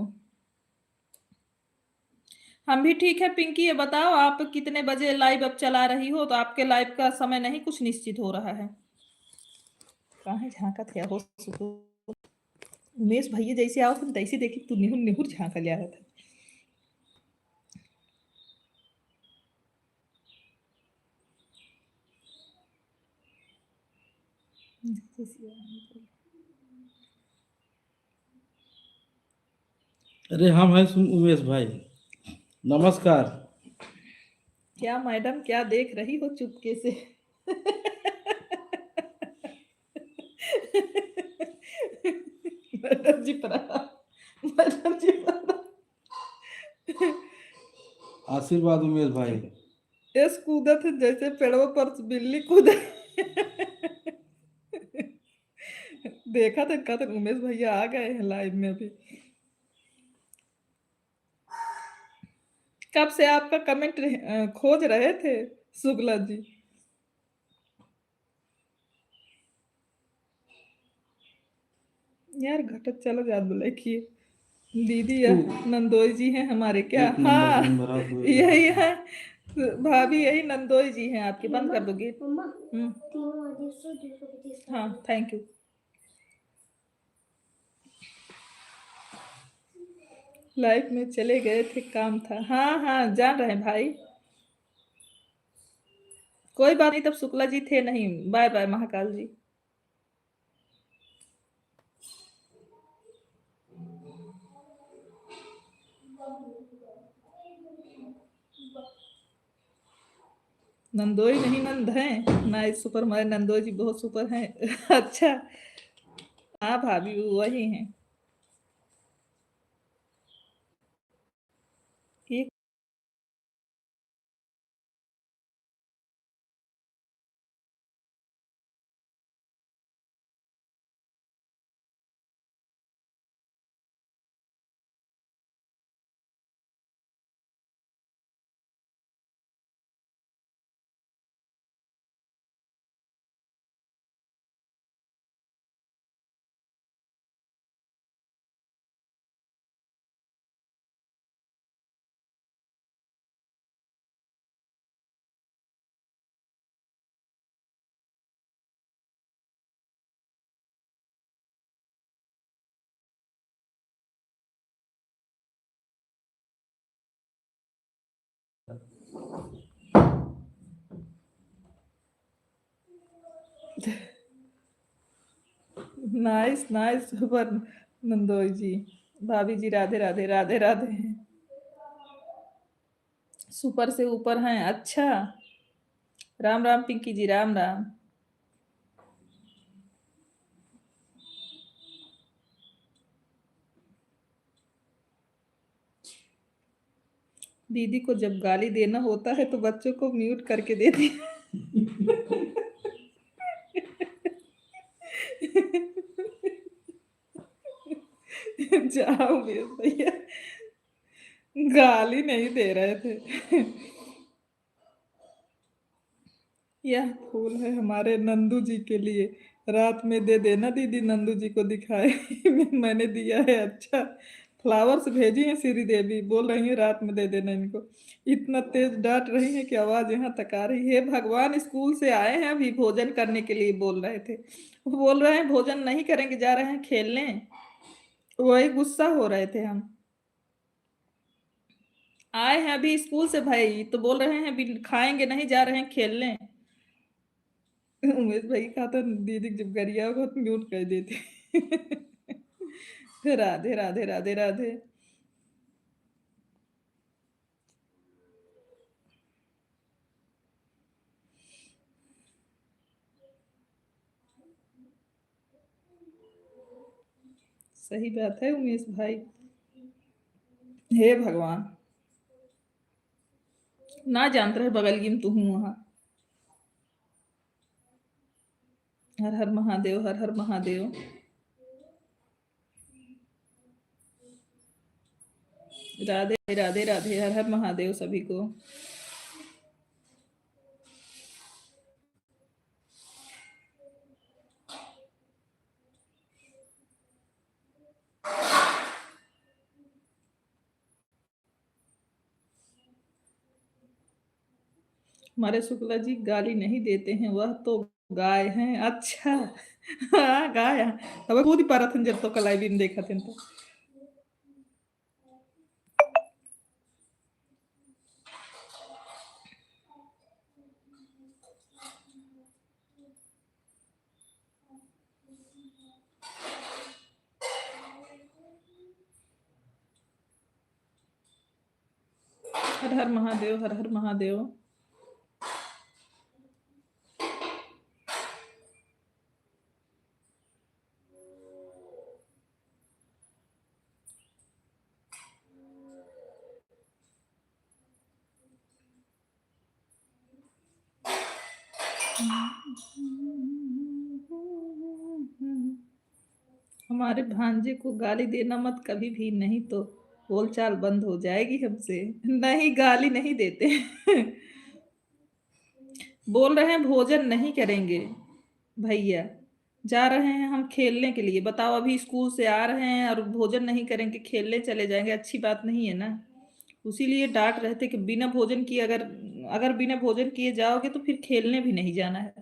हम भी ठीक है पिंकी, ये बताओ आप कितने बजे लाइव अब चला रही हो, तो आपके लाइव का समय नहीं कुछ निश्चित हो रहा है। कहाँ झांका थे हो उमेश भैया जैसे आओ तुम तैसे देखी तू निहुर निहुर झांका लिया था। अरे हम हैं उमेश भाई, नमस्कार। क्या मैडम क्या देख रही हो चुपके से? मैडम जी प्रणाम, मैडम जी प्रणाम। आशीर्वाद उमेश भाई। इस कूदत है जैसे पेड़ों पर बिल्ली कूदे। देखा था इनका, तो उमेश भैया आ गए हैं लाइव में अभी। कब से आपका कमेंट खोज रहे थे शुक्ला जी। यार घटक चलो याद बुलाइए। दीदी या नंदोई जी हैं हमारे क्या? एक नंबर हाँ दिन भरा हुए यही है भाभी, यही नंदोई जी हैं आपके। बंद कर दो गेट। मम्मा तीनों आगे 100 हाँ थैंक यू। लाइफ में चले गए थे, काम था। हाँ हाँ जान रहे हैं भाई, कोई बात नहीं, तब शुक्ला जी थे नहीं। बाय बाय महाकाल जी। नंदोई नहीं नंद हैं, नाइस सुपर, हमारे नंदोई जी बहुत सुपर हैं। अच्छा हाँ भाभी वही हैं। एक नाइस नाइस सुपर नंदोई जी। भाभी जी राधे राधे राधे राधे। सुपर से ऊपर हैं, अच्छा। राम राम पिंकी जी, राम राम। दीदी को जब गाली देना होता है तो बच्चों को म्यूट करके देती जाओ मेरे भैया, गाली नहीं दे रहे थे। यह फूल है हमारे नंदू जी के लिए, रात में दे देना दीदी, नंदू जी को दिखाए। मैंने दिया है। अच्छा, फ्लावर्स भेजी हैं श्री देवी, बोल रही हैं रात में दे देना इनको। इतना तेज डांट रही है कि आवाज यहाँ तक आ रही है। भगवान, स्कूल से आए हैं अभी, भोजन करने के लिए बोल रहे थे। वो बोल रहे हैं भोजन नहीं करेंगे, जा रहे हैं खेलने। वही गुस्सा हो रहे थे हम। आए हैं अभी स्कूल से भाई, तो बोल रहे हैं अभी खाएंगे नहीं, जा रहे हैं खेलने। उमेश भाई कहा था दीदी जब गरिया होगा तो म्यूट कर देते। राधे राधे राधे राधे। सही बात है उमेश भाई। हे भगवान, ना जानते रहे बगल की तू हूँ वहां। हर हर महादेव, हर हर महादेव। राधे राधे राधे, हर हर महादेव सभी को। हमारे शुक्ला जी गाली नहीं देते हैं, वह तो गाय हैं। अच्छा। हाँ गाय हैं। अब खुद ही पारा थन जब तो कलाई भी नहीं देखा थे तो। हर हर महादेव, हर हर महादेव। हमारे भांजे को गाली देना मत कभी भी, नहीं तो बोलचाल बंद हो जाएगी हमसे। नहीं, गाली नहीं देते। बोल रहे हैं भोजन नहीं करेंगे भैया, जा रहे हैं हम खेलने के लिए। बताओ, अभी स्कूल से आ रहे हैं और भोजन नहीं करेंगे, खेलने चले जाएंगे, अच्छी बात नहीं है ना। उसी लिए डांट रहे थे कि बिना भोजन किए, अगर अगर बिना भोजन किए जाओगे तो फिर खेलने भी नहीं जाना है।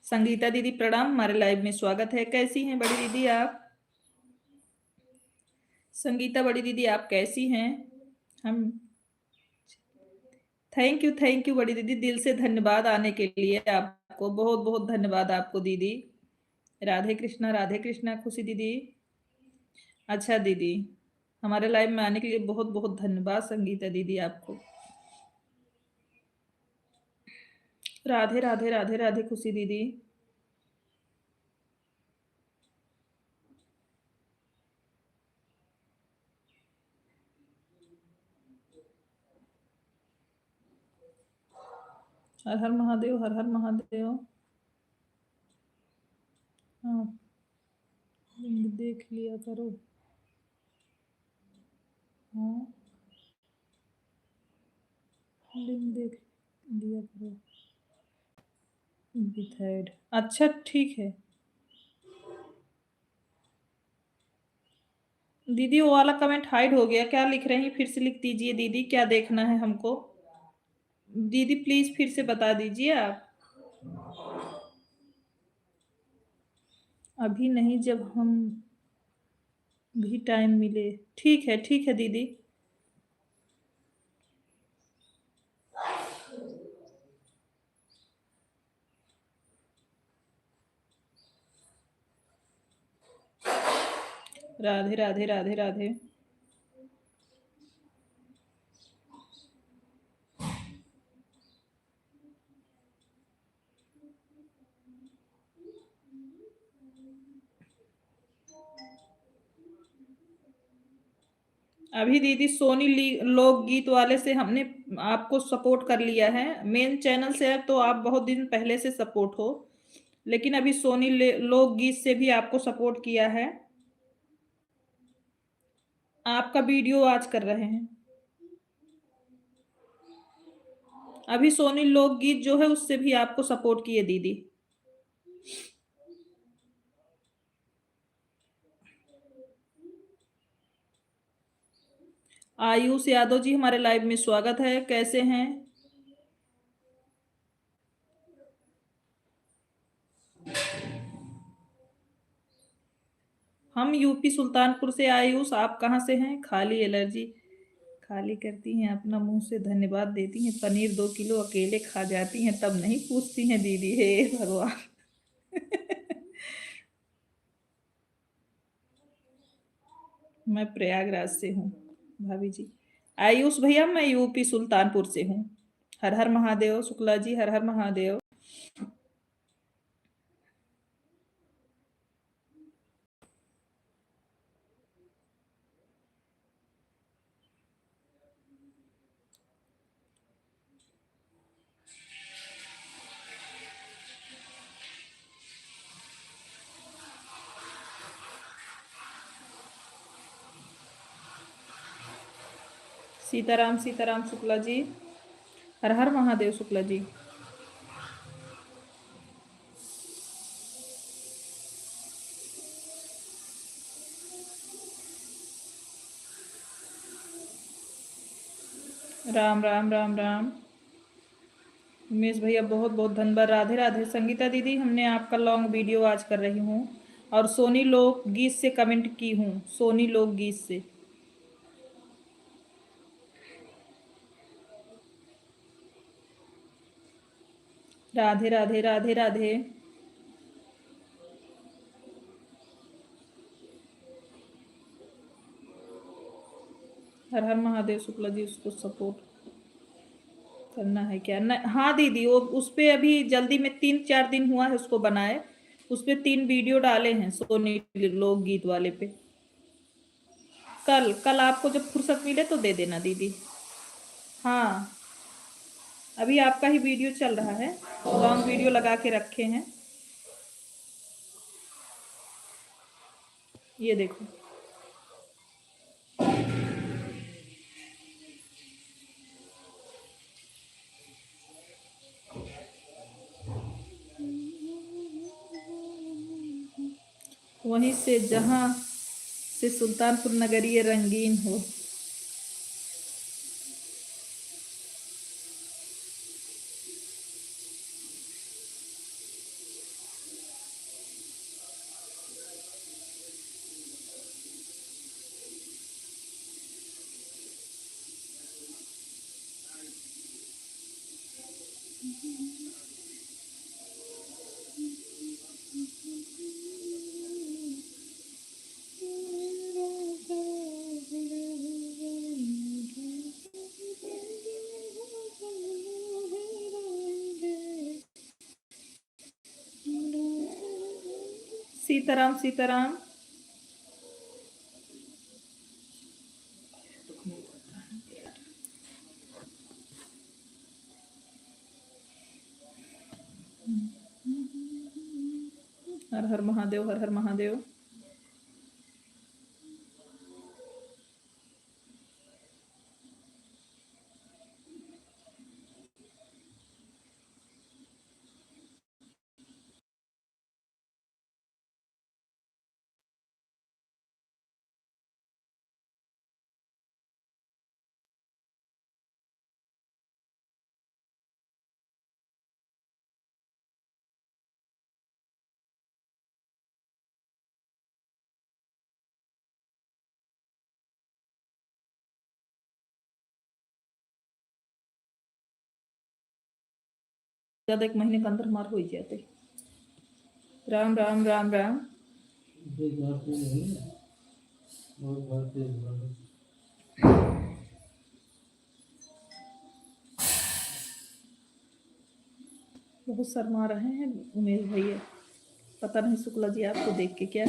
संगीता दीदी प्रणाम, हमारे लाइव में स्वागत है। कैसी हैं बड़ी दीदी आप? संगीता बड़ी दीदी आप कैसी हैं? हम थैंक यू बड़ी दीदी, दिल से धन्यवाद आने के लिए आपको, बहुत बहुत धन्यवाद आपको दीदी। राधे कृष्णा खुशी दीदी। अच्छा दीदी, हमारे लाइव में आने के लिए बहुत बहुत धन्यवाद संगीता दीदी आपको। राधे राधे राधे राधे खुशी दीदी। हर हर महादेव, हर हर महादेव। हाँ, लिंग देख लिया करो। हाँ, लिंग देख लिया करो। डिथाइड, अच्छा ठीक है दीदी। वो वाला कमेंट हाइड हो गया, क्या लिख रही हैं? फिर से लिख दीजिए दीदी, क्या देखना है हमको? दीदी प्लीज फिर से बता दीजिए आप। अभी नहीं, जब हम भी टाइम मिले। ठीक है दीदी। राधे राधे राधे राधे। अभी दीदी सोनी लोकगीत वाले से हमने आपको सपोर्ट कर लिया है। मेन चैनल से है तो आप बहुत दिन पहले से सपोर्ट हो, लेकिन अभी सोनी लोकगीत से भी आपको सपोर्ट किया है। आपका वीडियो आज कर रहे हैं। अभी सोनी लोकगीत जो है उससे भी आपको सपोर्ट किए दीदी। आयुष यादव जी हमारे लाइव में स्वागत है, कैसे हैं? हम यूपी सुल्तानपुर से। आयुष आप कहाँ से हैं? खाली एलर्जी खाली करती हैं अपना मुंह से, धन्यवाद देती हैं, पनीर 2 किलो अकेले खा जाती हैं तब नहीं पूछती हैं दीदी, हे भगवान। मैं प्रयागराज से हूँ भाभी जी। आयुष भैया मैं यूपी सुल्तानपुर से हूँ। हर हर महादेव। शुक्ला जी हर हर महादेव। सीताराम सीताराम शुक्ला जी हर हर महादेव। शुक्ला जी राम राम राम राम। उमेश भैया बहुत बहुत धन्यवाद। राधे राधे। संगीता दीदी हमने आपका लॉन्ग वीडियो आज कर रही हूँ और सोनी लोकगीत से कमेंट की हूँ। सोनी लोकगीत से। राधे राधे राधे राधे। हर हर महादेव। शुक्ला जी उसको सपोर्ट करना है क्या? न, हाँ दीदी वो उस पे अभी जल्दी में 3-4 दिन हुआ है उसको बनाए। उस पे 3 वीडियो डाले हैं सोनी लोकगीत वाले पे। कल कल आपको जब फुर्सत मिले तो दे देना दीदी। हाँ अभी आपका ही वीडियो चल रहा है, लॉन्ग वीडियो लगा के रखे हैं। ये देखो। वहीं से जहां से सुल्तानपुर नगरी रंगीन हो। सीताराम सीताराम। हर हर महादेव। हर हर महादेव। ज्यादा 1 महीने के अंदर मार हो ही जाते। राम राम राम राम। बहुत शर्मा रहे हैं उमेश भैया। पता नहीं शुक्ला जी आपको देख के क्या।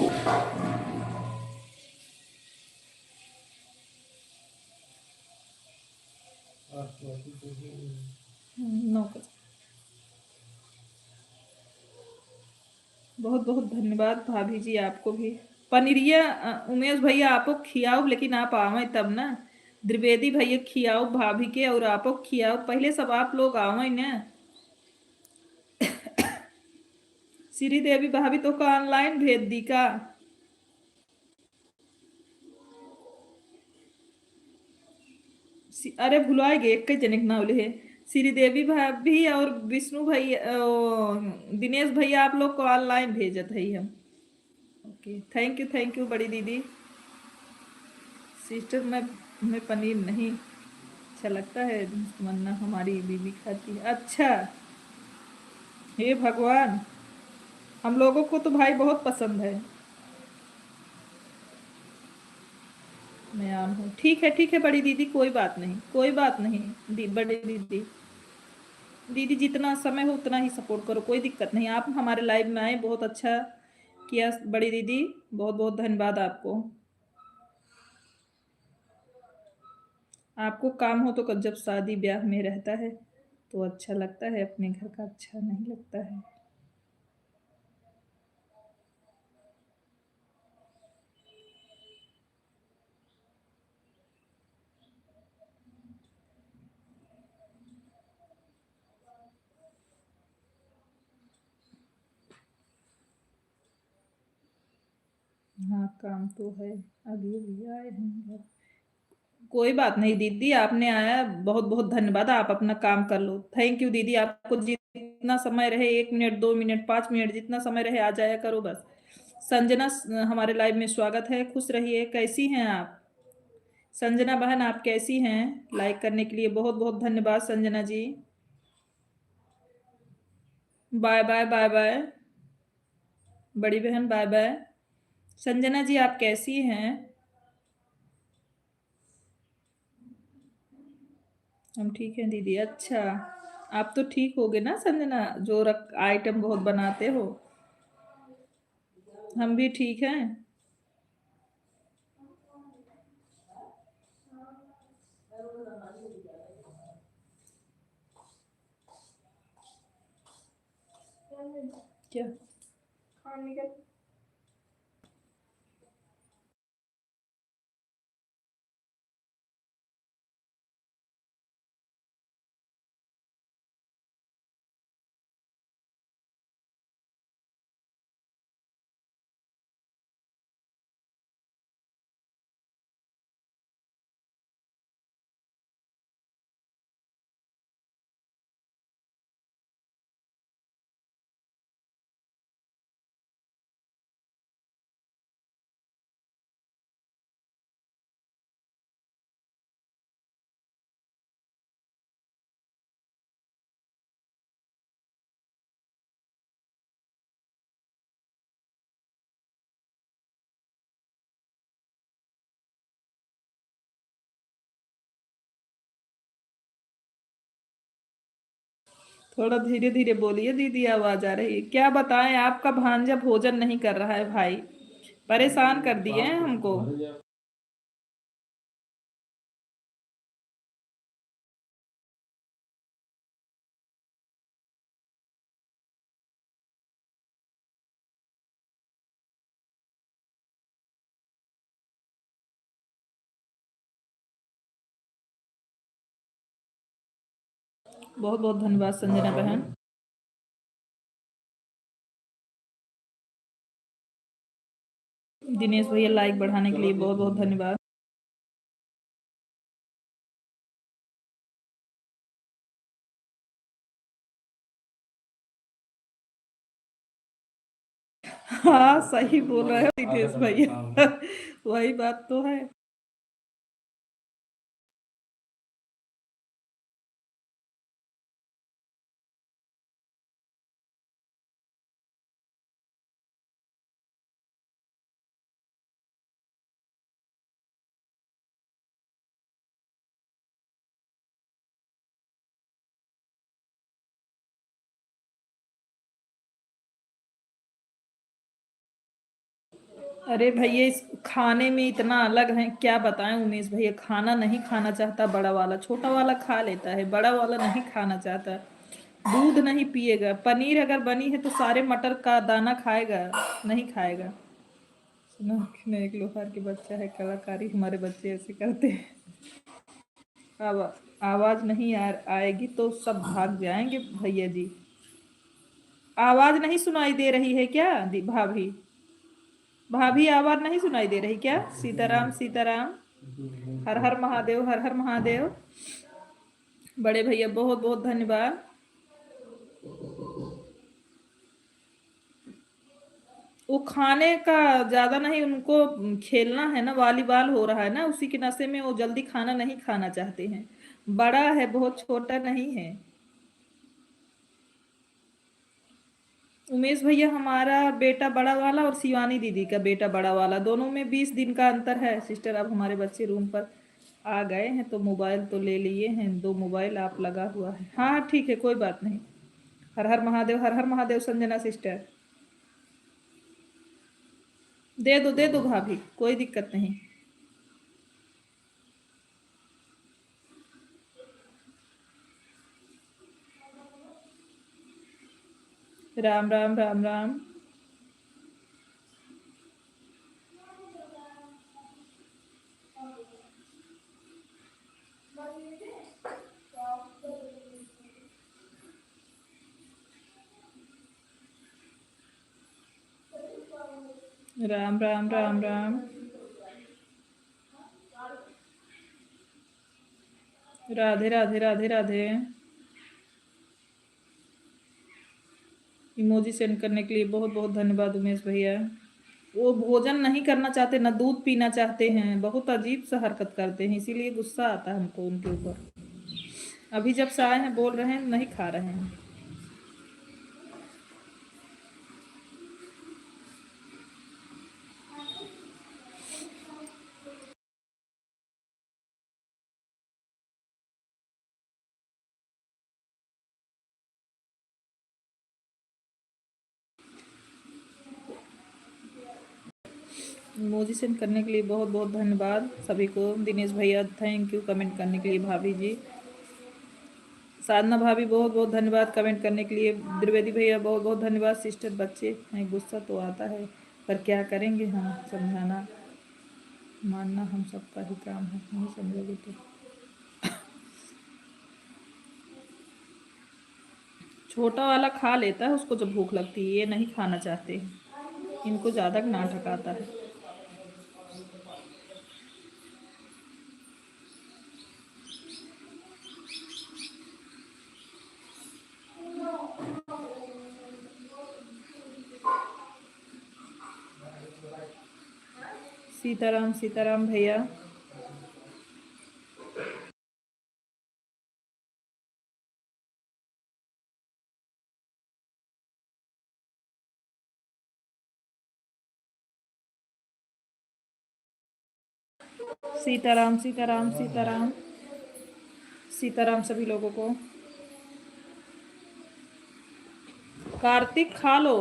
नौकर। बहुत बहुत धन्यवाद भाभी जी आपको भी। पनीरिया उमेश भैया आपको खियाओ, लेकिन आप आवे तब ना। द्विवेदी भैया खियाओ भाभी के, और आपको खियाओ पहले, सब आप लोग आवे ना। श्री देवी भाभी तो का ऑनलाइन भेज दी का। अरे भुलाए गए, एक जनिक ना बोले है। श्रीदेवी भाभी और विष्णु भैया, दिनेश भैया आप लोग को ऑनलाइन भेजत है हम। ओके, थैंक यू बड़ी दीदी। सिस्टर में पनीर नहीं अच्छा लगता है, वरना हमारी बीबी खाती है। अच्छा, हे भगवान, हम लोगों को तो भाई बहुत पसंद है। मैं आम हूँ, ठीक है बड़ी दीदी, कोई बात नहीं, कोई बात नहीं। बड़ी दीदी, दीदी जितना समय हो उतना ही सपोर्ट करो, कोई दिक्कत नहीं। आप हमारे लाइव में आए, बहुत अच्छा किया बड़ी दीदी, बहुत बहुत धन्यवाद आपको। आपको काम हो तो जब शादी ब्याह में रहता है तो अच्छा लगता है, अपने घर का अच्छा नहीं लगता है। हाँ काम तो है, अभी अभी आए हैं घर। कोई बात नहीं दीदी, आपने आया, बहुत बहुत धन्यवाद। आप अपना काम कर लो। थैंक यू दीदी, आपको जितना समय रहे, 1 मिनट 2 मिनट 5 मिनट जितना समय रहे आ जाया करो बस। संजना हमारे लाइव में स्वागत है, खुश रहिए। कैसी हैं आप संजना बहन, आप कैसी हैं? लाइक करने के लिए बहुत बहुत धन्यवाद Sanjana ji. Bye bye bye bye बड़ी बहन, बाय बाय। संजना जी आप कैसी हैं? हम ठीक हैं दीदी। अच्छा, आप तो ठीक होगे ना संजना, जो आइटम बहुत बनाते हो। हम भी ठीक हैं। क्या? हाँ निकल। थोड़ा धीरे धीरे बोलिए दीदी, आवाज आ रही है। क्या बताएं, आपका भांजा भोजन नहीं कर रहा है भाई, परेशान कर दिए हैं हमको। बहुत बहुत धन्यवाद संजना बहन। दिनेश भैया लाइक बढ़ाने के लिए बहुत बहुत धन्यवाद। हाँ सही बोल रहे हो दिनेश भैया, वही बात तो है। अरे भैया इस खाने में इतना अलग है, क्या बताएं उमेश भैया। खाना नहीं खाना चाहता बड़ा वाला, छोटा वाला खा लेता है, बड़ा वाला नहीं खाना चाहता। दूध नहीं पिएगा, पनीर अगर बनी है तो सारे मटर का दाना खाएगा, नहीं खाएगा। सुना कि मैं एक लोहार के बच्चा है, कलाकारी हमारे बच्चे ऐसे करते हैं। आवाज नहीं आएगी तो सब भाग जाएंगे भैया जी। आवाज नहीं सुनाई दे रही है क्या भाभी? भाभी आवाज नहीं सुनाई दे रही क्या? सीताराम सीताराम, हर हर महादेव, हर हर महादेव। बड़े भैया बहुत बहुत धन्यवाद। वो खाने का ज्यादा नहीं, उनको खेलना है ना, वॉलीबॉल हो रहा है ना, उसी के नशे में वो जल्दी खाना नहीं खाना चाहते हैं। बड़ा है, बहुत छोटा नहीं है। उमेश भैया हमारा बेटा बड़ा वाला और शिवानी दीदी का बेटा बड़ा वाला, दोनों में 20 दिन का अंतर है सिस्टर। अब हमारे बच्चे रूम पर आ गए हैं तो मोबाइल तो ले लिए हैं, 2 मोबाइल आप लगा हुआ है। हाँ ठीक है, कोई बात नहीं। हर हर महादेव, हर हर महादेव संजना सिस्टर। दे दो भाभी, कोई दिक्कत नहीं। राम राम राम राम। राम राम राम राम। राधे राधे राधे राधे। इमोजी सेंड करने के लिए बहुत बहुत धन्यवाद उमेश भैया। वो भोजन नहीं करना चाहते, ना दूध पीना चाहते हैं, बहुत अजीब सा हरकत करते हैं, इसीलिए गुस्सा आता है हमको उनके ऊपर। अभी जब से आए हैं बोल रहे हैं नहीं खा रहे हैं। इमोजी सेंड करने के लिए बहुत बहुत धन्यवाद सभी को। दिनेश भैया थैंक यू कमेंट करने के लिए। भाभी जी, साधना भाभी बहुत बहुत धन्यवाद कमेंट करने के लिए। द्विवेदी भैया बहुत बहुत धन्यवाद। सिस्टर बच्चे हैं, गुस्सा तो आता है पर क्या करेंगे, हम समझाना मानना हम सबका ही काम है, नहीं समझोगे तो। छोटा वाला खा लेता है उसको जब भूख लगती है, ये नहीं खाना चाहते, इनको ज़्यादा नाटक आता है। सीताराम सीताराम भैया। सीताराम सीताराम सीताराम सीताराम सभी लोगों को। कार्तिक खा लो।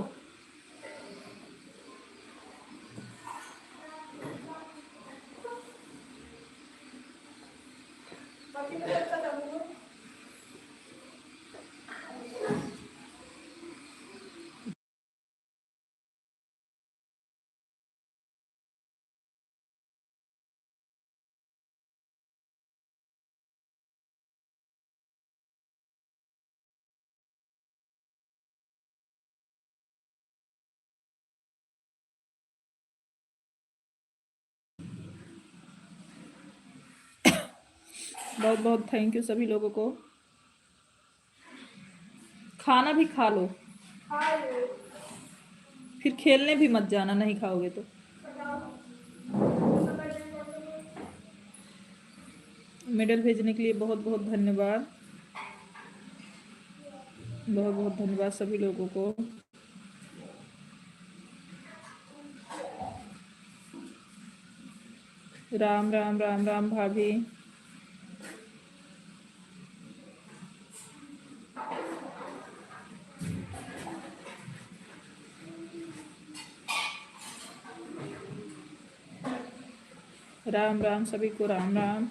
बहुत बहुत थैंक यू सभी लोगों को। खाना भी खा लो, फिर खेलने भी मत जाना नहीं खाओगे तो। मेडल भेजने के लिए बहुत बहुत धन्यवाद। बहुत बहुत धन्यवाद सभी लोगों को। राम राम राम राम भाभी। राम राम सभी को, राम राम।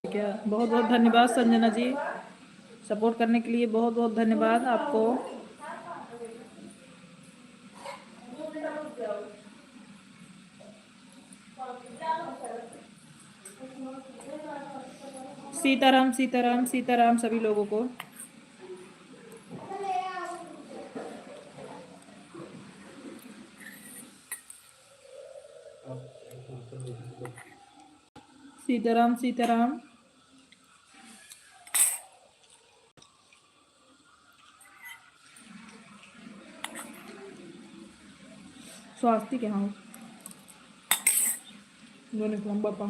क्या बहुत बहुत धन्यवाद संजना जी, सपोर्ट करने के लिए बहुत बहुत धन्यवाद आपको। सीताराम सीताराम सीताराम सभी लोगों को। सीताराम सीताराम। स्वास्थ्य क्या हो बापा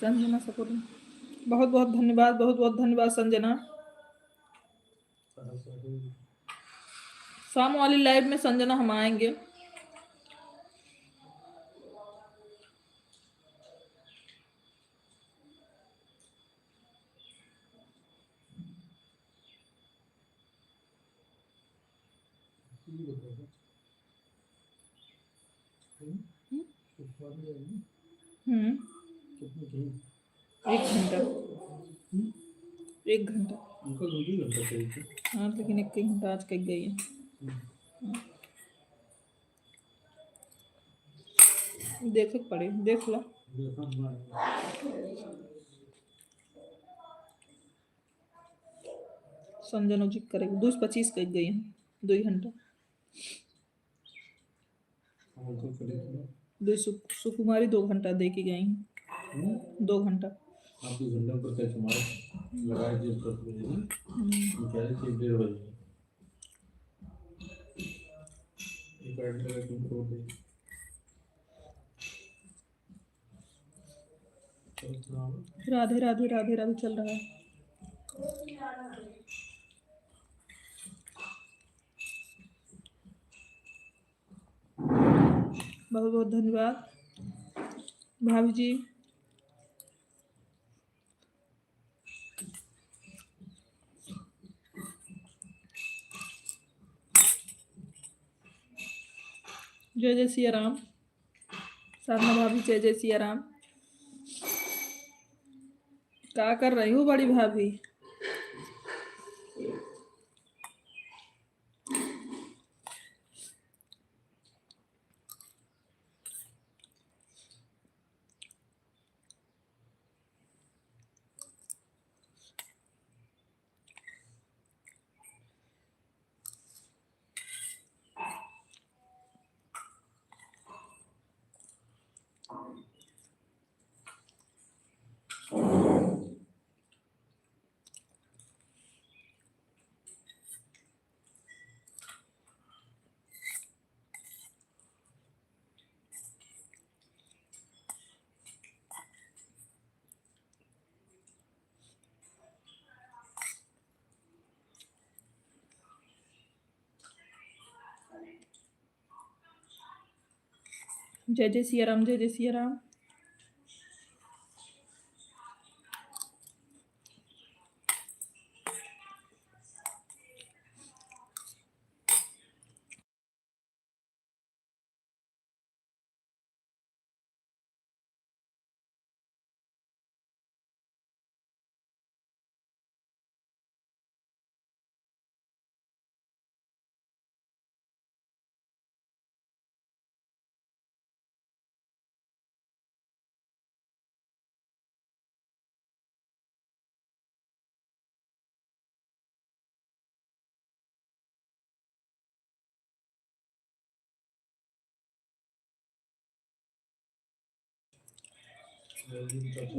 संजना सपोर्ट, बहुत बहुत धन्यवाद, बहुत बहुत धन्यवाद संजना। शाम वाली लाइव में संजना हम आएंगे। एक घंटा, एक घंटा हाँ, लेकिन एक घंटा आज कहीं गई है। देख पड़े, देख लो। संजना जी करेगी 2:25 कहीं गई है, 2 घंटा। सुकुमारी 2 घंटा दे के गई हैं, 2 घंटा। आप 2 घंटा पर कैसे मारे लगाए दिए तो बेचारे से 1:30 बजे एक ऐड लगा तुम तो दे। राधे राधे राधे राधे चल रहा है। बहुत बहुत धन्यवाद भाभी जी। जय जय सिया राम। साधना भाभी जय जय सिया राम। क्या कर रही हूँ बड़ी भाभी? जय जय सिया राम, जय जय सिया राम।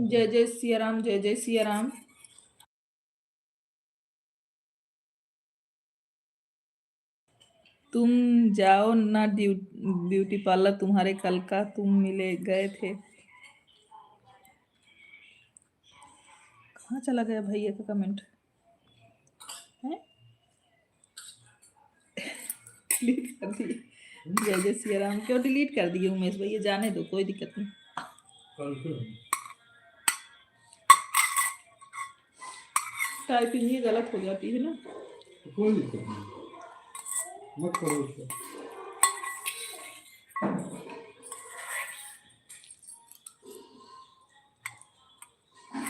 जय जय सिया राम, जय जय सिया राम। तुम जाओ ना ब्यूटी पार्लर, तुम्हारे कल का तुम मिले गए थे। कहाँ चला गया भैया का कमेंट है? डिलीट कर दिए। जय जय सिया राम क्यों डिलीट कर दिए उमेश भैया? जाने दो, कोई दिक्कत नहीं। टाइपिंग ही गलत हो जाती है ना। कोई दिक्कत नहीं, मत करो उसको।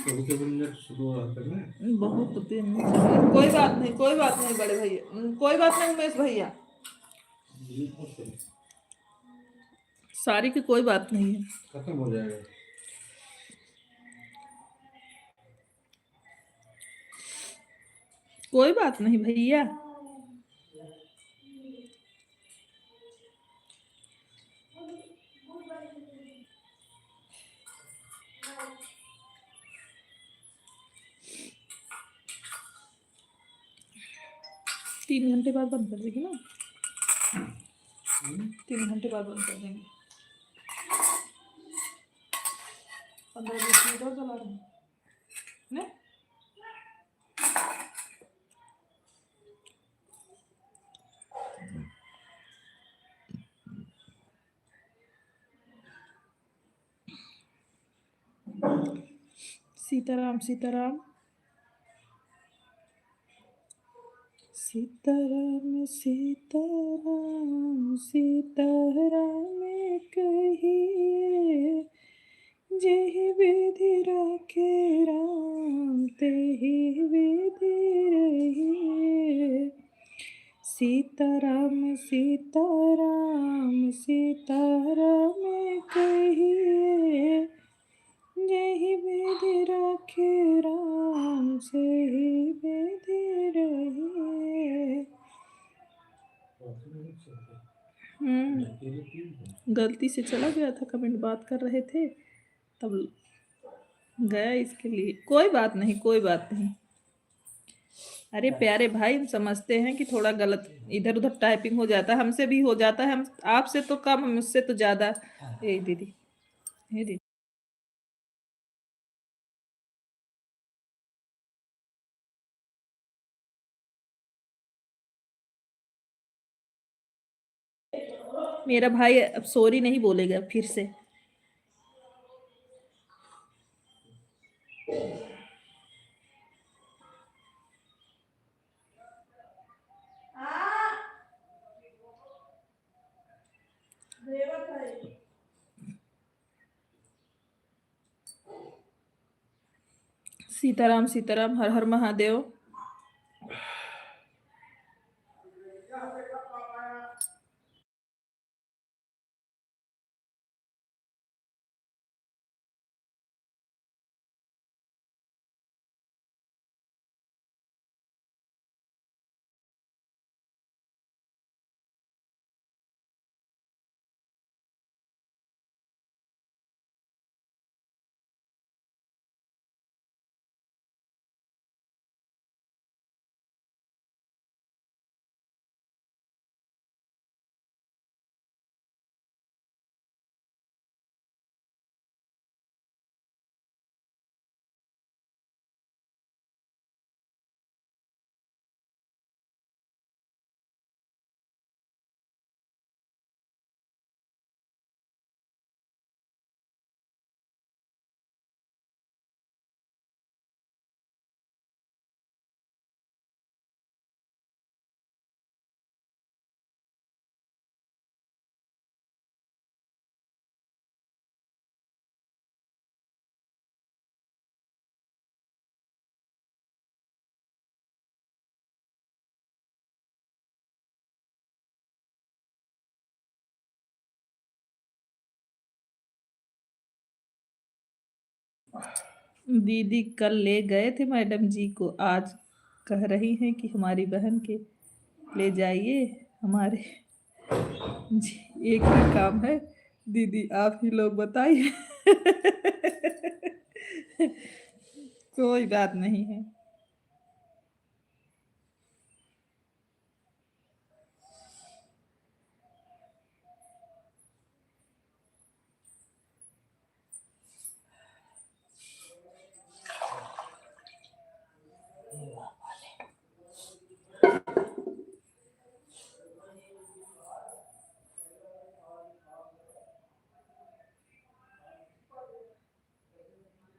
कभी नेट स्लो आता है ना। बहुत दिन कोई बात नहीं, कोई बात नहीं बड़े भैया, कोई बात नहीं उमेश भैया, सारी की कोई बात नहीं है, खत्म हो जाएगा। कोई बात नहीं भैया। तीन घंटे बाद बंद कर देगी ना, 3 घंटे बाद बंद कर देंगे। 15-20 मिनट और चला रहे हैं ना। सीताराम सीताराम सीताराम सीताराम सीताराम कहिए, जेहि विधि राखे राम तेहि विधि रहिए। सीताराम सीताराम सीताराम कहिए, जेहि विधि राखे राम सेहि विधि रहिए। गलती से चला गया था, कमेंट बात कर रहे थे तब गया, इसके लिए कोई बात नहीं, कोई बात नहीं। अरे प्यारे भाई, हम समझते हैं कि थोड़ा गलत इधर उधर टाइपिंग हो जाता है, हमसे भी हो जाता है, हम आपसे तो कम, मुझसे तो ज्यादा। ये दीदी, ये दीदी, मेरा भाई अब सॉरी नहीं बोलेगा फिर से। सीताराम सीताराम, हर हर महादेव। दीदी कल ले गए थे मैडम जी को, आज कह रही हैं कि हमारी बहन के ले जाइए हमारे जी। एक ही काम है दीदी, आप ही लोग बताइए। कोई बात नहीं है।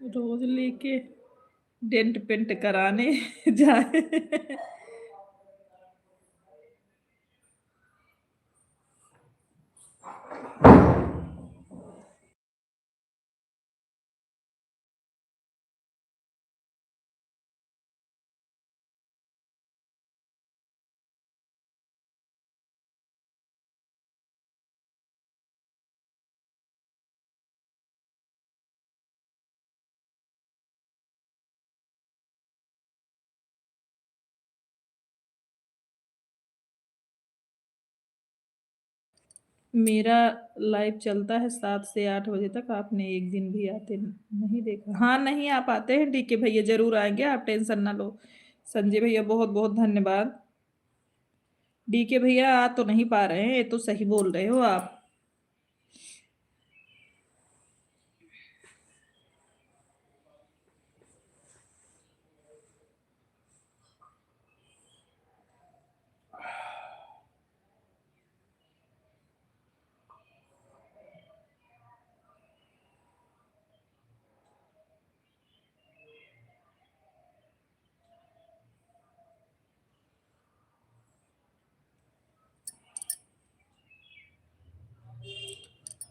रोज लेके डेंट पेंट कराने जाए। मेरा लाइव चलता है 7 से 8 बजे तक। आपने एक दिन भी आते नहीं देखा। हाँ, नहीं आ पाते हैं डीके भैया, ज़रूर आएँगे, आप टेंशन ना लो। संजय भैया बहुत-बहुत धन्यवाद। डीके भैया आ तो नहीं पा रहे हैं, ये तो सही बोल रहे हो आप।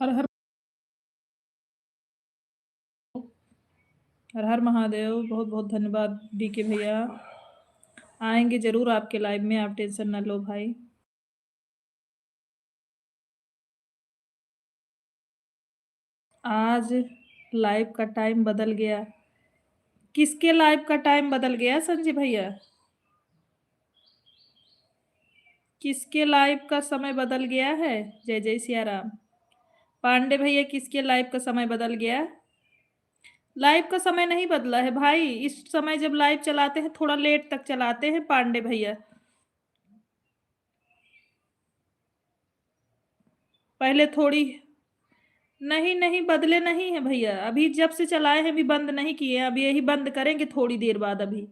हर हर हर हर महादेव। बहुत-बहुत धन्यवाद डीके भैया। आएँगे ज़रूर आपके लाइव में, आप टेंशन ना लो भाई। आज लाइव का टाइम बदल गया। किसके लाइव का टाइम बदल गया संजय भैया? किसके लाइव का समय बदल गया है? जय जय सिया राम। पांडे भैया किसके लाइव का समय बदल गया? लाइव का समय नहीं बदला है भाई। इस समय जब लाइव चलाते हैं थोड़ा लेट तक चलाते हैं पांडे भैया। पहले थोड़ी नहीं, नहीं बदले नहीं है भैया। अभी जब से चलाए हैं अभी बंद नहीं किए हैं। अभी यही बंद करेंगे थोड़ी देर बाद अभी।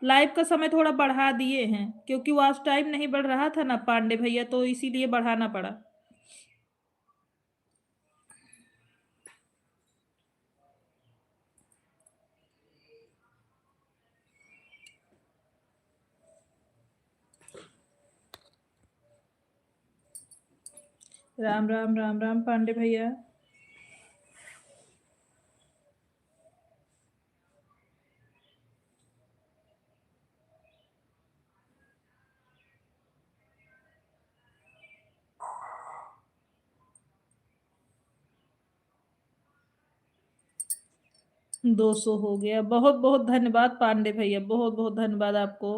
लाइव का समय थोड़ा बढ़ा दिए हैं क्योंकि वॉच टाइम नहीं बढ़ रहा था ना पांडे भैया, तो इसीलिए बढ़ाना पड़ा। राम राम राम राम पांडे भैया। दो सौ हो गया। बहुत बहुत धन्यवाद पांडे भैया, बहुत बहुत धन्यवाद आपको।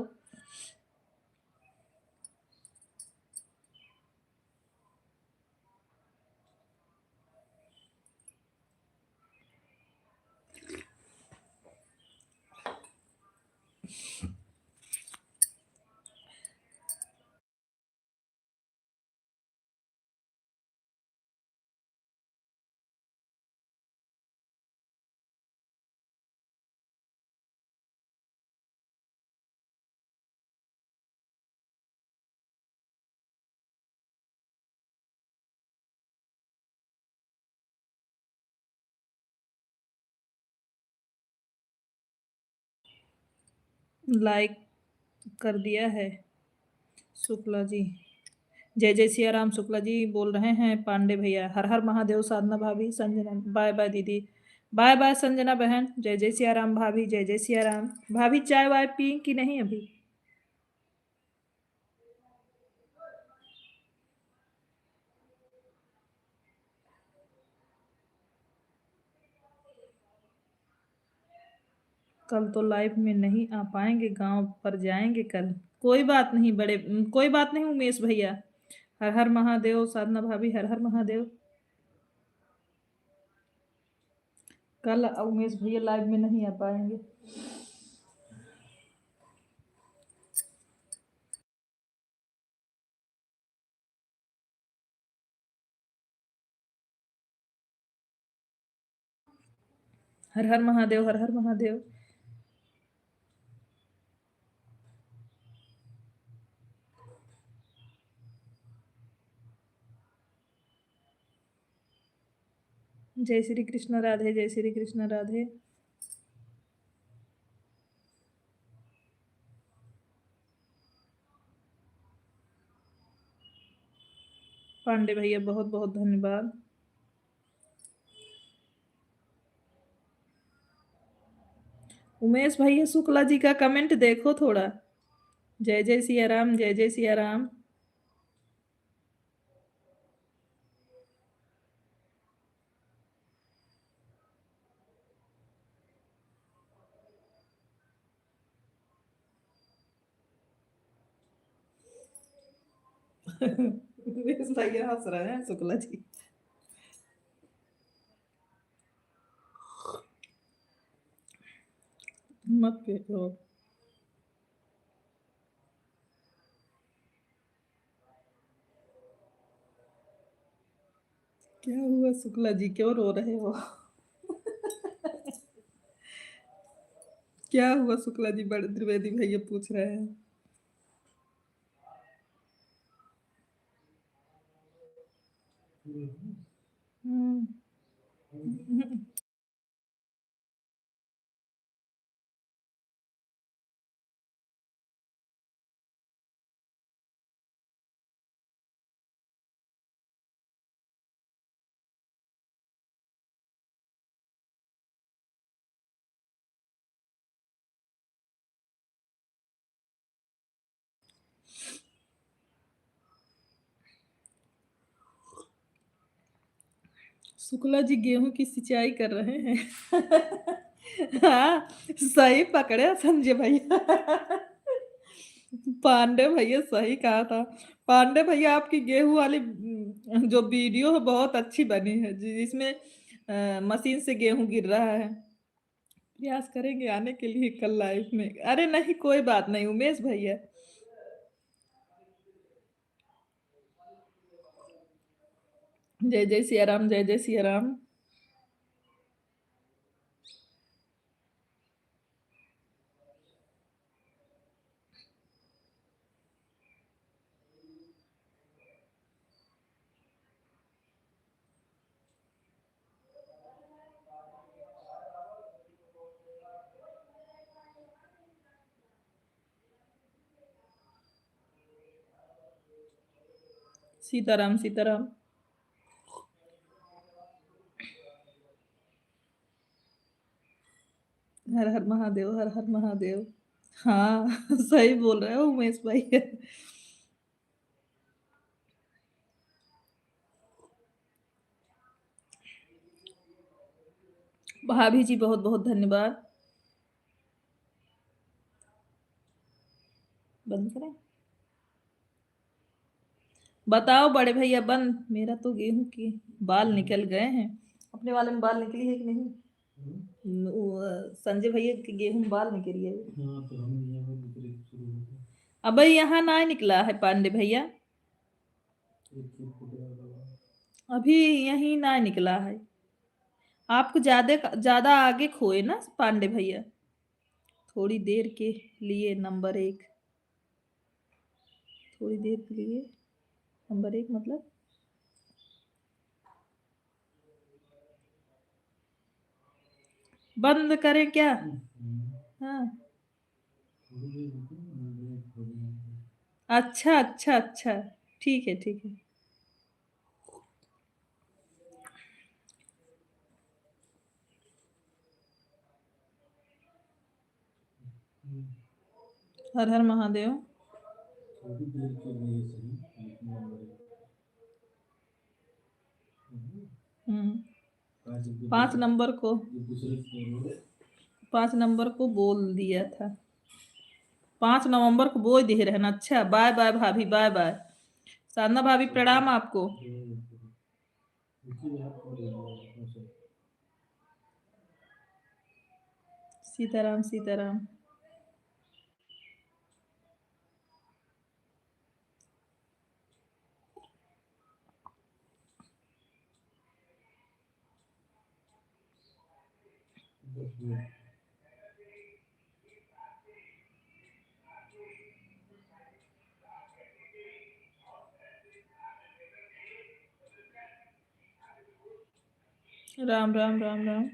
लाइक कर दिया है शुक्ला जी। जय जय सिया राम शुक्ला जी बोल रहे हैं पांडे भैया। हर हर महादेव। साधना भाभी, संजना बाय बाय दीदी, बाय बाय संजना बहन। जय जय सिया राम भाभी, जय जय सिया राम भाभी। चाय वाय पी कि नहीं अभी? कल तो लाइव में नहीं आ पाएंगे, गांव पर जाएंगे कल। कोई बात नहीं बड़े, कोई बात नहीं उमेश भैया। हर हर महादेव। साधना भाभी हर हर महादेव। कल उमेश भैया लाइव में नहीं आ पाएंगे। हर हर महादेव, हर हर महादेव। जय श्री कृष्ण राधे, जय श्री कृष्ण राधे। पांडे भैया बहुत बहुत धन्यवाद। उमेश भैया शुक्ला जी का कमेंट देखो थोड़ा। जय जय सिया राम, जय जय सिया राम। उमेश भैया हंस रहे हैं शुक्ला जी। मत पेटो। क्या हुआ शुक्ला जी, क्यों रो रहे हो? क्या हुआ शुक्ला जी, बड़े द्विवेदी भैया पूछ रहे हैं। हम्म। शुक्ला जी गेहूं की सिंचाई कर रहे हैं। हाँ, सही पकड़े संजय भैया। पांडे भैया सही कहा था। पांडे भैया आपकी गेहूं वाली जो वीडियो है बहुत अच्छी बनी है, जिसमें मशीन से गेहूं गिर रहा है। प्रयास करेंगे आने के लिए कल लाइव में। अरे नहीं कोई बात नहीं उमेश भैया। जय जय सिया राम, जय जय सिया राम। सीताराम सीताराम। हर हर महादेव, हर हर महादेव। हाँ सही बोल रहे हो उमेश भैया। भाभी जी बहुत बहुत धन्यवाद। बंद करें? बताओ बड़े भैया बंद। मेरा तो गेहूं के बाल निकल गए हैं। अपने वाले में बाल निकली है कि नहीं? संजय भैया के गेहूं में बाल निकली है। हाँ तो हम यहाँ निकले शुरू हो गए। अब यहाँ ना निकला है पांडे भैया। एक एक फुट वाला। अभी यहीं ना निकला है। आपको ज्यादा ज्यादा आगे खोए ना पांडे भैया। थोड़ी देर के लिए नंबर एक। थोड़ी देर के लिए नंबर एक मतलब बंद करें क्या? हाँ। अच्छा अच्छा अच्छा। ठीक है ठीक है। हर हर महादेव। थोड़ी देर के लिए सही लेकिन नंबर एक। हम्म। आज 5 नंबर को। ये दूसरे फ्लोर 5 नंबर को बोल दिया था, 5 नवंबर को बोल दिए रहना। अच्छा, बाय बाय भाभी, बाय बाय। साधना भाभी प्रणाम आपको। सीताराम सीताराम। राम राम राम राम।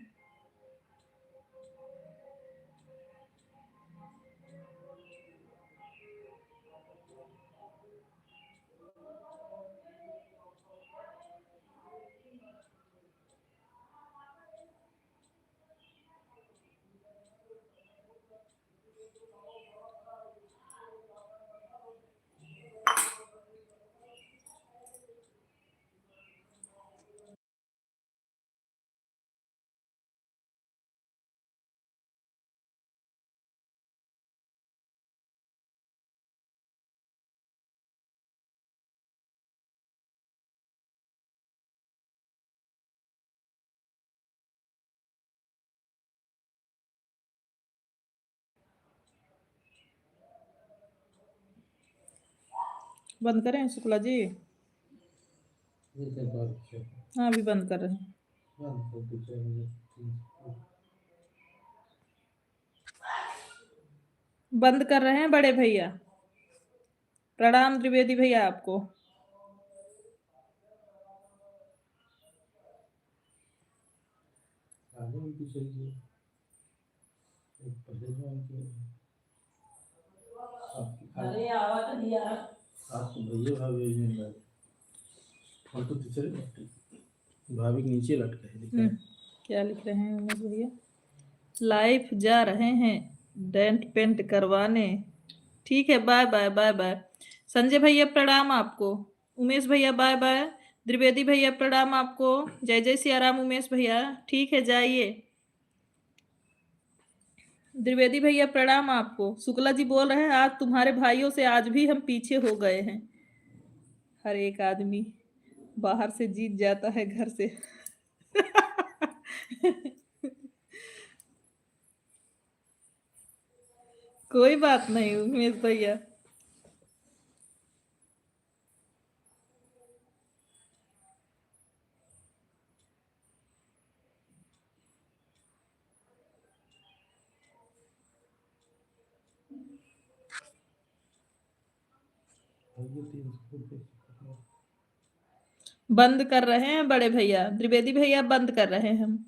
बंद करें शुक्ला जी? हाँ, अभी बंद कर रहे हैं। बंद कर रहे हैं बड़े भैया। प्रणाम त्रिवेदी भैया आपको। अरे आवाज नहीं यार, आपको भैया भाभी नहीं लग फोटो खींच भाभी के नीचे लटका है, दिखा है? क्या लिख रहे हैं उमेश भैया? लाइफ जा रहे हैं डेंट पेंट करवाने। ठीक है, bye bye bye bye. Sanjay भैया प्रणाम आपको। उमेश भैया बाय बाय। द्विवेदी भैया प्रणाम आपको। जय जय सिया राम उमेश भैया। ठीक है, जाइए। द्विवेदी भैया प्रणाम आपको। शुक्ला जी बोल रहे हैं आज तुम्हारे भाइयों से आज भी हम पीछे हो गए हैं। हर एक आदमी बाहर से जीत जाता है घर से। कोई बात नहीं उमेश भैया। बंद कर रहे हैं बड़े भैया। त्रिवेदी भैया बंद कर रहे हैं हम।